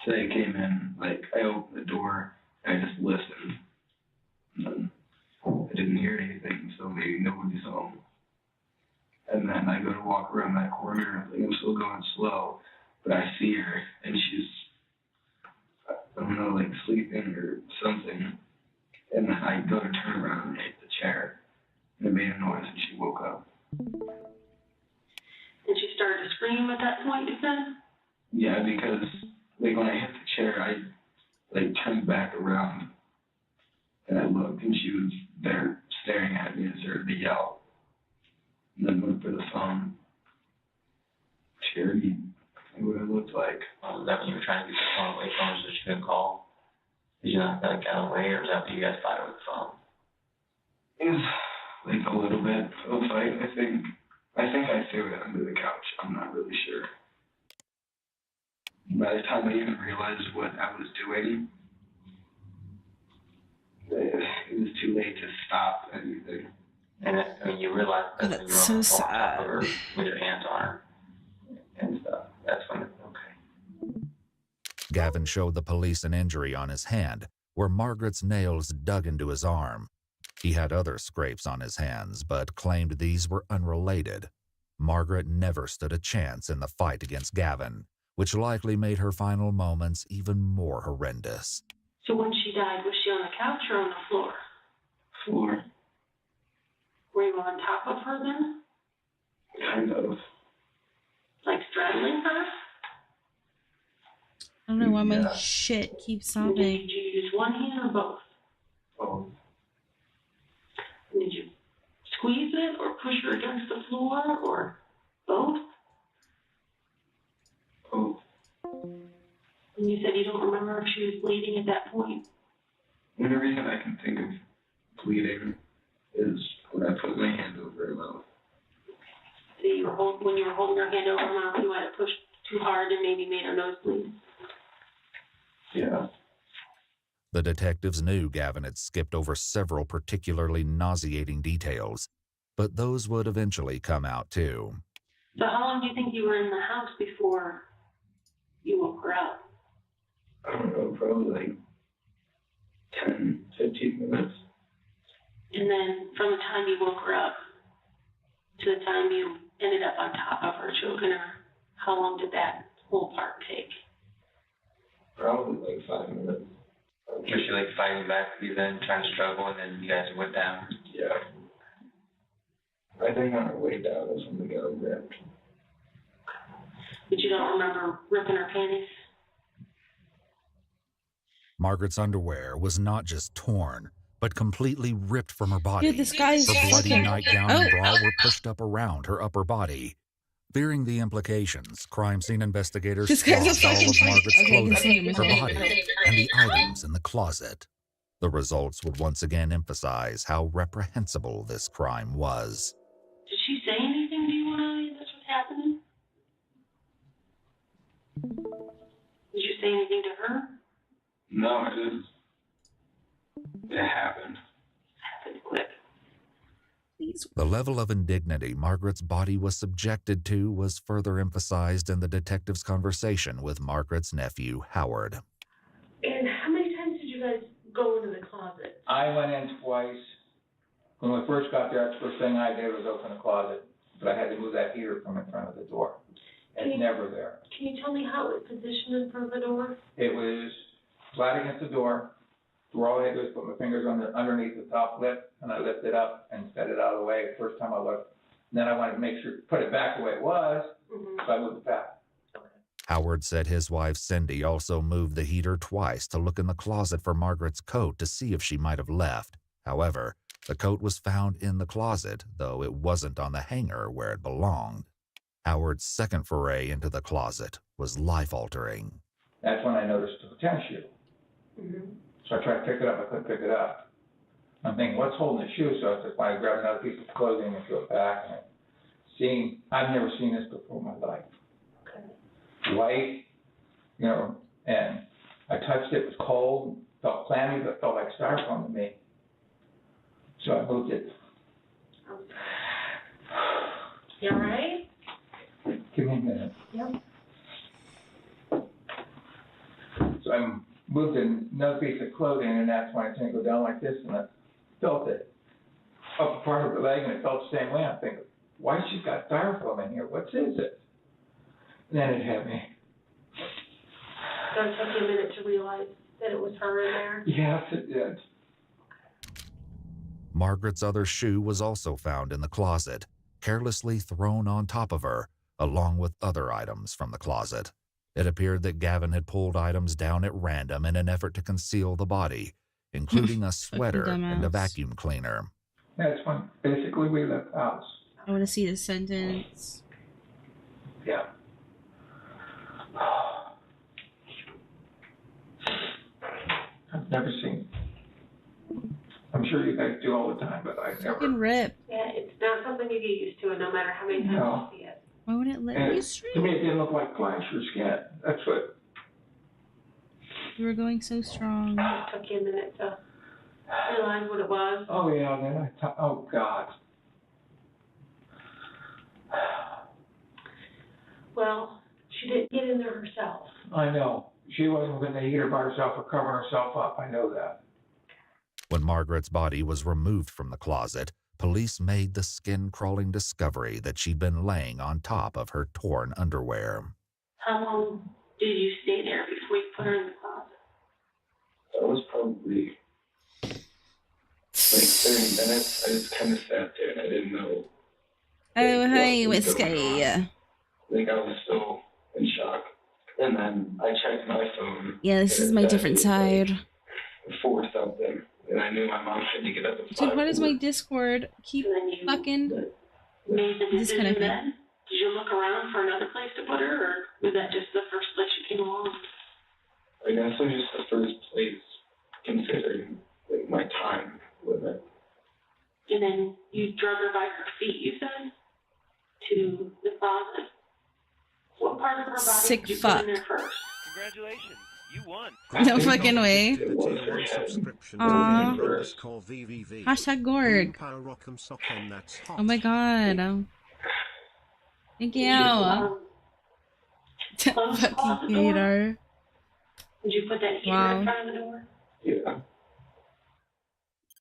So I came in, like, I opened the door, and I just listened. And then I didn't hear anything, so maybe nobody's home. And then I go to walk around that corner, and I'm still going slow, but I see her, and she's, I don't know, like sleeping or something. And then I go to turn around and hit the chair, and it made a noise, and she woke up. And she started to scream at that point, you said? Yeah, because like when I hit the chair, I like turned back around, and I looked, and she was there staring at me and started to yell. And then went for the phone. She already knew what I looked like. Was that when you were trying to get the phone away from her so she couldn't call? Did you not like get away, or was that when you guys fought over the phone? It was like a little bit of a fight, I think. I think I threw it under the couch. I'm not really sure. By the time I even realized what I was doing, it was too late to stop anything. And I mean, you realized that when you were so on top sad. of her with your hands on her and stuff. That's when it's okay. Gavin showed the police an injury on his hand where Margaret's nails dug into his arm. He had other scrapes on his hands, but claimed these were unrelated. Margaret never stood a chance in the fight against Gavin, which likely made her final moments even more horrendous. So when she died, was she on the couch or on the floor? Floor. Were you on top of her then? Kind of. Like straddling her? I don't know why my shit keeps Did sobbing. you use one hand or both? Both. Did you squeeze it or push her against the floor or both? Both. And you said you don't remember if she was bleeding at that point. The only reason I can think of bleeding is when I put my hand over her mouth. So when you were holding her hand over her mouth, you might have pushed too hard and maybe made her nose bleed. Yeah. The detectives knew Gavin had skipped over several particularly nauseating details, but those would eventually come out too. So how long do you think you were in the house before you woke her up? I don't know, probably like 10, 15 minutes. And then from the time you woke her up to the time you ended up on top of her, choking her, how long did that whole part take? Probably like 5 minutes. Was she like fighting back with you then, trying to struggle, and then you guys went down? Yeah. I think on our way down is when we got ripped. But you don't remember ripping her panties? Margaret's underwear was not just torn, but completely ripped from her body. Dude, this guy is her bloody fucking... nightgown and bra were pushed up around her upper body. Fearing the implications, crime scene investigators This guy's a swabbed all fucking of Margaret's freak. Okay, clothing, continue, her body, and the items in the closet. The results would once again emphasize how reprehensible this crime was. Did she say anything to you when this was happening? Did you say anything to her? No, it happened. Happened quick. The level of indignity Margaret's body was subjected to was further emphasized in the detective's conversation with Margaret's nephew, Howard. And how many times did you guys go into the closet? I went in twice. When we first got there, the first thing I did was open the closet, but I had to move that heater from in front of the door. It's never there. Can you tell me how it was positioned in front of the door? It was flat against the door. All I had to do was put my fingers underneath the top lip, and I lifted it up and set it out of the way the first time I looked. And then I wanted to make sure, put it back the way it was, so I moved it back. Howard said his wife Cindy also moved the heater twice to look in the closet for Margaret's coat to see if she might have left. However, the coat was found in the closet, though it wasn't on the hanger where it belonged. Howard's second foray into the closet was life-altering. That's when I noticed the tennis shoe. So I tried to pick it up, I couldn't pick it up. I'm thinking, what's holding the shoe? So I just finally grabbed another piece of clothing and threw it back. And I've never seen this before in my life. White, and I touched it, it was cold, felt clammy, but felt like styrofoam to me. So I moved it. You all right? Give me a minute. Yep. So I moved another piece of clothing, and that's when I didn't go down like this, and I felt it up a part of her leg, and it felt the same way. I'm thinking, why has she got styrofoam in here? What is it? And then it hit me. So it took you a minute to realize that it was her in there? Yes, it did. Margaret's other shoe was also found in the closet, carelessly thrown on top of her, along with other items from the closet. It appeared that Gavin had pulled items down at random in an effort to conceal the body, including a sweater and a vacuum cleaner. That's when basically we left the house. I want to see the sentence. Yeah. I've never seen. I'm sure you guys do all the time, but I've never. Fucking rip. Yeah, it's not something you get used to, no matter how many times you see it. Why would it let And you to stream? me, it didn't look like flesh or skin. That's what. You were going so strong. It took you a minute to realize what it was. Oh yeah, then oh God. Well, she didn't get in there herself. I know. She wasn't going to eat her by herself or cover herself up. I know that. When Margaret's body was removed from the closet, police made the skin-crawling discovery that she'd been laying on top of her torn underwear. How long did you stay there before you put her in the closet? That was probably like 30 minutes. I just kind of sat there and I didn't know. Oh, hey, Whiskey. I think I was still in shock. And then I checked my phone. Yeah, this is my different side. 4 something. And I knew my mom had to get up at 5. Dude, what is my Discord? Keep fucking Made the decision disconnecting. then? Did you look around for another place to put her, or was that just the first place you came along? I guess it was just the first place, considering like my time limit. And then you drug her by her feet, you said, to the closet. What part of her body Sick did you fuck. put in there first? Congratulations, you won. No fucking way. Aww. Hashtag Gorg. Oh my god. Thank you. Fucking hater. Did you put that heater Wow. in front of the door? Yeah.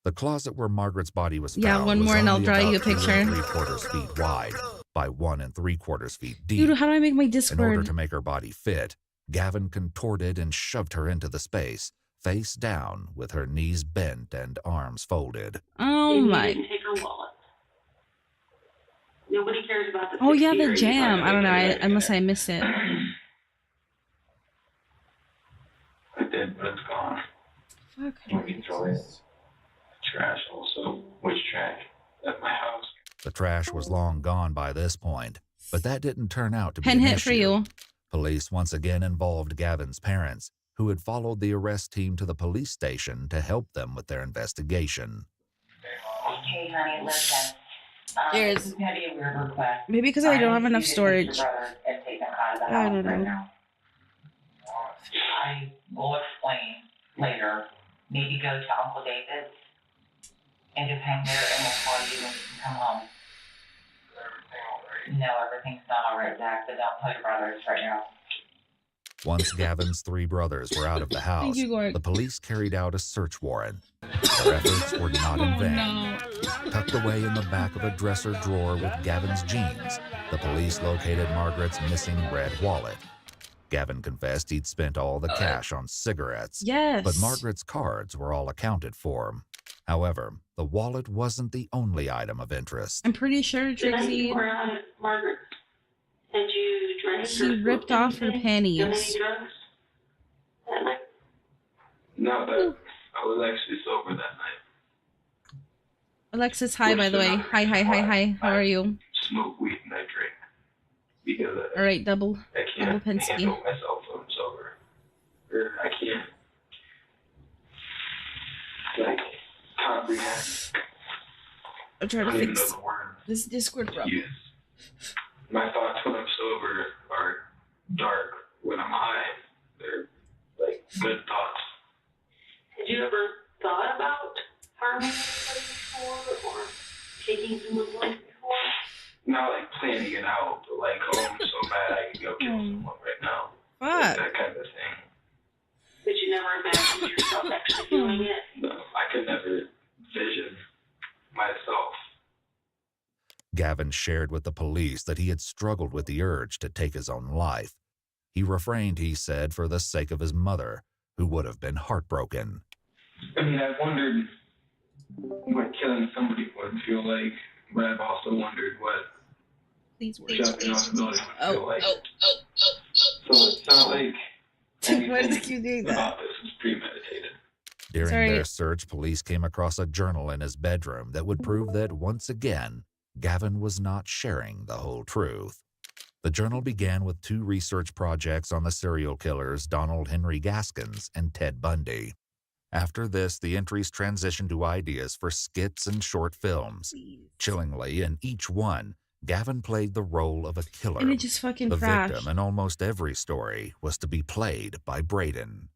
The closet where Margaret's body was found Yeah, one was more and I'll only draw you a about 2 picture. 3/4 feet wide by 1 3/4 feet deep. Dude, how do I make my In order Discord? to make her body fit, Gavin contorted and shoved her into the space, face down, with her knees bent and arms folded. Oh And you my. didn't take her wallet. Nobody cares about the Oh yeah, 60 or the 85 jam. I don't know. that Unless I missed it. I did, but it's gone. Fuck. And we throw it. Trash also. Which trash? At my house. The trash was long gone by this point, but that didn't turn out to be Pen an hit issue. for you. Police once again involved Gavin's parents, who had followed the arrest team to the police station to help them with their investigation. Okay, honey, listen. There's- This is gonna be a weird request. Maybe because I don't have need enough you to storage. take your brother and take them out of the I house don't right know. now. I will explain later. Maybe go to Uncle David's and just hang there, and we'll call you when you can come home. No, everything's not all right, Zach, but don't tell your brothers right now. Once Gavin's 3 brothers were out of the house, you, Gord. the police carried out a search warrant. Their efforts were not in vain. Tucked away in the back of a dresser drawer with Gavin's jeans, the police located Margaret's missing red wallet. Gavin confessed he'd spent all the cash on cigarettes, Yes. but Margaret's cards were all accounted for. However, the wallet wasn't the only item of interest. I'm pretty sure The night Trixie. you were out at Margaret, and you drank She or ripped smoked off her anything? panties. Done any drugs that night? No, that I was actually sober that night. Alexis, hi by the way. Hi, hi, hi, hi. How are you? Smoke weed and I drink. Because All right, double I can't Penske. handle myself when I'm sober. Or I can't, like, comprehend. I'm trying I to don't even fix know the word this Discord to problem. use. My thoughts when I'm sober are dark. When I'm high, they're like good thoughts. Had you ever thought about harming anybody before, or taking someone's life before? Not like planning it out, but like, oh, I'm so bad I can go kill someone right now. Like Fuck. that kind of thing. But you never imagined yourself actually doing it? No, I could never vision myself. Gavin shared with the police that he had struggled with the urge to take his own life. He refrained, he said, for the sake of his mother, who would have been heartbroken. I mean, I wondered what killing somebody would feel like, but I've also wondered what jumping off the building would feel like. So it's not like Why does it keep doing that? about this was premeditated. During Sorry. their search, police came across a journal in his bedroom that would prove that, once again, Gavin was not sharing the whole truth. The journal began with 2 research projects on the serial killers Donald Henry Gaskins and Ted Bundy. After this, the entries transitioned to ideas for skits and short films. Chillingly, in each one, Gavin played the role of a killer. And it just fucking The crashed. victim in almost every story was to be played by Braden.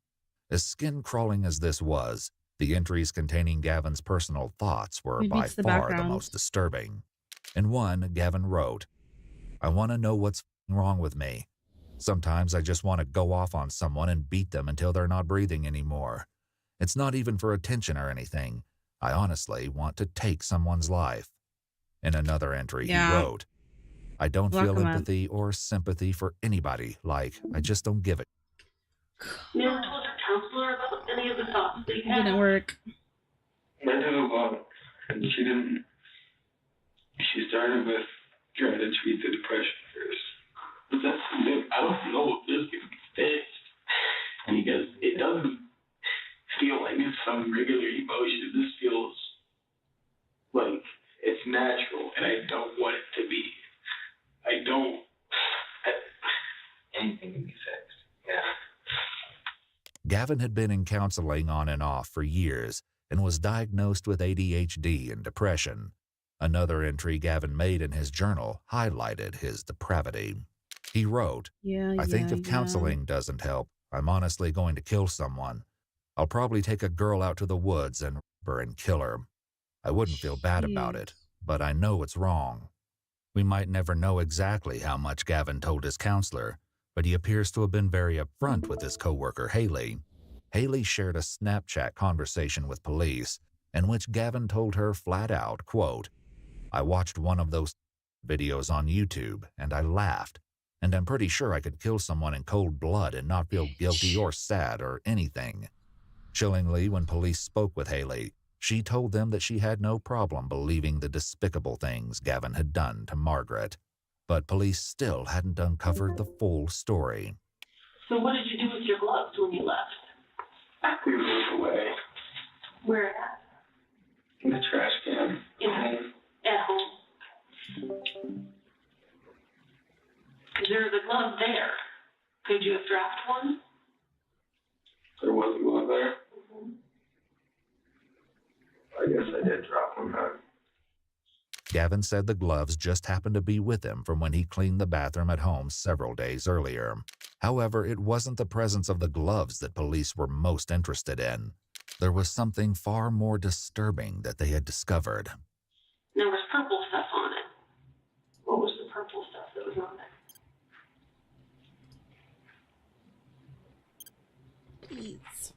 As skin-crawling as this was, the entries containing Gavin's personal thoughts were It by beats the far the background. most disturbing. In one, Gavin wrote, "I want to know what's wrong with me. Sometimes I just want to go off on someone and beat them until they're not breathing anymore. It's not even for attention or anything. I honestly want to take someone's life." In another entry, Yeah. he wrote, "I don't Lock feel him up. empathy or sympathy for anybody. Like, I just don't give it." You never told your counselor about any of the thoughts that you It had? didn't work. I did a lot, and she didn't. She started with trying to treat the depression first. But that's the thing. I don't know if this can be fixed. Because it doesn't feel like it's so regular emotion. This feels like it's natural, and I don't want it to be. Anything can be fixed. Yeah. Gavin had been in counseling on and off for years and was diagnosed with ADHD and depression. Another entry Gavin made in his journal highlighted his depravity. He wrote, I think if counseling doesn't help, I'm honestly going to kill someone. I'll probably take a girl out to the woods and rape her and kill her. I wouldn't feel bad about it, but I know it's wrong. We might never know exactly how much Gavin told his counselor, but he appears to have been very upfront with his coworker Haley. Haley shared a Snapchat conversation with police in which Gavin told her flat out, quote, I watched one of those videos on YouTube and I laughed, and I'm pretty sure I could kill someone in cold blood and not feel guilty or sad or anything. Chillingly, when police spoke with Haley, she told them that she had no problem believing the despicable things Gavin had done to Margaret. But police still hadn't uncovered the full story. So what did you do with your gloves when you left? I threw those away Where at? in the trash can. At home. Because there's a glove there. Could you have dropped one? There wasn't one there. Mm-hmm. I guess I did drop one back. Gavin said the gloves just happened to be with him from when he cleaned the bathroom at home several days earlier. However, it wasn't the presence of the gloves that police were most interested in. There was something far more disturbing that they had discovered. There was purple stuff on it. What was the purple stuff that was on it? Please.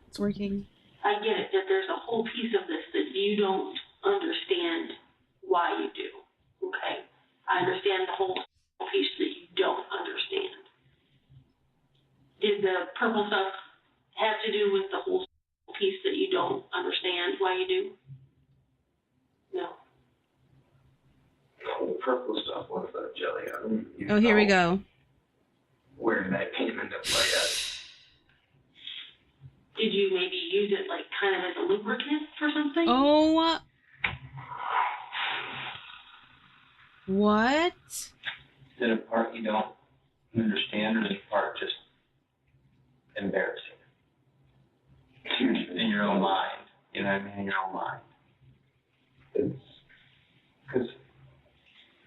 It's working. I get it that there's a whole piece of this that you don't understand why you do. Okay? I understand the whole piece that you don't understand. Did the purple stuff have to do with the whole piece that you don't understand why you do? No. No, the purple stuff was that jelly. I don't even Oh, here we know go. where that came into play at. Did you maybe use it like kind of as a lubricant for something? Oh. What? Is it a part you don't understand, or is it a part just embarrassing? In your own mind. You know what I mean? In your own mind. Because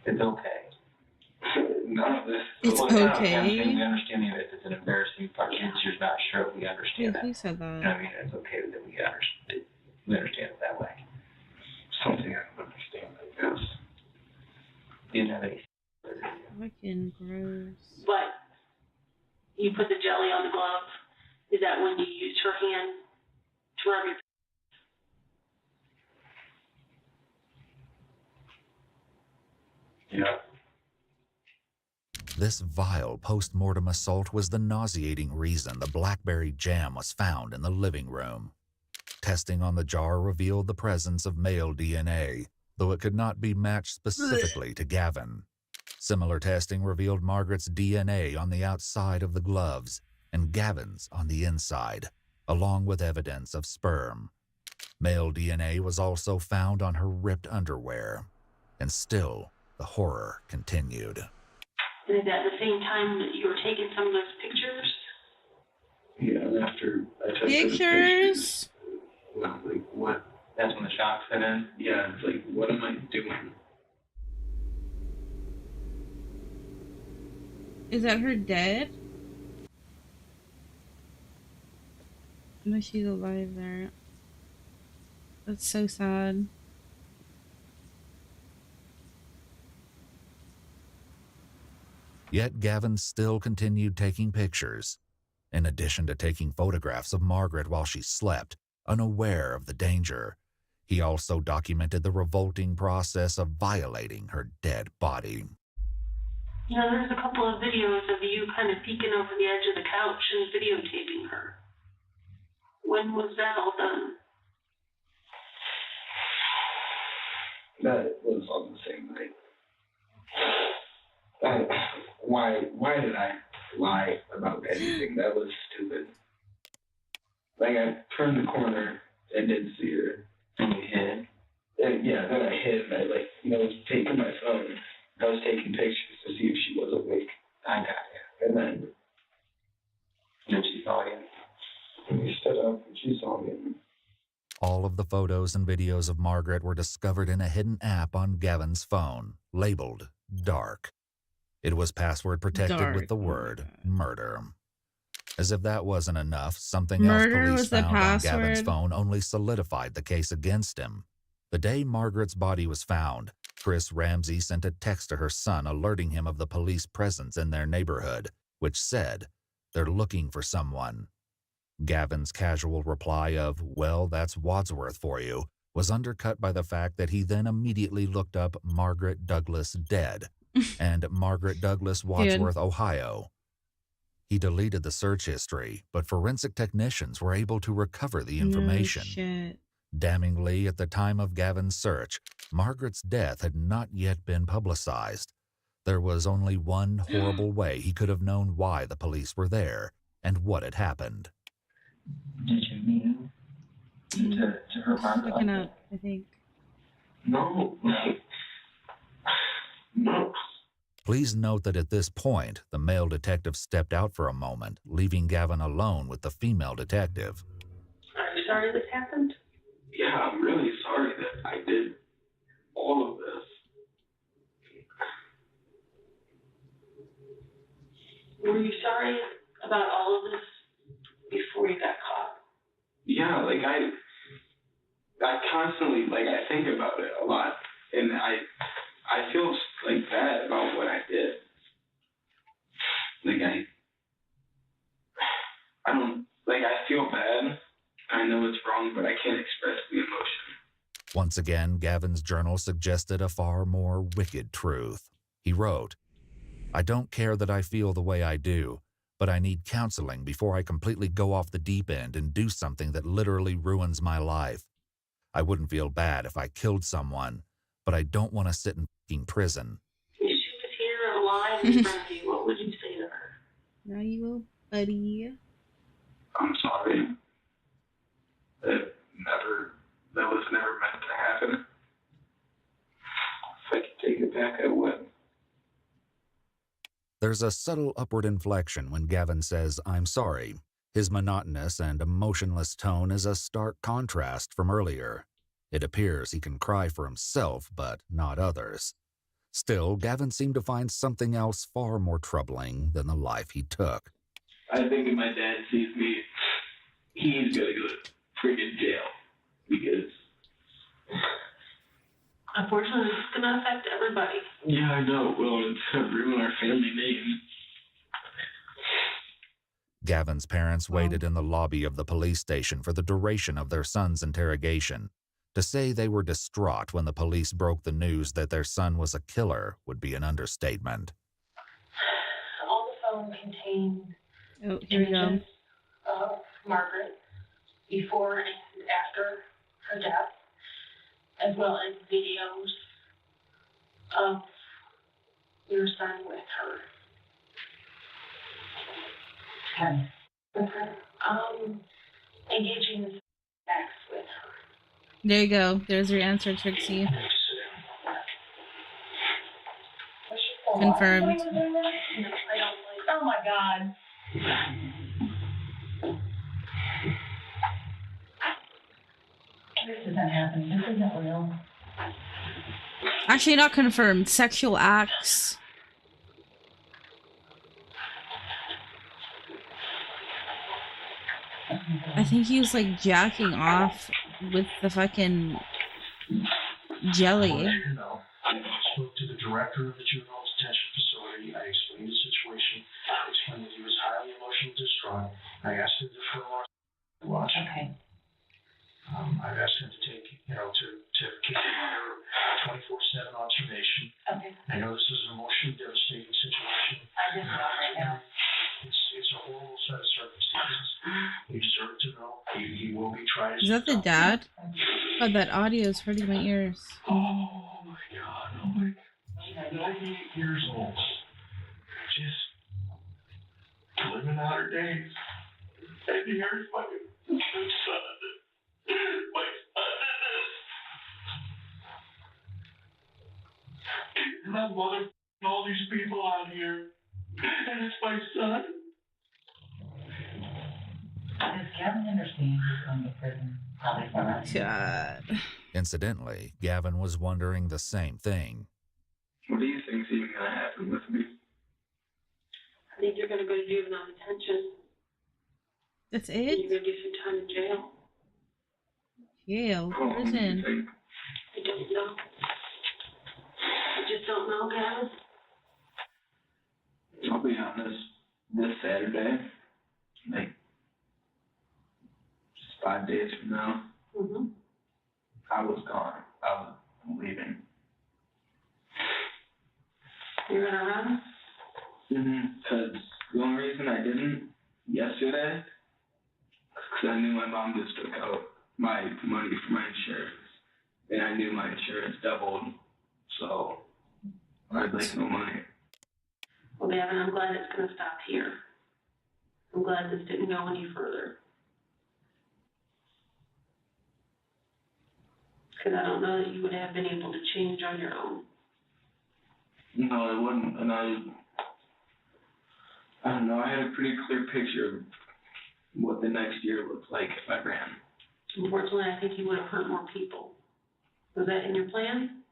it's okay. None of this. It's Well, not okay. I'm saying we understand it. It's an embarrassing part. You're just not sure if we understand Yeah, that. who said that? You know what I mean? It's okay that we understand it that way. Something I don't understand, I guess. You didn't have any. Fucking gross. But you put the jelly on the glove. Is that when you used her hand to rub your... Yeah. This vile post-mortem assault was the nauseating reason the blackberry jam was found in the living room. Testing on the jar revealed the presence of male DNA, though it could not be matched specifically to Gavin. Similar testing revealed Margaret's DNA on the outside of the gloves and Gavin's on the inside, along with evidence of sperm. Male DNA was also found on her ripped underwear. And still, the horror continued. And is that the same time that you were taking some of those pictures? Yeah, after I took those Pictures? well, like, what? That's when the shock set in. Yeah, it's like, what am I doing? Is that her dead? No, she's alive there. That's so sad. Yet Gavin still continued taking pictures. In addition to taking photographs of Margaret while she slept, unaware of the danger, he also documented the revolting process of violating her dead body. You know, there's a couple of videos of you kind of peeking over the edge of the couch and videotaping her. When was that all done? That was on the same night. Why did I lie about anything? That was stupid. Like, I turned the corner and didn't see her, and we hid. And yeah, then I hid, and I, like, was taking my phone. I was taking pictures to see if she was awake. I got it. And then she saw me. And we stood up, and she saw me. All of the photos and videos of Margaret were discovered in a hidden app on Gavin's phone, labeled Dark. It was password protected with the word murder. As if that wasn't enough, something Murder else police was the found on Gavin's password? phone only solidified the case against him. The day Margaret's body was found, Chris Ramsey sent a text to her son alerting him of the police presence in their neighborhood, which said, "They're looking for someone." Gavin's casual reply of, "Well, that's Wadsworth for you," was undercut by the fact that he then immediately looked up Margaret Douglas dead and Margaret Douglas Wadsworth, Ohio. He deleted the search history, but forensic technicians were able to recover the information. No shit. Damningly, at the time of Gavin's search, Margaret's death had not yet been publicized. There was only one horrible way he could have known why the police were there and what had happened. Did you mean to hurt my Looking up, I think. No. No. Please note that at this point, the male detective stepped out for a moment, leaving Gavin alone with the female detective. Are you sorry this happened? Yeah, I'm really sorry that I did all of this. Were you sorry about all of this before you got caught? Yeah, like I constantly, like, I think about it a lot, and I feel like bad about what I did. Like I don't, like, I feel bad. I know it's wrong, but I can't express the emotion. Once again, Gavin's journal suggested a far more wicked truth. He wrote, "I don't care that I feel the way I do, but I need counseling before I completely go off the deep end and do something that literally ruins my life. I wouldn't feel bad if I killed someone, but I don't want to sit in fucking prison." If she was here alive in front of you, what would you say to her? Now you will, buddy. I'm sorry. That was never meant to happen. If I could take it back, I would. There's a subtle upward inflection when Gavin says, "I'm sorry." His monotonous and emotionless tone is a stark contrast from earlier. It appears he can cry for himself, but not others. Still, Gavin seemed to find something else far more troubling than the life he took. I think if my dad sees me, he's gonna go to freaking jail. Because... Unfortunately, this is going to affect everybody. Yeah, I know. Well, it's gonna ruin our family name. Gavin's parents waited in the lobby of the police station for the duration of their son's interrogation. To say they were distraught when the police broke the news that their son was a killer would be an understatement. All the phone contained Here we go. images of Margaret before and after her death, as well as videos of your son with her. Okay. With her. Engaging in sex with her. There you go. There's your answer, Trixie. Confirmed. No, I don't believe. Oh my God. This isn't happening. This isn't real. Actually, not confirmed. Sexual acts. I think he was like jacking off with the fucking jelly. I spoke to the director of the juvenile detention facility. I explained the situation. I explained that he was highly emotionally distraught. I asked him to defer watch. Okay. I've asked him to take, to keep him under 24/7 observation. Okay. I know this is an emotionally devastating situation. I just know right now. It's a horrible set of circumstances. You deserve to know. He will be tried. Is that the dad? God, that audio is hurting my ears. Oh my God! Oh my! 98 years old, just living out her days. Taking her fucking And I'm mother all these people out here, and it's my son. Does Gavin understand he's going to prison? Probably for us. God. Incidentally, Gavin was wondering the same thing. What do you think's even gonna happen with me? I think you're gonna go to juvenile detention. That's And it? you're gonna do some time in jail. Jail, How long do you prison. think? I don't know. I just don't know, Gavin. I'll be honest. This Saturday, like, just 5 days from now, I was gone. I was leaving. You're gonna run? Because the only reason I didn't yesterday, because I knew my mom just took out my money for my insurance, and I knew my insurance doubled, so I had like no money. Well, Gavin, I'm glad it's gonna stop here. I'm glad this didn't go any further. Because I don't know that you would have been able to change on your own. No, it wouldn't, and I don't know, I had a pretty clear picture of what the next year looked like if I ran. Unfortunately, I think you would have hurt more people. Was that in your plan?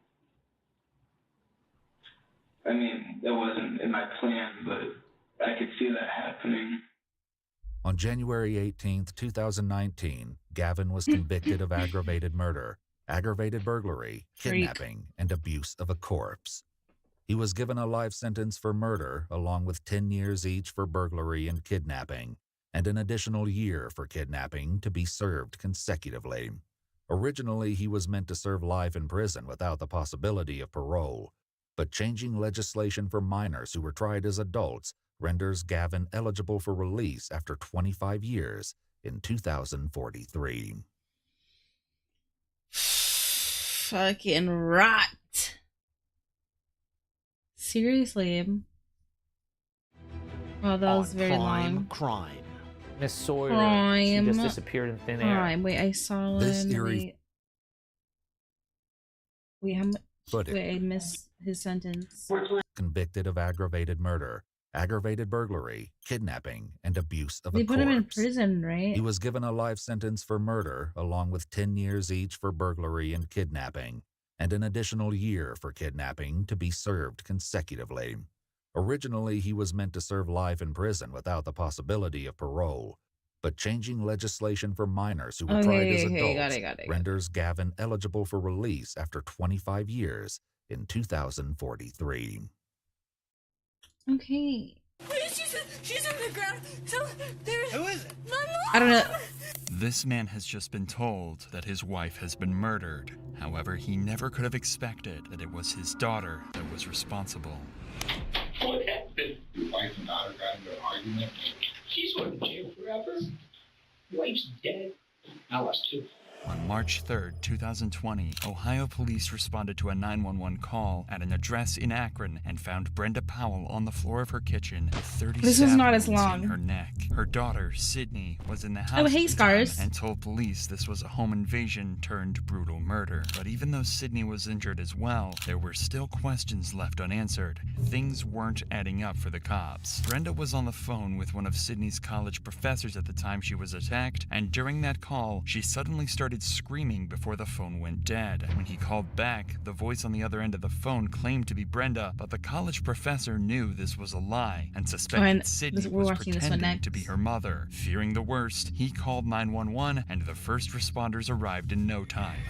I mean, that wasn't in my plan, but I could see that happening. On January 18, 2019, Gavin was convicted of aggravated murder, aggravated burglary, kidnapping, and abuse of a corpse. He was given a life sentence for murder, along with 10 years each for burglary and kidnapping, and an additional year for kidnapping to be served consecutively. Originally, he was meant to serve life in prison without the possibility of parole, but changing legislation for minors who were tried as adults renders Gavin eligible for release after 25 years in 2043. Fucking rot. Seriously. Well, that was very long. Crime. Miss Sawyer, she Crime. just disappeared in thin air. Crime. Wait, I saw This one. eerie Wait, how much? footage. Wait, I missed his sentence. Convicted of aggravated murder, aggravated burglary, kidnapping, and abuse of They a put corpse. him in prison, right? He was given a life sentence for murder, along with 10 years each for burglary and kidnapping, and an additional year for kidnapping to be served consecutively. Originally, he was meant to serve life in prison without the possibility of parole, but changing legislation for minors who were tried as adults got it. renders Gavin eligible for release after 25 years in 2043. Okay. She's on the ground. Who is it? My mom. I don't know. This man has just been told that his wife has been murdered. However, he never could have expected that it was his daughter that was responsible. What happened? Your wife and daughter got into an argument. She's going to jail forever. Wife's dead. Now us too. On March 3rd, 2020, Ohio police responded to a 911 call at an address in Akron and found Brenda Powell on the floor of her kitchen with 30 This was stab not as wounds long. in her neck. Her daughter, Sydney, was in the house Oh, hey, at the time Scars. and told police this was a home invasion turned brutal murder. But even though Sydney was injured as well, there were still questions left unanswered. Things weren't adding up for the cops. Brenda was on the phone with one of Sydney's college professors at the time she was attacked, and during that call, she suddenly started screaming before the phone went dead. When he called back, the voice on the other end of the phone claimed to be Brenda, but the college professor knew this was a lie and suspected and Sydney we're was watching this one pretending to be next. her mother. Fearing the worst, he called 911 and the first responders arrived in no time.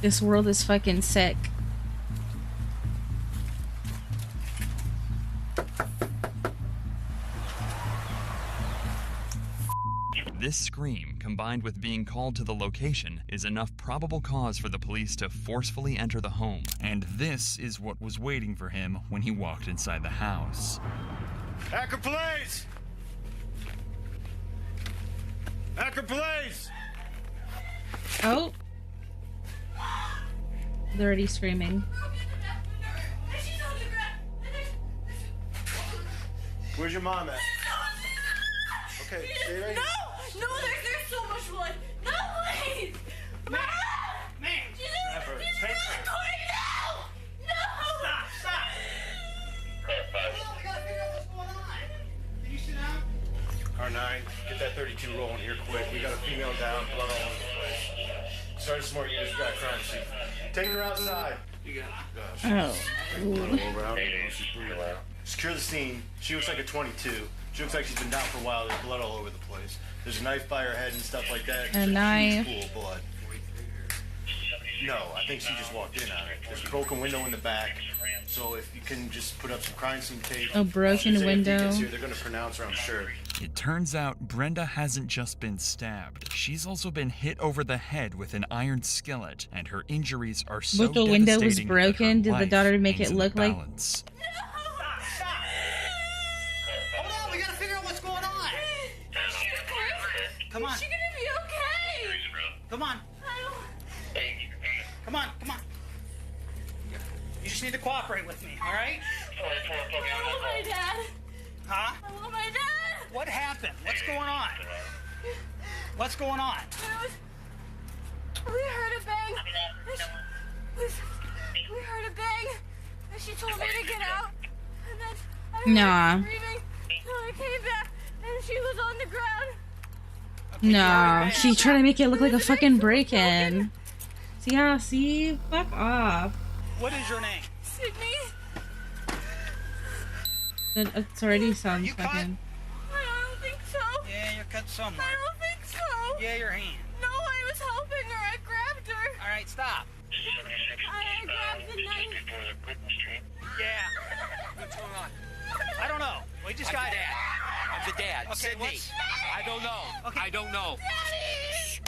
This world is fucking sick. This scream, combined with being called to the location, is enough probable cause for the police to forcefully enter the home. And this is what was waiting for him when he walked inside the house. Akron Police! Akron Police! Oh. They're already screaming. Where's your mom at? Okay, stay right. No, there's so much blood. No, please. Man, Trevor, take her. No. Stop. We gotta figure out what's going on. Can you sit down? R9, get that 32 rolling here quick. We got a female down, blood all over the place. Sergeant Smart, you just got a crime scene. Take her outside. You got Secure the scene. She looks like a 22. She looks like she's been down for a while. There's blood all over the place. There's a knife by her head and stuff like that. A knife. Huge pool of blood. No, I think she just walked in on it. There's a broken window in the back. So if you can just put up some crime scene tape. A broken window. Here, they're gonna pronounce her, I'm sure. It turns out Brenda hasn't just been stabbed. She's also been hit over the head with an iron skillet, and her injuries are so But the window was devastating broken. that her Did the daughter life make hangs it in look the like? balance. Hold on, we gotta figure out what's going on. Come on. Is she gonna be okay? Come on. Come on. You just need to cooperate with me, all right? I want my dad. Huh? I want my dad. What happened? What's going on? What's going on? We heard a bang. We heard a bang. And she told me to get out. And then I heard Nah. her screaming. So I came back and she was on the ground. No, she's trying to make it look like a fucking break-in. See? Fuck off. What is your name? Sydney. It's already sounds You cut? fucking. I don't think so. Yeah, you're cut somewhere. I don't think so. Yeah, your hand. No, I was helping her. I grabbed her. All right, stop. I grabbed the knife. Yeah. What's going on? I don't know. We just got I'm the dad. Okay, Sydney. what's... I don't know. Okay. I don't know.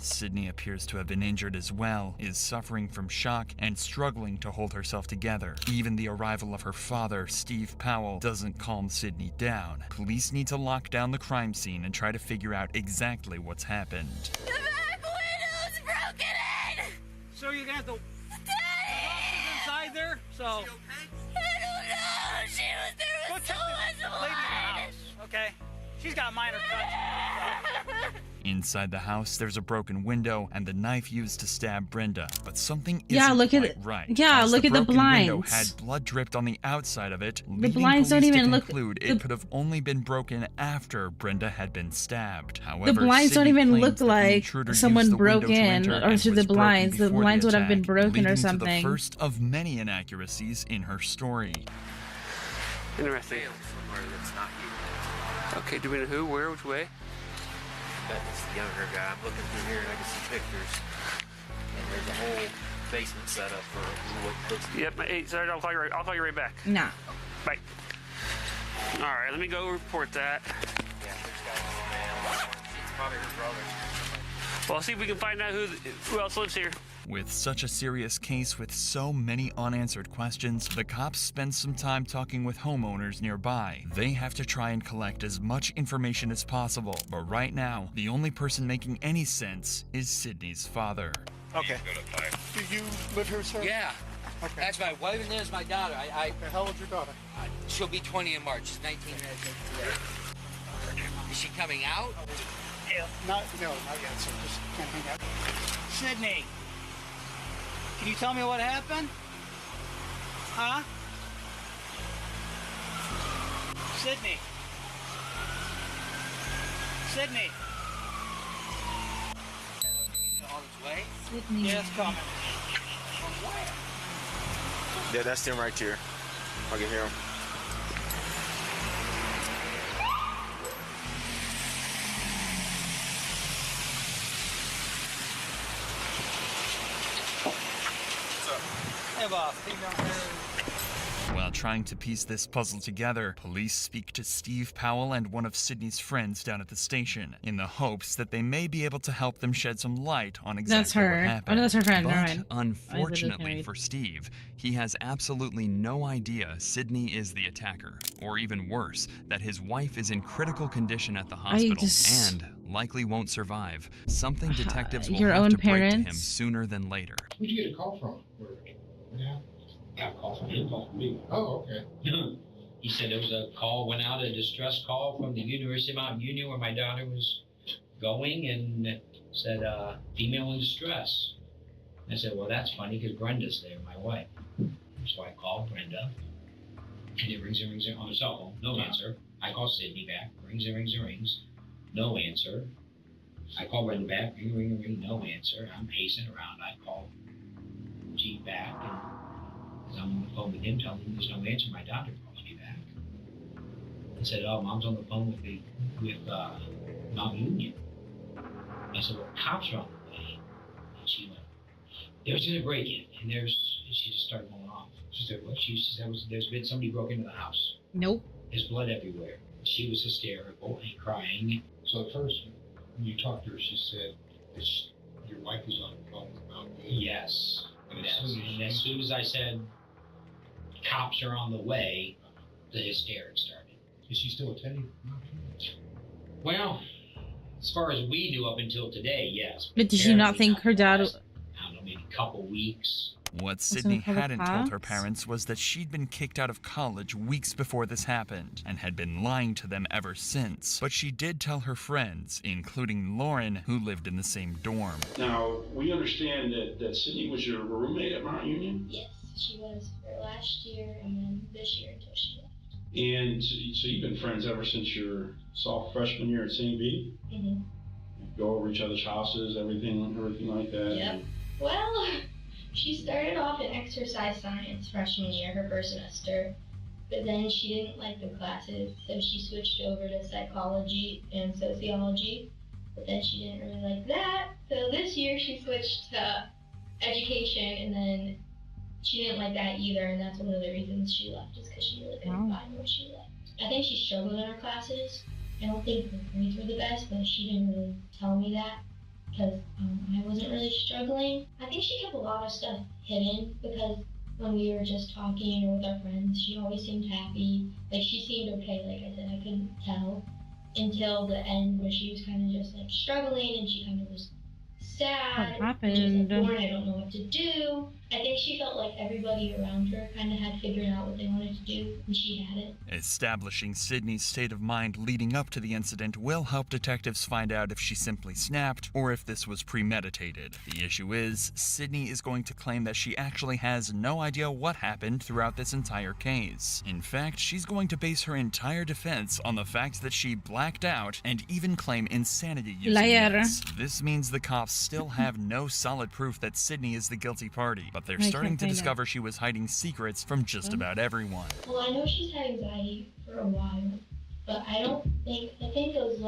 Sydney appears to have been injured as well, is suffering from shock, and struggling to hold herself together. Even the arrival of her father, Steve Powell, doesn't calm Sydney down. Police need to lock down the crime scene and try to figure out exactly what's happened. The back window's broken in. So you're gonna have to... Daddy! inside there? So... I don't know. There was so much lady in the blood. house, okay? She's got minor cuts. Inside the house, there's a broken window and the knife used to stab Brenda. But something isn't Yeah, look at quite it. right. Yeah, As look at the broken window blinds. had blood dripped on the outside of it, The leading blinds don't police to even look- conclude the- it could have only been broken after Brenda had been stabbed. However, The blinds don't Sydney even claims look that the like intruder used someone the broke window to in, enter or and through was the broken blinds. The before blinds would have been attack, broken leading or to the something. first of many inaccuracies in her story. Interesting. That's not you. Okay, do we know who, where, which way? That's the younger guy. I'm looking through here and I can see pictures. And there's a whole basement set up for what looks like. Yep, hey, sorry, I'll call you right back. Nah. Bye. All right, let me go report that. Yeah, there's guys in the man. It's probably her brother. Well, I'll see if we can find out who else lives here. With such a serious case with so many unanswered questions, the cops spend some time talking with homeowners nearby. They have to try and collect as much information as possible, but right now, the only person making any sense is Sydney's father. Okay. Do you live here, sir? Yeah. Okay. That's my wife and there's my daughter. How old's your daughter? She'll be 20 in March. She's 19 today. Is she coming out? No, not yet, sir. Just can't hang out. Sydney, can you tell me what happened? Huh? Sydney. Sydney. On its way? Sydney. Yeah, it's coming. From where? Yeah, that's them right there. I can hear them. I have a female here. While trying to piece this puzzle together, police speak to Steve Powell and one of Sydney's friends down at the station, in the hopes that they may be able to help them shed some light on exactly That's her. what happened. Oh, that's her friend. But Never mind. unfortunately for Steve, he has absolutely no idea Sydney is the attacker, or even worse, that his wife is in critical condition at the hospital and likely won't survive. Something detectives will Your have own to break to him parents? sooner than later. Who'd you get a call from? Yeah. Got a call from you. Call from me. Oh, okay. He said there was a call, went out, a distress call from the University of Mount Union where my daughter was going, and said, female in distress. I said, well, that's funny because Brenda's there, my wife. So I called Brenda, and it rings on the cell phone, no answer. I call Sydney back, rings, no answer. I call Brenda back, ring, no answer. I'm pacing around. I call Chief back, and I'm on the phone with him, telling him there's no answer. My doctor calls me back. He said, oh, Mom's on the phone with Mount Union. I said, well, cops are on the way. And she went, there's a break-in, and she just started going off. She said, what? She said, there's been somebody broke into the house. Nope. There's blood everywhere. She was hysterical and crying. So at first, when you talked to her, she said that your wife was on the phone with Mount Union. Yes. And as soon as I said, cops are on the way, the hysterics started. Is she still attending? Well, as far as we knew up until today, yes. But did you not think her dad... I don't know, maybe a couple weeks. What Sydney hadn't told her parents was that she'd been kicked out of college weeks before this happened and had been lying to them ever since. But she did tell her friends, including Lauren, who lived in the same dorm. Now, we understand that Sydney was your roommate at Mount Union? Yes, she was for last year and then this year until she left. And so you've been friends ever since your freshman year at St. B? Mm-hmm. Go over each other's houses, everything like that? Yep. Well... She started off in exercise science freshman year, her first semester, but then she didn't like the classes, so she switched over to psychology and sociology, but then she didn't really like that, so this year she switched to education, and then she didn't like that either, and that's one of the reasons she left, is because she really couldn't find where she left. I think she struggled in her classes. I don't think her grades were the best, but she didn't really tell me that. Because I wasn't really struggling. I think she kept a lot of stuff hidden because when we were just talking or with our friends, she always seemed happy. Like, she seemed okay, like I said, I couldn't tell until the end where she was kind of just like struggling and she kind of was sad. What happened? Just like, Lauren, I don't know what to do. I think she felt like everybody around her kind of had figured out what they wanted to do, and she hadn't. Establishing Sydney's state of mind leading up to the incident will help detectives find out if she simply snapped or if this was premeditated. The issue is, Sydney is going to claim that she actually has no idea what happened throughout this entire case. In fact, she's going to base her entire defense on the fact that she blacked out and even claim insanity using this. This means the cops still have no solid proof that Sydney is the guilty party, but they're starting to discover she was hiding secrets from just about everyone. Well, I know she's had anxiety for a while, but I think it was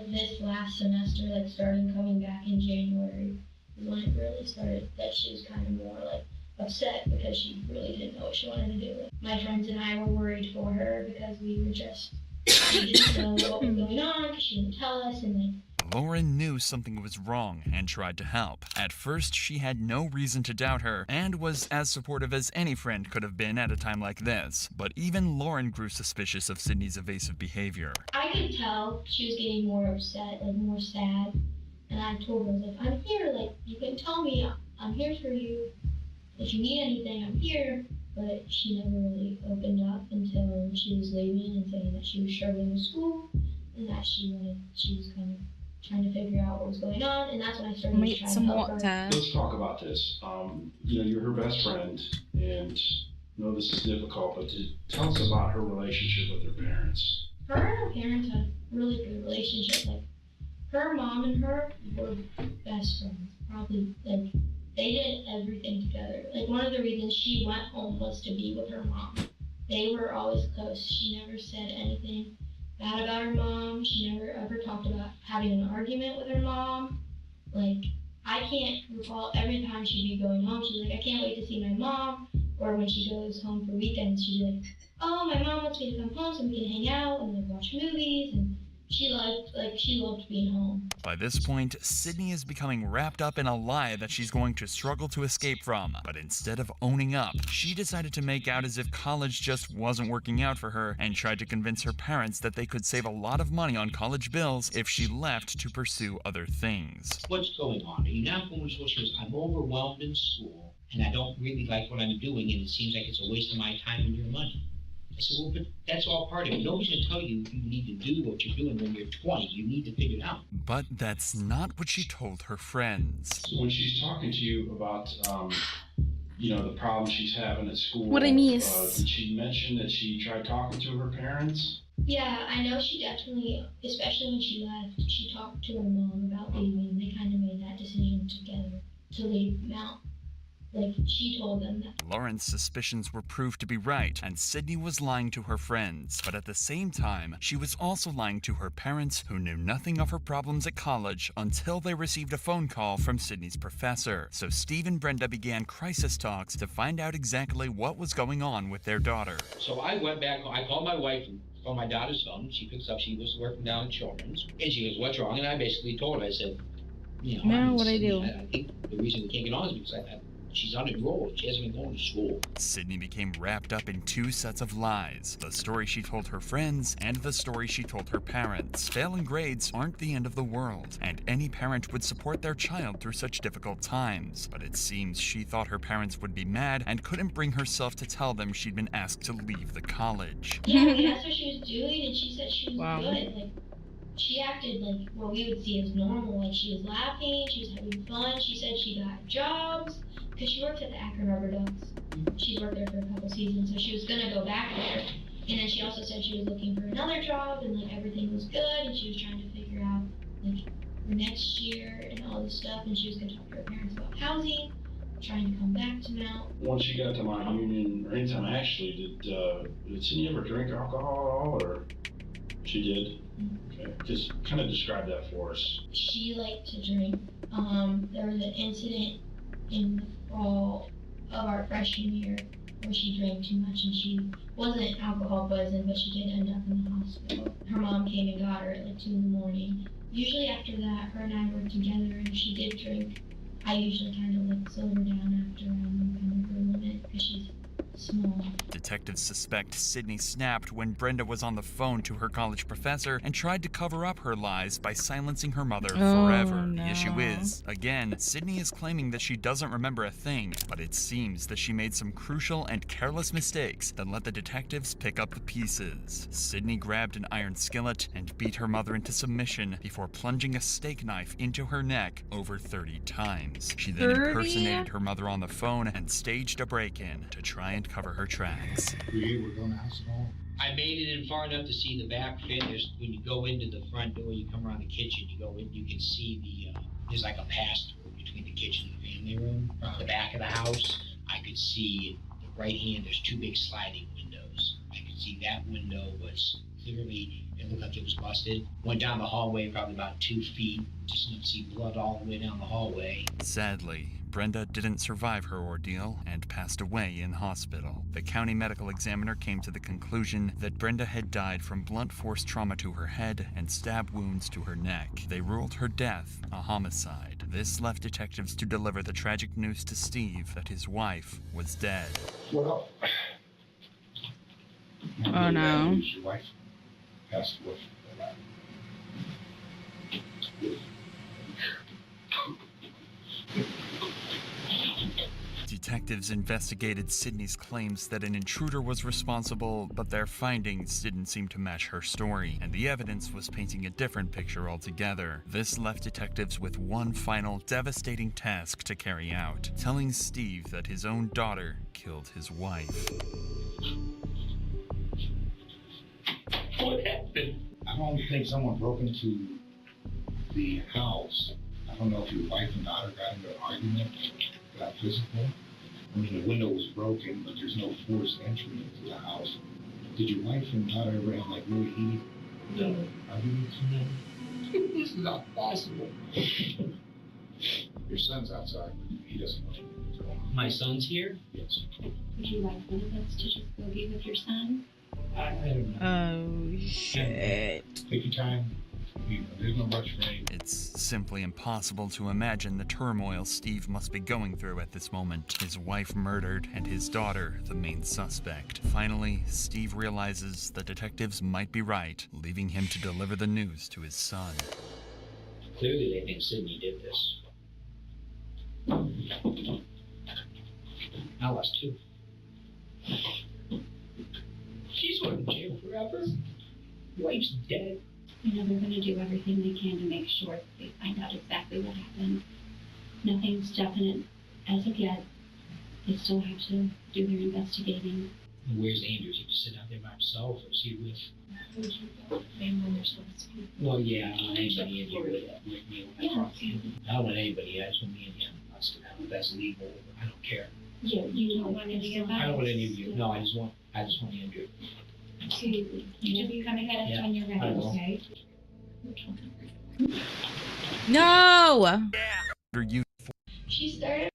this last semester, like starting coming back in January, when it really started, that she was kind of more like upset because she really didn't know what she wanted to do. My friends and I were worried for her because we didn't know what was going on because she didn't tell us, and like, Lauren knew something was wrong and tried to help. At first, she had no reason to doubt her and was as supportive as any friend could have been at a time like this. But even Lauren grew suspicious of Sydney's evasive behavior. I could tell she was getting more upset, like more sad. And I told her, I was like, I'm here, like, you can tell me, I'm here for you. If you need anything, I'm here. But she never really opened up until she was leaving and saying that she was struggling with school and that she was kind of trying to figure out what was going on, and that's when I started trying to help her. Let's talk about this. You're her best friend, and I know this is difficult, but tell us about her relationship with her parents. Her and her parents had a really good relationship. Like, her mom and her were best friends. Probably, like, they did everything together. Like, one of the reasons she went home was to be with her mom. They were always close. She never said anything bad about her mom. She never ever talked about having an argument with her mom. Like, I can't recall every time she'd be going home, she's like, I can't wait to see my mom. Or when she goes home for weekends, she'd be like, oh, my mom wants me to come home so we can hang out and like watch movies. And she loved being home. By this point, Sydney is becoming wrapped up in a lie that she's going to struggle to escape from. But instead of owning up, she decided to make out as if college just wasn't working out for her and tried to convince her parents that they could save a lot of money on college bills if she left to pursue other things. What's going on? Are you not going to listen? I'm overwhelmed in school, and I don't really like what I'm doing, and it seems like it's a waste of my time and your money. I said, well, but that's all part of it. Nobody's going to tell you you need to do what you're doing when you're 20. You need to figure it out. But that's not what she told her friends. So when she's talking to you about, the problem she's having at school, What I miss. did she mention that she tried talking to her parents? Yeah, I know she definitely, especially when she left, she talked to her mom about leaving. They kind of made that decision together to leave Mount. Like, she told them that. Lauren's suspicions were proved to be right, and Sydney was lying to her friends. But at the same time, she was also lying to her parents, who knew nothing of her problems at college until they received a phone call from Sydney's professor. So Steve and Brenda began crisis talks to find out exactly what was going on with their daughter. So I went back, I called my wife on my daughter's phone. She picks up, she was working down in Children's. And she goes, what's wrong? And I basically told her, I said, what I do. I think the reason we can't get on is because she's unenrolled. She hasn't been going to school. Sydney became wrapped up in two sets of lies. The story she told her friends and the story she told her parents. Failing grades aren't the end of the world, and any parent would support their child through such difficult times. But it seems she thought her parents would be mad and couldn't bring herself to tell them she'd been asked to leave the college. Yeah, we asked her what she was doing, and she said she was good. Like, she acted like what we would see as normal. Like, she was laughing, she was having fun. She said she got jobs. Because she worked at the Akron Rubber Ducks. She's worked there for a couple seasons, so she was going to go back there. And then she also said she was looking for another job, and like everything was good, and she was trying to figure out like for next year and all this stuff, and she was going to talk to her parents about housing, trying to come back to Mount. Once she got to Mount Union, or anytime actually, did Sydney ever drink alcohol at all, or she did? Mm-hmm. Okay, just kind of describe that for us. She liked to drink. There was an incident in the fall of our freshman year where she drank too much, and she wasn't alcohol poisoned, but she did end up in the hospital. Her mom came and got her at like 2 in the morning. Usually after that, her and I were together, and if she did drink, I usually kind of like slow her down after kind of her limit, because she's small. Detectives suspect Sydney snapped when Brenda was on the phone to her college professor and tried to cover up her lies by silencing her mother forever. No. The issue is, again, Sydney is claiming that she doesn't remember a thing, but it seems that she made some crucial and careless mistakes that let the detectives pick up the pieces. Sydney grabbed an iron skillet and beat her mother into submission before plunging a steak knife into her neck over 30 times. She then 30? impersonated her mother on the phone and staged a break-in to try and cover her tracks. Were you able to go in the house at all? I made it in far enough to see the back finish. When you go into the front door, you come around the kitchen, you go in, you can see there's like a pass-through between the kitchen and the family room. From the back of the house, I could see the right hand, there's 2 big sliding windows. I could see that window was clearly, it looked like it was busted. Went down the hallway probably about 2 feet, just enough to see blood all the way down the hallway. Sadly, Brenda didn't survive her ordeal and passed away in hospital. The county medical examiner came to the conclusion that Brenda had died from blunt force trauma to her head and stab wounds to her neck. They ruled her death a homicide. This left detectives to deliver the tragic news to Steve that his wife was dead. Well, oh no. Your wife passed away. Detectives investigated Sydney's claims that an intruder was responsible, but their findings didn't seem to match her story, and the evidence was painting a different picture altogether. This left detectives with one final devastating task to carry out, telling Steve that his own daughter killed his wife. What happened? I don't think someone broke into the house. I don't know if your wife and daughter got into an argument, got physical. I mean, the window was broken, but there's no forced entry into the house. Did your wife and daughter ever have like really heated arguments? No. This is not possible. Your son's outside, but he doesn't know what's going on. My son's here? Yes. Would you like one of us to just go be with your son? I don't know. Oh, shit. Take your time. There's no rush for anything. It's simply impossible to imagine the turmoil Steve must be going through at this moment. His wife murdered and his daughter the main suspect. Finally, Steve realizes the detectives might be right, leaving him to deliver the news to his son. Clearly they think Sydney did this. I lost 2. She's going to jail forever. Wife's dead. You know, they're going to do everything they can to make sure that they find out exactly what happened. Nothing's definite as of yet. They still have to do their investigating. Where's Andrew? He was sitting out there by himself, or is he with? Well, yeah, I don't want anybody in here with me when I talk to you. I don't want anybody. I just want me and him. That's legal. I don't care. Yeah, you don't want any of us? I don't want any of you. No, I just want Andrew. So you just come and get us when you're ready, okay? No! She started.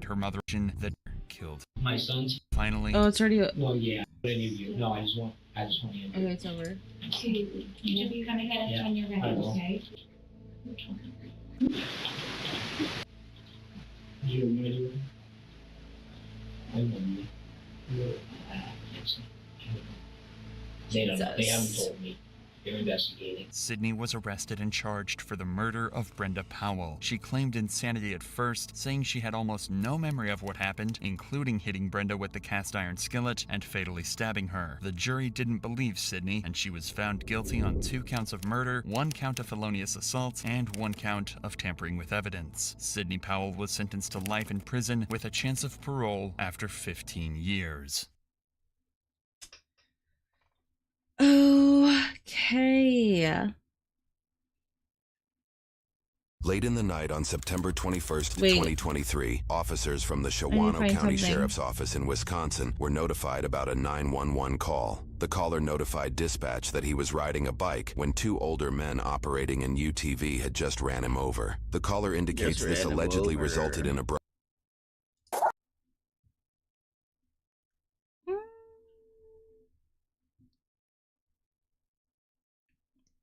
Her mother that killed My sons. Finally. Oh, it's already. Well, yeah. Any of you? No, I just want Andrew. Okay, it's over. So you just come and get us when you're ready, okay? You remember? I remember. They haven't told me. They're investigating. Sydney was arrested and charged for the murder of Brenda Powell. She claimed insanity at first, saying she had almost no memory of what happened, including hitting Brenda with the cast iron skillet and fatally stabbing her. The jury didn't believe Sydney, and she was found guilty on 2 counts of murder, 1 count of felonious assault, and 1 count of tampering with evidence. Sydney Powell was sentenced to life in prison with a chance of parole after 15 years. Okay. Late in the night on September 21st, 2023, officers from the Shawano County Sheriff's Office in Wisconsin were notified about a 911 call. The caller notified dispatch that he was riding a bike when 2 older men operating an UTV had just ran him over. The caller indicates this allegedly resulted in a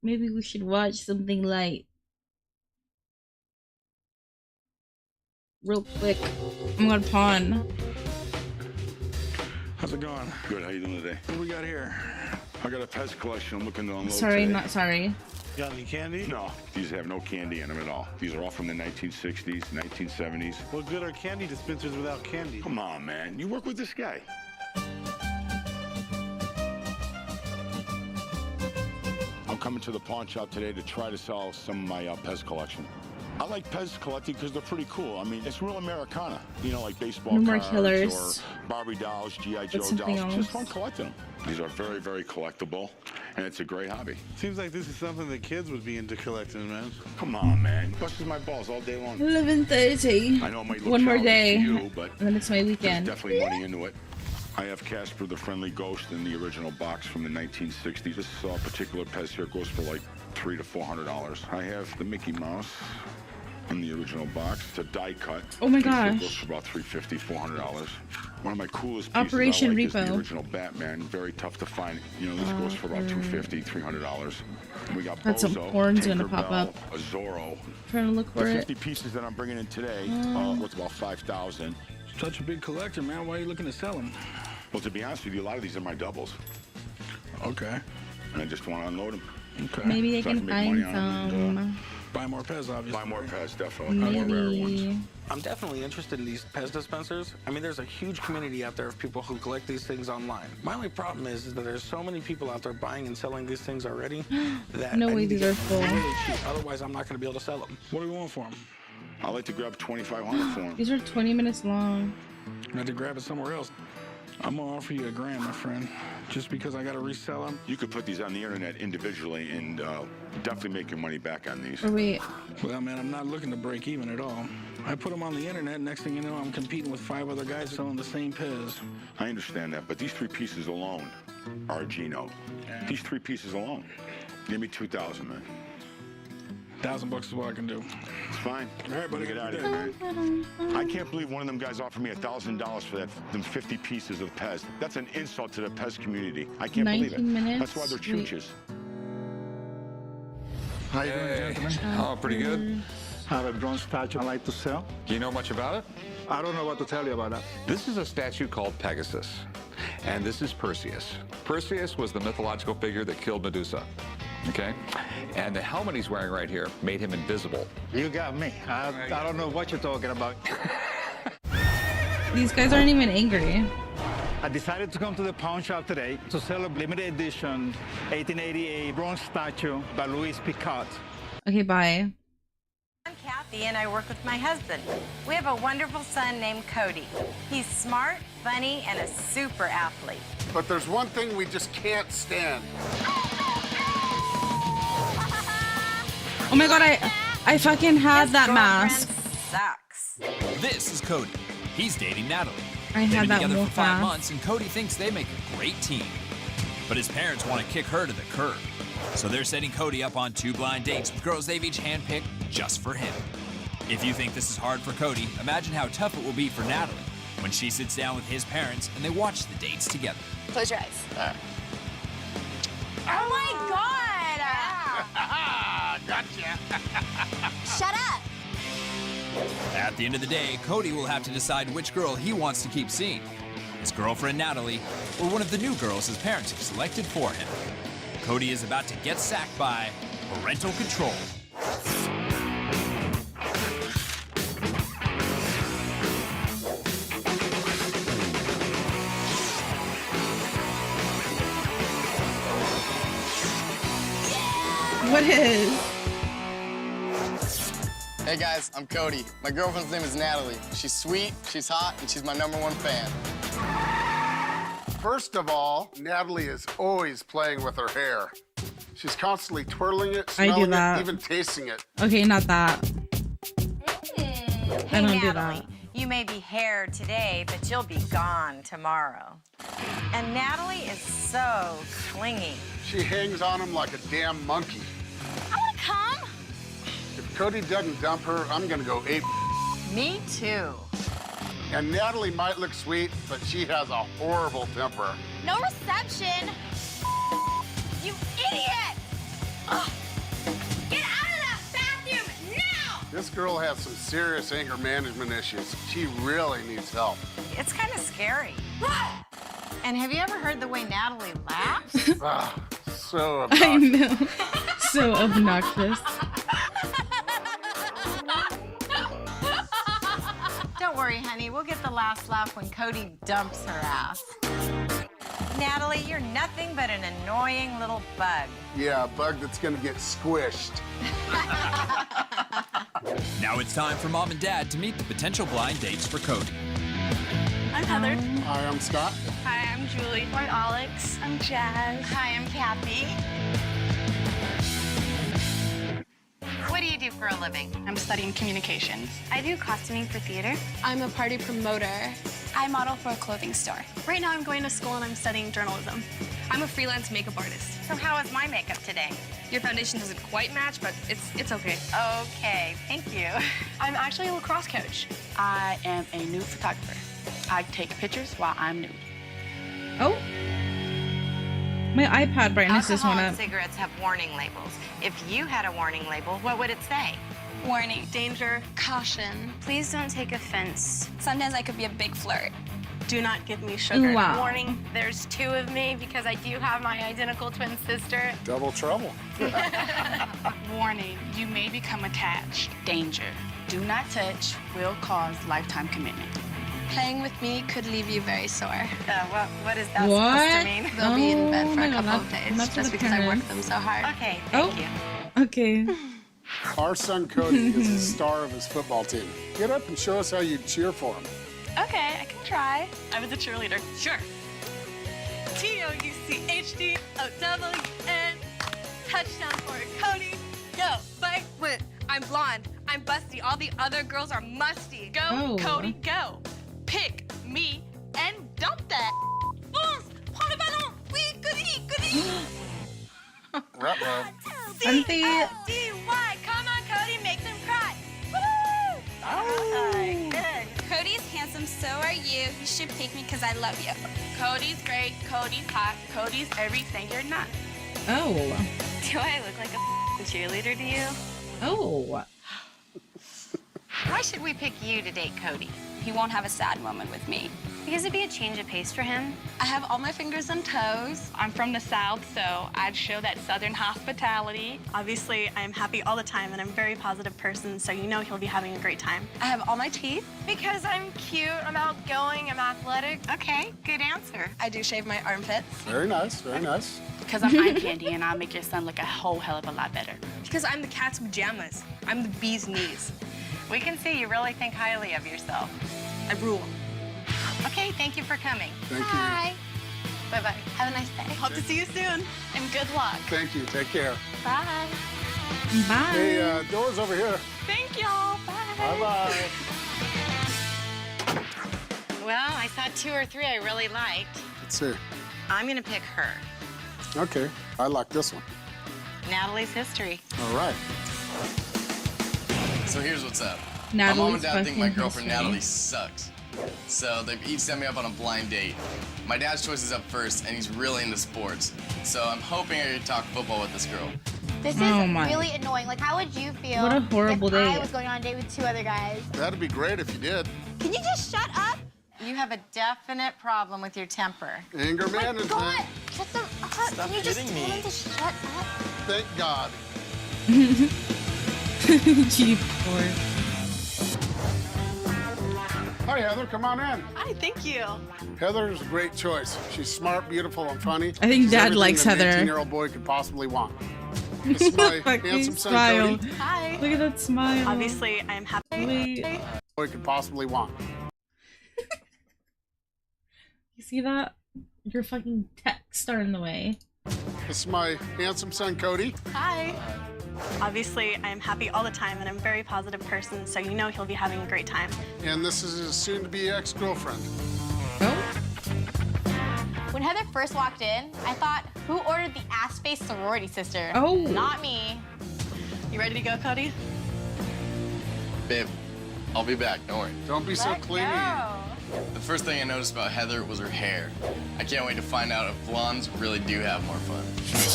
Maybe we should watch something light. Real quick. I'm gonna pawn. How's it going? Good. How you doing today? What do we got here? I got a Pez collection I'm looking to unload Sorry, today. not sorry. Got any candy? No, these have no candy in them at all. These are all from the 1960s, 1970s. What good are candy dispensers without candy? Come on, man. You work with this guy. I'm coming to the pawn shop today to try to sell some of my Pez collection. I like Pez collecting because they're pretty cool. I mean, it's real Americana. You know, like baseball cards killers. or Barbie dolls, G.I. Joe dolls. It's just fun collecting them. These are very, very collectible, and it's a great hobby. Seems like this is something that kids would be into collecting, man. Come on, man. Busts my balls all day long. 11:30. I know it might look One more day, to you, but and then it's my weekend. There's definitely money into it. I have Casper the Friendly Ghost in the original box from the 1960s. This particular Pez here goes for like $300 to $400. I have the Mickey Mouse in the original box. It's a die cut. Oh my This here gosh. goes for about $350, $400. One of my coolest pieces Operation I like is Repo. the original Batman. Very tough to find. You know, this goes for about $250, $300. And we got Had some Bozo, horns gonna pop Tinkerbell, up. a Zorro. Trying to look for The it. 50 pieces that I'm bringing in today worth about $5,000. Such a big collector, man. Why are you looking to sell them? Well, to be honest with you, a lot of these are my doubles. Okay. And I just want to unload them. Okay. Maybe I So can make find money on 'em and, some. Buy more Pez, obviously. buy more Pez, definitely. Buy more rare ones. Maybe. I'm definitely interested in these Pez dispensers. I mean, there's a huge community out there of people who collect these things online. My only problem is that there's so many people out there buying and selling these things already that No I way need to these get are full. really cheap. Otherwise, I'm not going to be able to sell them. What do you want for them? I like to grab 2,500 for them. These are 20 minutes long. I had to grab it somewhere else. I'm gonna offer you $1,000, my friend, just because I gotta resell them. You could put these on the internet individually and definitely make your money back on these. Oh, wait. Well, man, I'm not looking to break even at all. I put them on the internet, next thing you know, I'm competing with 5 other guys selling the same Pez. I understand that, but these 3 pieces alone are Gino. These 3 pieces alone. Give me 2,000, man. $1,000 is what I can do. It's fine. All right, buddy, Get out of here, man. I can't believe one of them guys offered me $1,000 for them 50 pieces of Pez. That's an insult to the Pez community. I can't believe it. 19 minutes? That's why they're chooches. How you doing, gentlemen? Oh, pretty good. I have a bronze statue I'd like to sell. Do you know much about it? I don't know what to tell you about that. This is a statue called Pegasus, and this is Perseus. Perseus was the mythological figure that killed Medusa, okay? And the helmet he's wearing right here made him invisible. You got me. I don't know what you're talking about. These guys aren't even angry. I decided to come to the pawn shop today to sell a limited edition 1888 bronze statue by Louis Picot. Okay, bye. I'm Kathy and I work with my husband. We have a wonderful son named Cody. He's smart, funny, and a super athlete. But there's one thing we just can't stand. Oh my god, I fucking had that mask. Sucks. This is Cody. He's dating Natalie. I had that They've been together wolf for 5 mask. months, and Cody thinks they make a great team. But his parents want to kick her to the curb. So they're setting Cody up on 2 blind dates with girls they've each handpicked just for him. If you think this is hard for Cody, imagine how tough it will be for Natalie when she sits down with his parents and they watch the dates together. Close your eyes. Oh my god! Gotcha. Shut up. At the end of the day, Cody will have to decide which girl he wants to keep seeing. His girlfriend Natalie, or one of the new girls his parents have selected for him. Cody is about to get sacked by parental control. What is? Hey guys, I'm Cody. My girlfriend's name is Natalie. She's sweet, she's hot, and she's my #1 fan. First of all, Natalie is always playing with her hair. She's constantly twirling it, I do smelling that. it, even tasting it. Okay, not that. Hey, I don't do Natalie, that. you may be hair today, but you'll be gone tomorrow. And Natalie is so clingy. She hangs on him like a damn monkey. I want to come. If Cody doesn't dump her, I'm gonna go ape. Me too. And Natalie might look sweet, but she has a horrible temper. No reception. You idiot. Ugh. Get out of that bathroom now. This girl has some serious anger management issues. She really needs help. It's kind of scary. And have you ever heard the way Natalie laughs? Ah, so I obnoxious. know. So obnoxious. Don't worry, honey. We'll get the last laugh when Cody dumps her ass. Natalie, you're nothing but an annoying little bug. Yeah, a bug that's gonna get squished. Now it's time for Mom and Dad to meet the potential blind dates for Cody. I'm Heather. Hi, I'm Scott. Hi, I'm Julie. I'm Alex. I'm Jazz. Hi, I'm Kathy. What do you do for a living? I'm studying communications. I do costuming for theater. I'm a party promoter. I model for a clothing store. Right now I'm going to school and I'm studying journalism. I'm a freelance makeup artist. So how is my makeup today? Your foundation doesn't quite match, but it's okay. Okay, thank you. I'm actually a lacrosse coach. I am a nude photographer. I take pictures while I'm nude. Oh. My iPad brightness just Alcohol went and up. cigarettes have warning labels. If you had a warning label, what would it say? Warning, danger, caution. Please don't take offense. Sometimes I could be a big flirt. Do not give me sugar. Wow. Warning, there's 2 of me because I do have my identical twin sister. Double trouble. Warning, you may become attached. Danger, do not touch, will cause lifetime commitment. Playing with me could leave you very sore. What is that What? supposed to mean? They'll be in bed Oh for my a God, couple of not- days not for just the because I parents. worked them so hard. Okay, thank you. Okay. Our son Cody is the star of his football team. Get up and show us how you cheer for him. Okay, I can try. I was a cheerleader. Sure. T-O-U-C-H-D-O-W-N. Touchdown for Cody. Go, fight with. I'm blonde. I'm busty. All the other girls are musty. Go, Oh. Cody, go. Pick me and dump that. Onze, prends le ballon. Oui, goody, goody. Ruh-roh. Auntie. D-Y. Come on, Cody, make them cry. Woo! Good. Cody's handsome, so are you. You should pick me because I love you. Cody's great. Cody's hot. Cody's everything you're not. Oh. Do I look like a cheerleader to you? Oh. Why should we pick you to date Cody? He won't have a sad moment with me. Because it'd be a change of pace for him. I have all my fingers and toes. I'm from the South, so I'd show that Southern hospitality. Obviously, I'm happy all the time, and I'm a very positive person, so you know he'll be having a great time. I have all my teeth. Because I'm cute, I'm outgoing, I'm athletic. Okay, good answer. I do shave my armpits. Very nice, very nice. Because I'm eye candy, and I'll make your son look a whole hell of a lot better. Because I'm the cat's pajamas. I'm the bee's knees. We can see you really think highly of yourself. I rule. Okay, thank you for coming. Thank you. Bye. Bye-bye. Have a nice day. Hope to see you soon. And good luck. Thank you. Take care. Bye. Bye. Hey, doors over here. Thank y'all. Bye. Bye-bye. Well, I saw 2 or 3 I really liked. Let's see. I'm gonna pick her. Okay, I like this one. Natalie's history. All right. So here's what's up. Natalie's my mom and dad think my fucking girlfriend history. Natalie sucks. So they've each set me up on a blind date. My dad's choice is up first, and he's really into sports. So I'm hoping I can talk football with this girl. This is Oh my. really annoying. Like, how would you feel What a horrible if date. I was going on a date with 2 other guys? That'd be great if you did. Can you just shut up? You have a definite problem with your temper. Anger management. God, shut the up. Stop Can you just hitting tell me. him to shut up? Thank God. Cheap boy. Hi, Heather. Come on in. Hi, thank you. Heather's a great choice. She's smart, beautiful, and funny. I think She's Dad everything likes that an Heather. 18-year-old boy could possibly want. This is my Fucking handsome son, smile. Cody. Hi. Look at that smile. Obviously, I'm happy. Wait. Boy could possibly want. You see that? Your fucking text are in the way. This is my handsome son, Cody. Hi. Obviously, I'm happy all the time, and I'm a very positive person, so you know he'll be having a great time. And this is his soon-to-be ex-girlfriend. When Heather first walked in, I thought, who ordered the ass-face sorority sister? Oh. Not me. You ready to go, Cody? Babe, I'll be back. Don't worry. Don't be so clingy. The first thing I noticed about Heather was her hair. I can't wait to find out if blondes really do have more fun.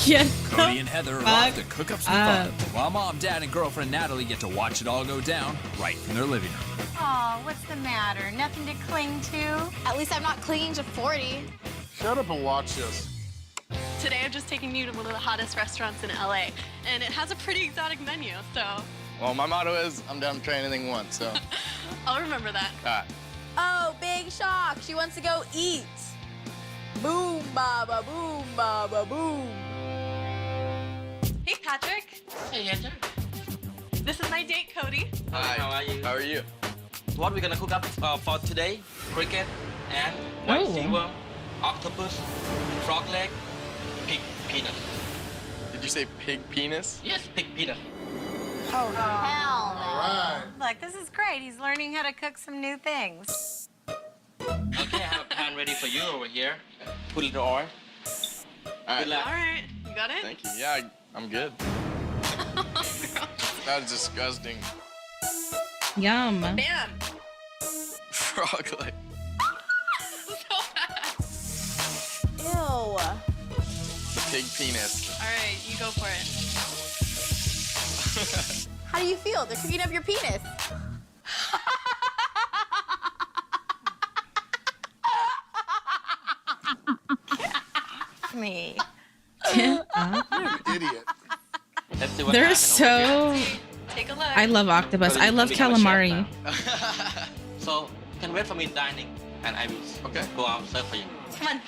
Yeah. Cody and Heather are off to cook up some fun, while Mom, Dad, and girlfriend Natalie get to watch it all go down right from their living room. Oh, what's the matter? Nothing to cling to? At least I'm not clinging to 40. Shut up and watch this. Today, I'm just taking you to one of the hottest restaurants in LA, and it has a pretty exotic menu, so Well, my motto is, I'm down to try anything once, so. I'll remember that. All right. Oh, big shock. She wants to go eat. Boom, baba, boom. Hey, Patrick. Hey, Heather. This is my date, Cody. Hi, how are you? How are you? What we're gonna cook up for today? Cricket and white silver, octopus, frog leg, pig peanut. Did you say pig penis? Yes, pig peanut. Oh, hell no. All right. Look, this is great. He's learning how to cook some new things. Okay, I have a pan ready for you over here. Put it in the oil. All right. Good luck. All right, you got it? Thank you. Yeah, I'm good. That is disgusting. Yum. Bam. Frog leg. Ew. Pig penis. All right, you go for it. How do you feel? They're cooking up your penis. Me. You're an idiot. Let's see what They're happens so. Take a look. I love octopus. I love We have a chef calamari. now. So, you can wait for me dining, and I will go out serve for you. Come on.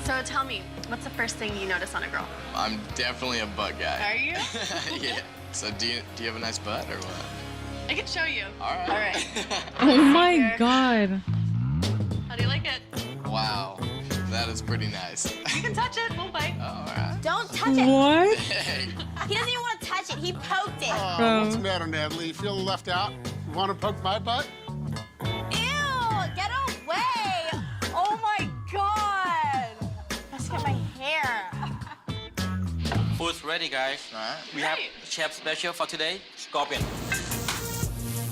So tell me, what's the first thing you notice on a girl? I'm definitely a butt guy. Are you? Yeah. So do you have a nice butt or what? I can show you. All right. All right. Oh my god. How do you like it? Wow. That is pretty nice. You can touch it. We'll bite. All right. Don't touch it. What? Hey. He doesn't even want to touch it. He poked it. Oh, what's the matter, Natalie? You feeling left out? You want to poke my butt? Ew, get away. Oh my god. Let's get my hair. Food's ready, guys. All right. We have chef special for today, scorpion.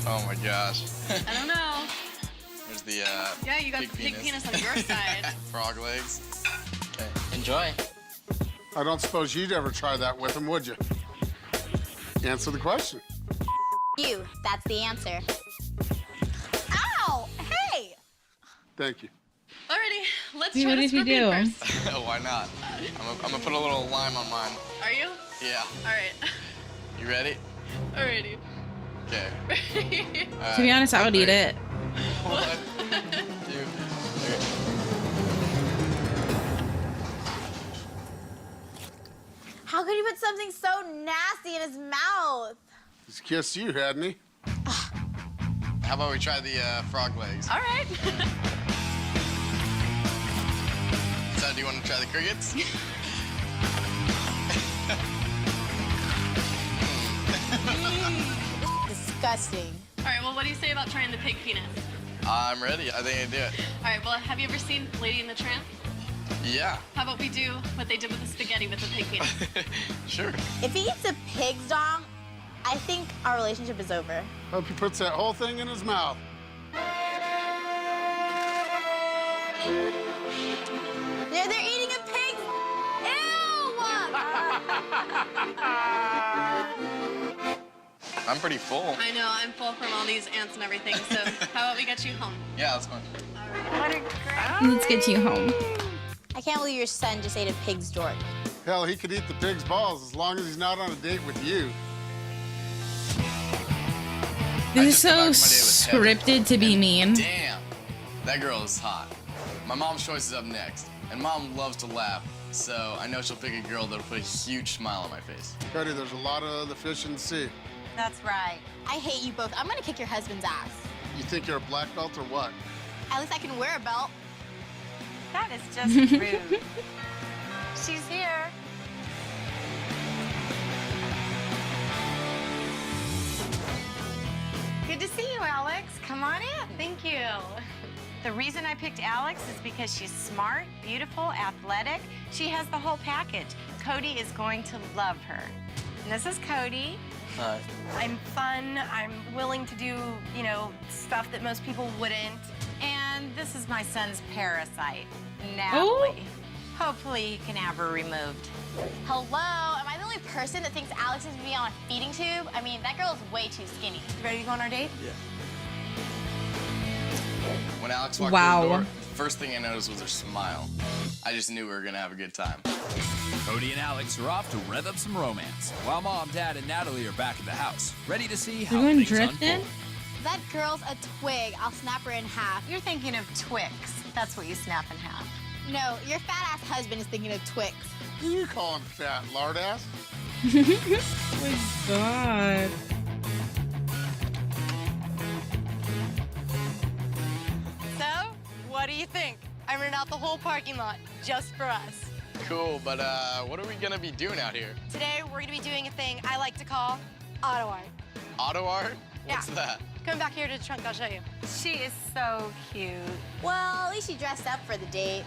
Oh my gosh. I don't know. There's the Yeah, you got pig penis on your side. frog legs. Okay. Enjoy. I don't suppose you'd ever try that with him, would you? Answer the question. you. That's the answer. Ow! Hey! Thank you. Alrighty, let's See, try what the did you do? scorpion first. Why not? I'm gonna put a little lime on mine. Are you? Yeah. Alright. You ready? Alrighty. Okay. To be honest, I would eat it. One, two, three. How could he put something so nasty in his mouth? He's kissed you, hadn't he? How about we try the frog legs? All right. So, do you want to try the crickets? Disgusting. All right, well, what do you say about trying the pig penis? I'm ready. I think I can do it. All right, well, have you ever seen Lady and the Tramp? Yeah. How about we do what they did with the spaghetti with the pig penis? Sure. If he eats a pig's dong, I think our relationship is over. Hope he puts that whole thing in his mouth. They're eating a pig. Ew! I'm pretty full. I know, I'm full from all these ants and everything, so how about we get you home? Yeah, that's fine. What a great. Let's get you home. I can't believe your son just ate a pig's dork. Hell, he could eat the pig's balls as long as he's not on a date with you. This is so scripted to be mean. Damn, that girl is hot. My mom's choice is up next, and mom loves to laugh, so I know she'll pick a girl that'll put a huge smile on my face. Cody, there's a lot of other fish in the sea. That's right. I hate you both. I'm gonna kick your husband's ass. You think you're a black belt or what? At least I can wear a belt. That is just rude. She's here. Good to see you, Alex. Come on in. Thank you. The reason I picked Alex is because she's smart, beautiful, athletic. She has the whole package. Cody is going to love her. And this is Cody. Hi. I'm fun. I'm willing to do, you know, stuff that most people wouldn't. And this is my son's parasite, Natalie. Hopefully he can have her removed. Hello? Am I the only person that thinks Alex needs to be on a feeding tube? I mean, that girl is way too skinny. You ready to go on our date? Yeah. When Alex walked Wow. through the door, the first thing I noticed was her smile. I just knew we were gonna have a good time. Cody and Alex are off to rev up some romance, while Mom, Dad, and Natalie are back at the house, ready to see how You're going things drifting? unfold. That girl's a twig. I'll snap her in half. You're thinking of Twix. That's what you snap in half. No, your fat-ass husband is thinking of Twix. Who you calling fat, lard ass? Oh my god. So, what do you think? I rented out the whole parking lot just for us. Cool, but what are we gonna be doing out here? Today, we're gonna be doing a thing I like to call auto art. Auto art? What's Yeah. that? Come back here to the trunk, I'll show you. She is so cute. Well, at least she dressed up for the date.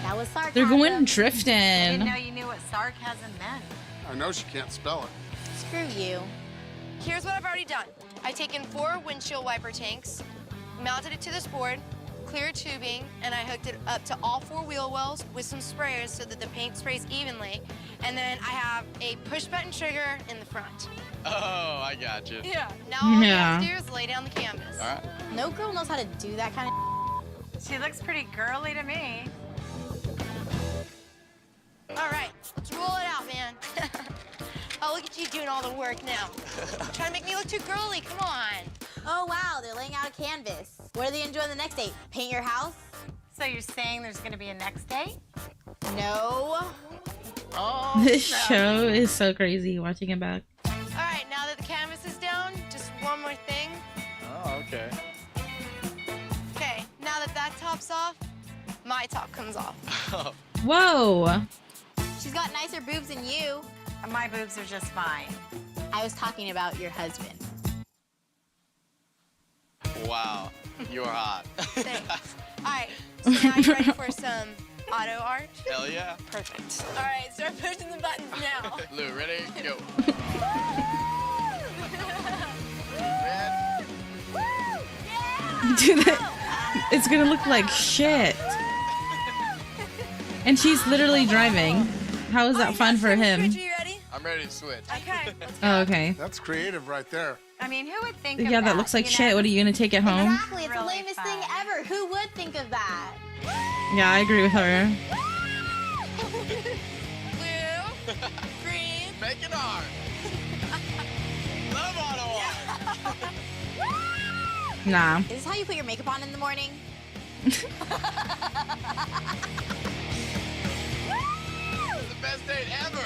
That was sarcasm. They're going Didn't drifting. know you knew what sarcasm meant. I know she can't spell it. Screw you. Here's what I've already done. I've taken 4 windshield wiper tanks, mounted it to this board, clear tubing, and I hooked it up to all 4 wheel wells with some sprayers so that the paint sprays evenly. And then I have a push button trigger in the front. Oh, I got you. Yeah. Now all you have to Yeah. do is lay down the canvas. All right. No girl knows how to do that kind of. She looks pretty girly to me. All right, let's roll it out, man. Oh, look at you doing all the work now. Trying to make me look too girly, come on. Oh, wow, they're laying out a canvas. What are they enjoying the next date? Paint your house? So you're saying there's gonna be a next date? No. Oh, This show is so crazy watching it back. All right, now that the canvas is down, just one more thing. Oh, okay. Okay, now that that top's off, my top comes off. Whoa. She's got nicer boobs than you. My boobs are just fine. I was talking about your husband. Wow, you're hot. Thanks. All right, so now you ready for some auto art? Hell yeah. Perfect. All right, start pushing the buttons now. Lou, ready? Go. Dude, that, it's gonna look like shit. And she's literally driving. How is that fun for him? You ready? I'm ready to switch. Okay. Oh, okay. That's creative right there. I mean, who would think Yeah, of that looks like you shit. know? What are you gonna take it home? Exactly, it's the lamest thing ever. Who would think of that? Yeah, I agree with her. Blue, green. Make it hard. Love Ottawa. Nah. Is this how you put your makeup on in the morning? The best date ever.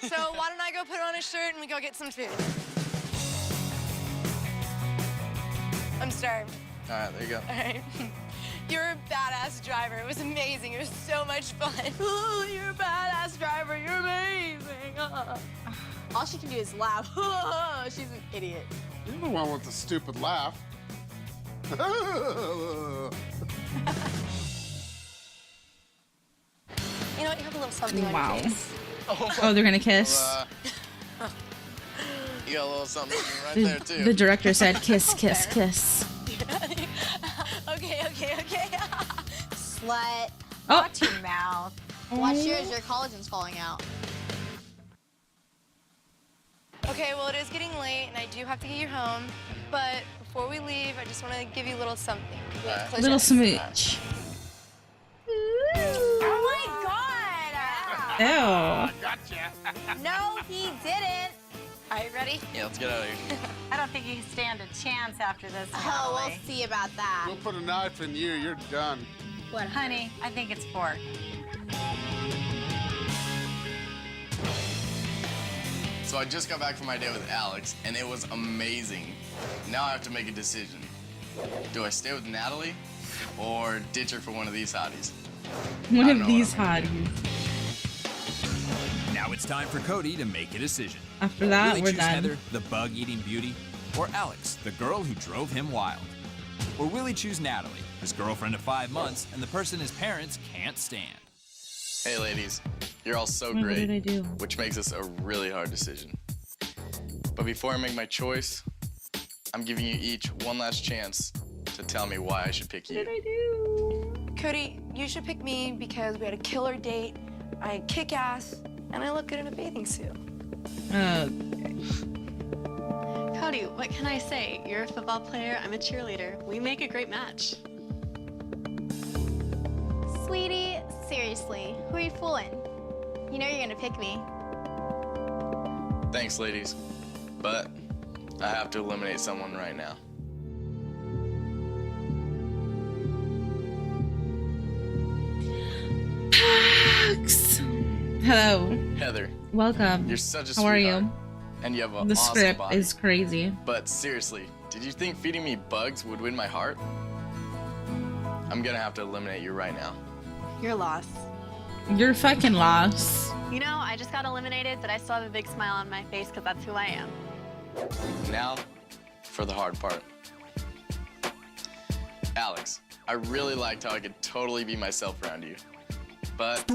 So why don't I go put on a shirt and we go get some food? I'm starved. All right, there you go. All right. You're a badass driver. It was amazing. It was so much fun. Oh, you're a badass driver. You're amazing. All she can do is laugh. She's an idiot. You're the one with the stupid laugh. You know what? You have a little something on Wow. your face. Oh, they're gonna kiss. You got a little something right there, too. The director said, "Kiss, kiss, kiss." Okay. Slut. Oh. Watch your mouth. Watch yours, your collagen's falling out. Okay, well, it is getting late, and I do have to get you home. But before we leave, I just want to give you a little something. Close Little your eyes. smooch. Oh my god! Ew. Gotcha. No, he didn't. All right, ready? Yeah, let's get out of here. I don't think you can stand a chance after this. Oh, Natalie. we'll see about that. We'll put a knife in you. You're done. What, honey? I think it's pork. So I just got back from my day with Alex, and it was amazing. Now I have to make a decision. Do I stay with Natalie or ditch her for one of these hotties? One of these hotties. Now it's time for Cody to make a decision. After that, Will he we're choose done. Heather, the bug-eating beauty, or Alex, the girl who drove him wild? Or will he choose Natalie, his girlfriend of 5 months, and the person his parents can't stand? Hey, ladies. You're all so What great, did I do? which makes this a really hard decision. But before I make my choice, I'm giving you each one last chance to tell me why I should pick you. Cody, you should pick me because we had a killer date, I kick ass, and I look good in a bathing suit. Cody, what can I say? You're a football player, I'm a cheerleader. We make a great match. Sweetie, seriously, who are you fooling? You know you're gonna pick me. Thanks, ladies. But I have to eliminate someone right now. Hello. Heather. Welcome. You're such a How are sweetheart. you? And you have an The awesome script body. is crazy. But seriously, did you think feeding me bugs would win my heart? I'm gonna have to eliminate you right now. You're lost. You're fucking lost. You know, I just got eliminated, but I still have a big smile on my face because that's who I am. Now, for the hard part. Alex, I really liked how I could totally be myself around you. But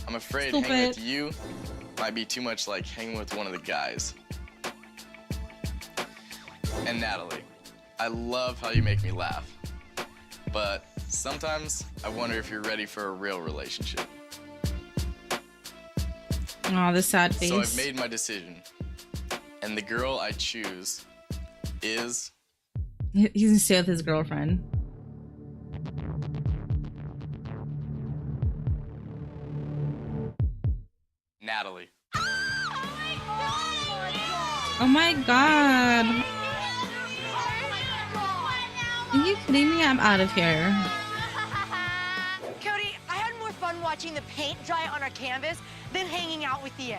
I'm afraid hanging with you might be too much like hanging with one of the guys. And Natalie, I love how you make me laugh. But sometimes I wonder if you're ready for a real relationship. Oh, the sad face. So I've made my decision. And the girl I choose is... He's gonna stay with his girlfriend. Natalie. Oh my god. Are you kidding me? I'm out of here. Cody, I had more fun watching the paint dry on our canvas than hanging out with you.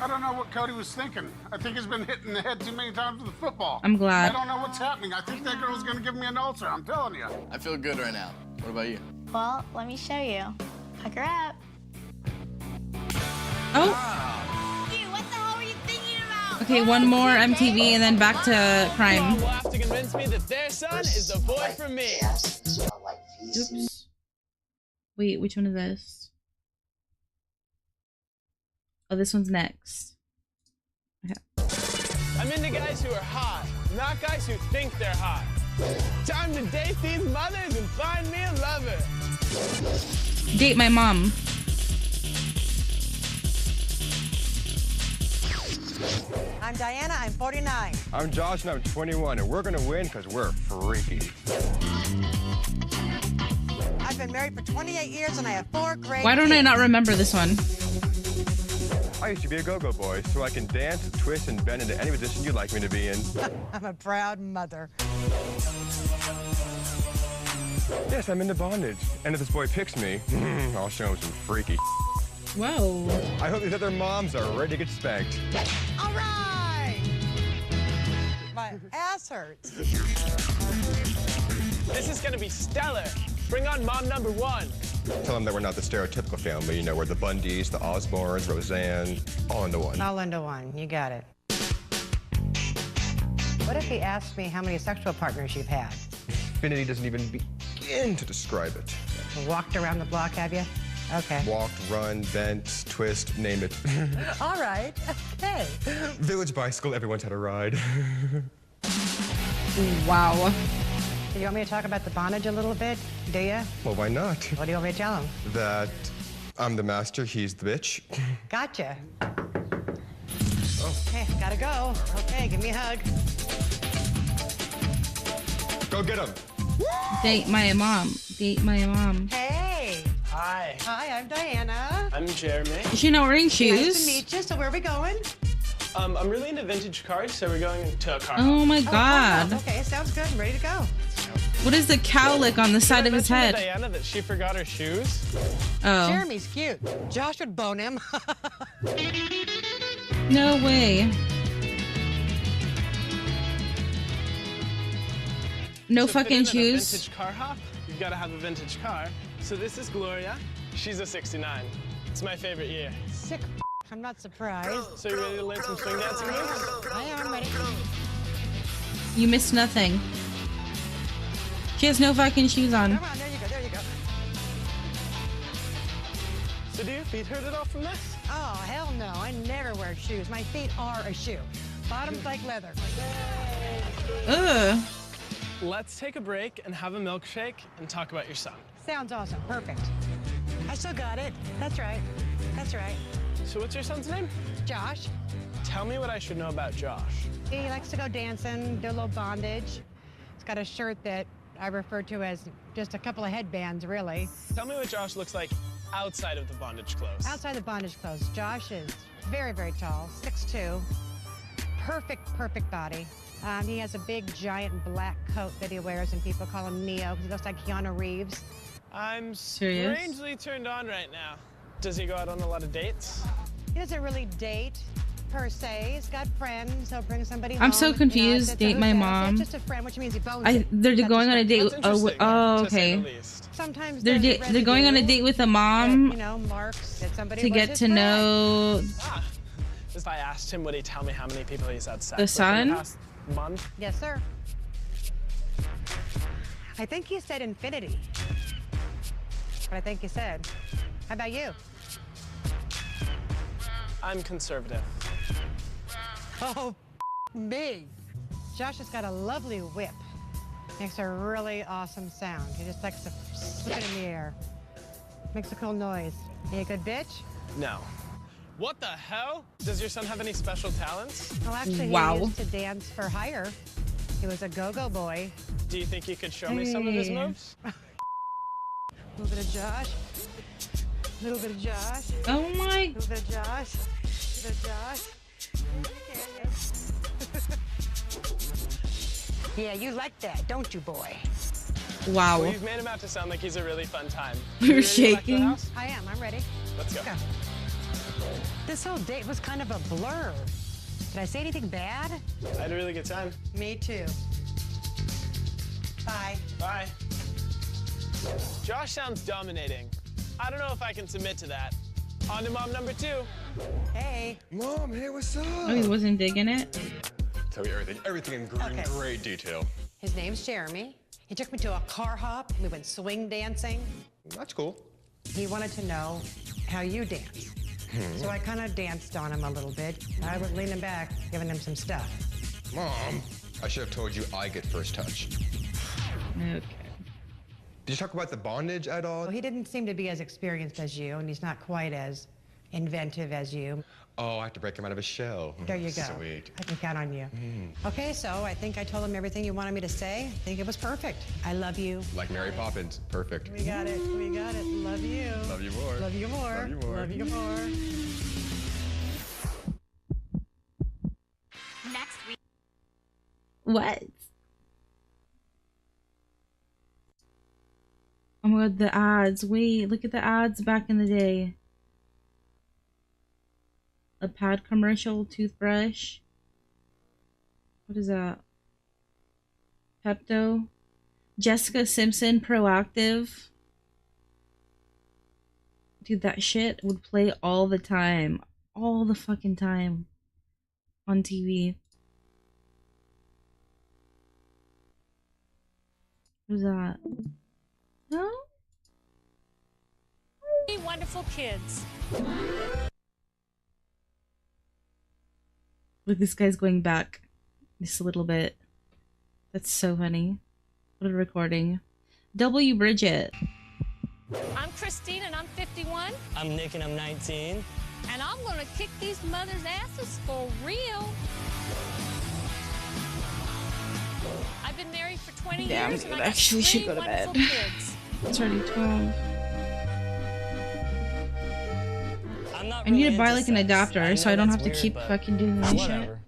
I don't know what Cody was thinking. I think he's been hit in the head too many times with the football. I'm glad. I don't know what's happening. I think that girl's gonna give me an ulcer. I'm telling you. I feel good right now. What about you? Well, let me show you. Pucker up. Oh. Dude, what the hell were you thinking about? Okay, one more MTV and then back to crime. will have to convince me that their son is the boy for me. Oops. Wait, which one is this? Oh, this one's next. Okay. I'm into guys who are hot, not guys who think they're hot. Time to date these mothers and find me a lover. Date my mom. I'm Diana, I'm 49. I'm Josh, and I'm 21, and we're gonna win because we're freaky. I've been married for 28 years, and I have 4 great Why don't I kids. not remember this one? I used to be a go-go boy, so I can dance, twist, and bend into any position you'd like me to be in. I'm a proud mother. Yes, I'm into bondage. And if this boy picks me, I'll show him some freaky. Whoa. I hope these other moms are ready to get spanked. All right! My ass hurts. This is gonna be stellar. Bring on mom number 1. Tell them that we're not the stereotypical family, you know, we're the Bundys, the Osborns, Roseanne, all into one. All into one. You got it. What if he asked me how many sexual partners you've had? Infinity doesn't even begin to describe it. Walked around the block, have you? Okay. Walked, run, bent, twist, name it. All right. Okay. Village bicycle, everyone's had a ride. Wow. Do you want me to talk about the bondage a little bit? Do you? Well, why not? What do you want me to tell him? That I'm the master, he's the bitch. Gotcha. Okay, gotta go. Okay, give me a hug. Go get him. Date my mom. Date my mom. Hey. Hi. Hi, I'm Diana. I'm Jeremy. Is she not wearing shoes? Nice to meet you. So where are we going? I'm really into vintage cars, so we're going to a car. Oh my god. Okay, sounds good. I'm ready to go. What is the cowlick on the side of his Did I head? mention to Diana that she forgot her shoes? Oh. Jeremy's cute. Josh would bone him. No way. No To fit fucking in shoes. A vintage car hop, you've got to have a vintage car. So this is Gloria. She's a 69. It's my favorite year. Sick. I'm not surprised. So you ready to learn some swing dancing moves? I am ready. You missed nothing. She has no fucking shoes on. Come on, there you go, there you go. So do your feet hurt at all from this? Oh, hell no. I never wear shoes. My feet are a shoe. Bottoms like leather. Ugh. Let's take a break and have a milkshake and talk about your son. Sounds awesome. Perfect. I still got it. That's right. That's right. So what's your son's name? Josh. Tell me what I should know about Josh. He likes to go dancing, do a little bondage. He's got a shirt that I refer to as just a couple of headbands, really. Tell me what Josh looks like outside of the bondage clothes. Outside the bondage clothes, Josh is very, very tall, 6'2", perfect body. He has a big, giant black coat that he wears, and people call him Neo because he looks like Keanu Reeves. I'm Serious? strangely turned on right now. Does he go out on a lot of dates? He doesn't really date, per se. He's got friends. He'll bring somebody home. I'm so confused. It's Date a my hookah. mom. It's just a friend, which means he bones it. They're That's going his on a friend. date. That's interesting, Oh, to say the okay. least. Sometimes They're there's they're going on a date with a mom that, you know, marks that somebody to was get his to friend. know If I asked him, would he tell me how many people he's had sex the with in son. the past month? Yes, sir. I think he said infinity. What I think he said. How about you? I'm conservative. Oh, me. Josh has got a lovely whip. Makes a really awesome sound. He just likes to flip it in the air. Makes a cool noise. You a good bitch? No. What the hell? Does your son have any special talents? Well, actually, Wow. he used to dance for hire. He was a go-go boy. Do you think you could show me some of his Hey. moves? A little bit of Josh. A little bit of Josh. Oh my. A little bit of Josh. A little bit of Josh. Yeah, you like that, don't you, boy? Wow. Well, you've made him out to sound like he's a really fun time. You're You ready to go back to the shaking. house? I am. I'm ready. Let's go. This whole date was kind of a blur. Did I say anything bad? I had a really good time. Me too. Bye. Bye. Josh sounds dominating. I don't know if I can submit to that. On to mom number 2. Hey. Mom, hey, what's up? Oh, he wasn't digging it. Tell me everything in Okay. great detail. His name's Jeremy. He took me to a car hop. We went swing dancing. That's cool. He wanted to know how you dance. So I kind of danced on him a little bit. I was leaning back, giving him some stuff. Mom, I should have told you I get first touch. Okay. Did you talk about the bondage at all? Well, he didn't seem to be as experienced as you, and he's not quite as, inventive as you. Oh, I have to break him out of his shell. There you go. Sweet. I can count on you. Okay, so I think I told him everything you wanted me to say. I think it was perfect. I love you. Like Mary Poppins. Perfect. We got it. We got it. Love you. Love you more. Love you more. Love you more. Love you more. Next week. What? Oh my god, the ads. Wait, look at the ads back in the day. A pad commercial, toothbrush. What is that? Pepto. Jessica Simpson, Proactive. Dude, that shit would play all the time. All the fucking time. On TV. What is that? No? Wonderful kids. Look, this guy's going back just a little bit. That's so funny. What a recording. W. Bridget. I'm Christine and I'm 51. I'm Nick and I'm 19. And I'm gonna kick these mothers' asses for real. I've been married for 20 Yeah, years and I got actually should go to bed. kids. It's already 12. I'm not I need really to buy into like an sex. adapter I so I know don't that's have to weird, keep but fucking doing this shit. whatever.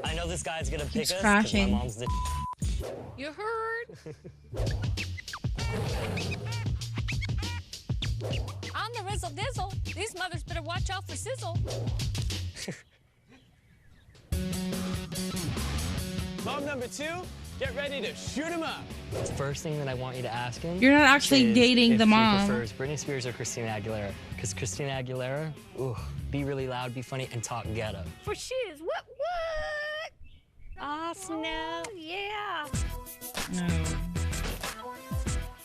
I know this guy's gonna pick Keeps us 'cause crashing. my mom's the You heard? I'm the Rizzle Dizzle. These mothers better watch out for Sizzle. Mom number 2, get ready to shoot him up. The first thing that I want you to ask him. You're not actually is dating if the he mom. prefers Britney Spears or Christina Aguilera. Because Christina Aguilera, ooh, be really loud, be funny, and talk ghetto. For shiz. What? Oh, snap. Yeah. No.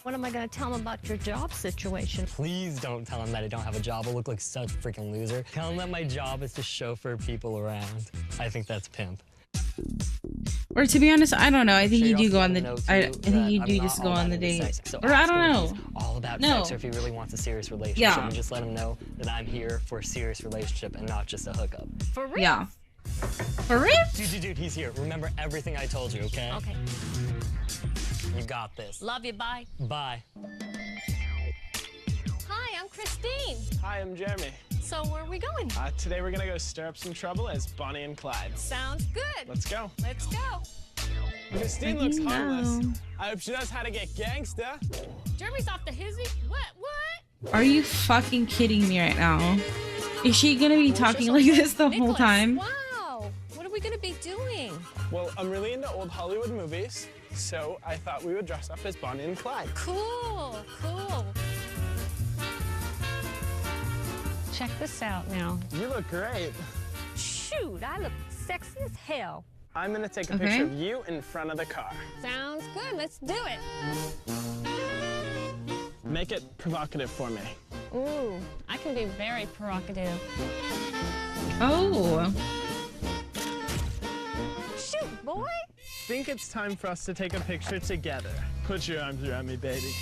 What am I going to tell them about your job situation? Please don't tell him that I don't have a job. I'll look like such a freaking loser. Tell him that my job is to chauffeur people around. I think that's pimp. Or to be honest, I don't know. I think Sure, you do also go let on him the. know, I too, think you that do I'm just not go all on that the into date. sex. So Or I ask him don't if know. he's all about No. sex, or if he really wants a serious relationship. Yeah. And just let him know that I'm here for a serious relationship and not just a hookup. For real? Yeah. For real? Dude, he's here. Remember everything I told you, okay? Okay. You got this. Love you. Bye. Bye. Hi, I'm Christine. Hi, I'm Jeremy. So where are we going? Today we're gonna go stir up some trouble as Bonnie and Clyde. Sounds good. Let's go. Let's go. Christine looks harmless. I hope she knows how to get gangsta. Jeremy's off the hizzy. What? Are you fucking kidding me right now? Is she gonna be talking like this the whole Nicholas, time? Wow. What are we going to be doing? Well, I'm really into old Hollywood movies, so I thought we would dress up as Bonnie and Clyde. Cool. Cool. Check this out now. You look great. Shoot, I look sexy as hell. I'm gonna take a Okay. picture of you in front of the car. Sounds good. Let's do it. Make it provocative for me. Ooh, I can be very provocative. Oh. Shoot, boy. Think it's time for us to take a picture together. Put your arms around me, baby.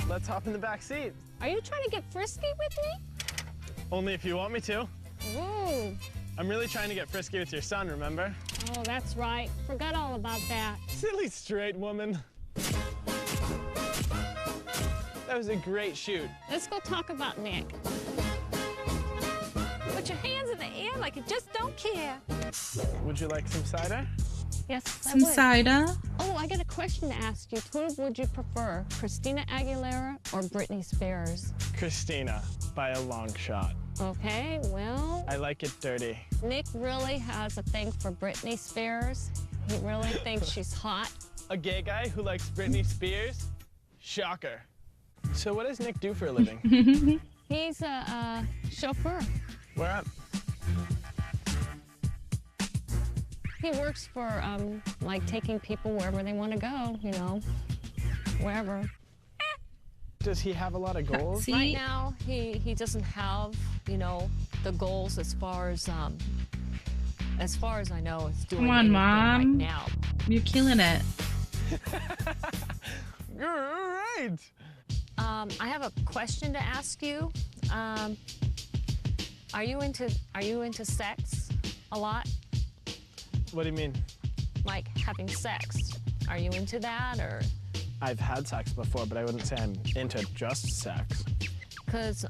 Let's hop in the back seat. Are you trying to get frisky with me? Only if you want me to. Ooh. I'm really trying to get frisky with your son, remember? Oh, that's right. Forgot all about that. Silly straight woman. That was a great shoot. Let's go talk about Nick. Put your hands in the air like you just don't care. Would you like some cider? Yes, I Some would. cider? Oh, I got a question to ask you. Who would you prefer, Christina Aguilera or Britney Spears? Christina, by a long shot. Okay, well, I like it dirty. Nick really has a thing for Britney Spears. He really thinks she's hot. A gay guy who likes Britney Spears? Shocker. So what does Nick do for a living? He's a chauffeur. Where at? He works for, like, taking people wherever they want to go, you know, wherever. Does he have a lot of goals? Right now, he doesn't have, you know, the goals as far as I know, it's doing Come on, anything Mom. right now. You're killing it. Great. I have a question to ask you. Are you into sex a lot? What do you mean? Like having sex? Are you into that or? I've had sex before, but I wouldn't say I'm into just sex. Because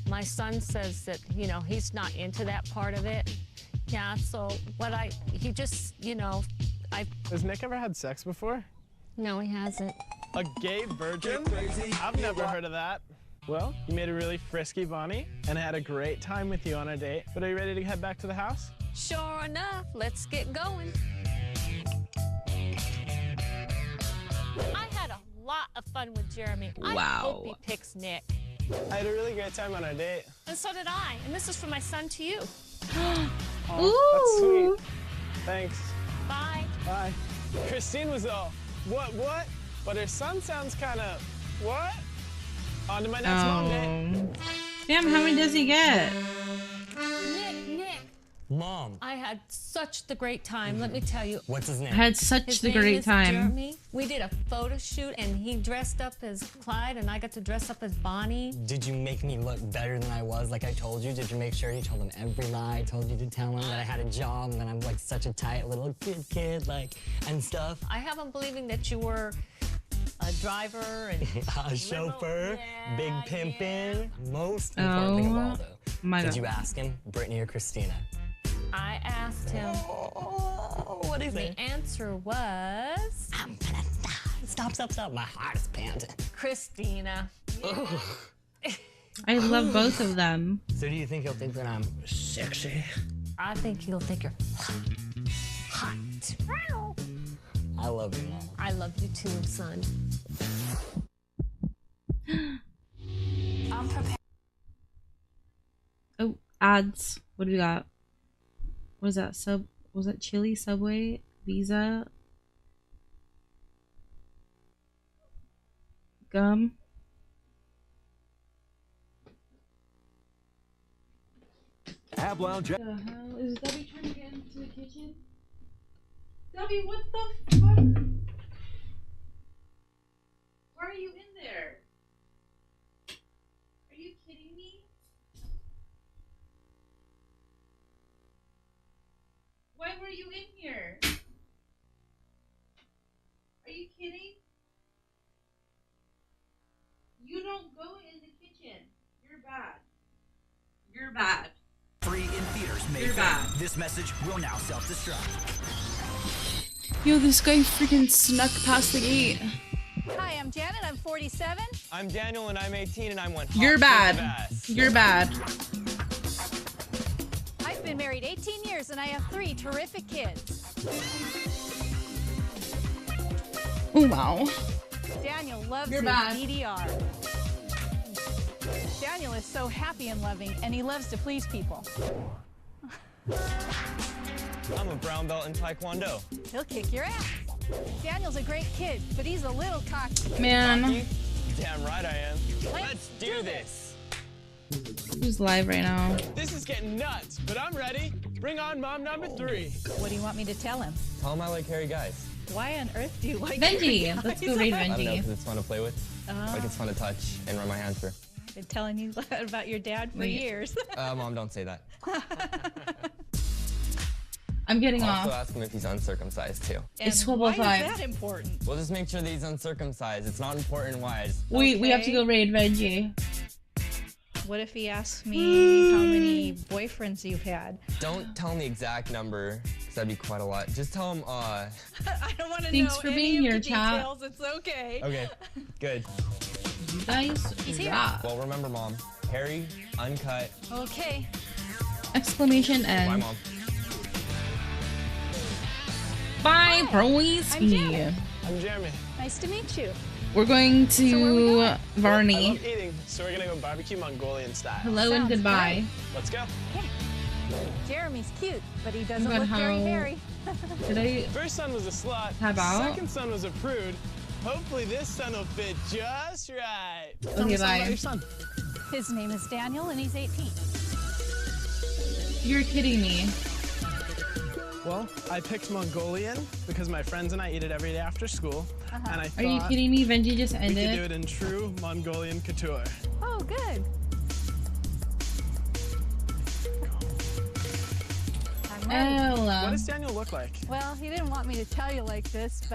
my son says that, you know, he's not into that part of it. Yeah, so he just, you know, Has Nick ever had sex before? No, he hasn't. A gay virgin? I've never heard of that. Well, you made a really frisky Bonnie, and I had a great time with you on a date. But are you ready to head back to the house? Sure enough, let's get going. I had a lot of fun with Jeremy. I hope he picks Nick. I had a really great time on our date. And so did I. And this is from my son to you. That's sweet. Thanks. Bye. Bye. Christine was all, what? But her son sounds kind of, what? On to my next mom date. Damn, how many does he get? Nick. Mom. I had such the great time, let me tell you. What's his name? I had such His the name great is time. Jeremy. We did a photo shoot and he dressed up as Clyde and I got to dress up as Bonnie. Did you make me look better than I was like I told you? Did you make sure you told him every lie? I told you to tell him that I had a job and that I'm like such a tight little kid like, and stuff? I have him believing that you were a driver and a chauffeur, big pimpin'. Most important thing of all though. Did you ask him, Brittany or Christina? I asked him. What is it? The answer was. I'm gonna die. Stop. My heart is pounding. Christina. I love both of them. So do you think he'll think that I'm sexy? I think he'll think you're hot. I love you, Mom. I love you too, son. I'm prepared. Oh, ads. What do we got? What is that? Was that Chili, Subway, Visa, gum? Ab Lounge. What the hell? Is Debbie trying to get into the kitchen? Debbie, what the fuck? Why are you in there? Are you kidding me? Why were you in here? Are you kidding? You don't go in the kitchen. You're bad. You're bad. Free in theaters May 5th. This message will now self-destruct. Yo, this guy freaking snuck past the gate. Hi, I'm Janet. I'm 47. I'm Daniel, and I'm 18, and I'm one. You're bad. You're bad. I've been married 18 years, and I have 3 terrific kids. Oh, wow. Daniel loves You're his bad. DDR. Daniel is so happy and loving, and he loves to please people. I'm a brown belt in Taekwondo. He'll kick your ass. Daniel's a great kid, but he's a little cocky. Man. Cocky? Damn right I am. Let's do this. Who's live right now? This is getting nuts, but I'm ready. Bring on mom number 3. What do you want me to tell him? Tell him I like hairy guys. Why on earth do you like Benji. hairy Let's guys? go raid I don't know, Benji. because it's fun to play with. Like it's fun to touch and run my hands through. Been telling you about your dad for years. Mom, don't say that. I'm getting also off. ask him if he's uncircumcised too. It's And why 12:05. is that important? We'll just make sure that he's uncircumcised. It's not important why. We have to go raid Benji. What if he asks me how many boyfriends you've had? Don't tell him the exact number, because that'd be quite a lot. Just tell him, I don't want to Thanks know for any being of here, the chat. details. It's okay. Okay, good. You guys He's here. rock. Well, remember, Mom, hairy, uncut. Okay. Exclamation Bye, N. Mom. Bye, boys. I'm Janet. I'm Jeremy. Nice to meet you. We're going So where are we to going? I Varney. love eating, so we're gonna go barbecue Mongolian style. Hello and Sounds goodbye. Let's go. Jeremy's cute, but he doesn't God, look very how- hairy. Did I? First son was a slut. Tab out? Second son was a prude. Hopefully this son will fit just right. Tell Okay, me something bye. about your son. His name is Daniel, and he's 18. You're kidding me. Well, I picked Mongolian because my friends and I eat it every day after school. And I thought Are you kidding me? Benji just we ended could do it in true Mongolian couture. Oh, good. Oh, What does Daniel look like? Well, he didn't want me to tell you like this, but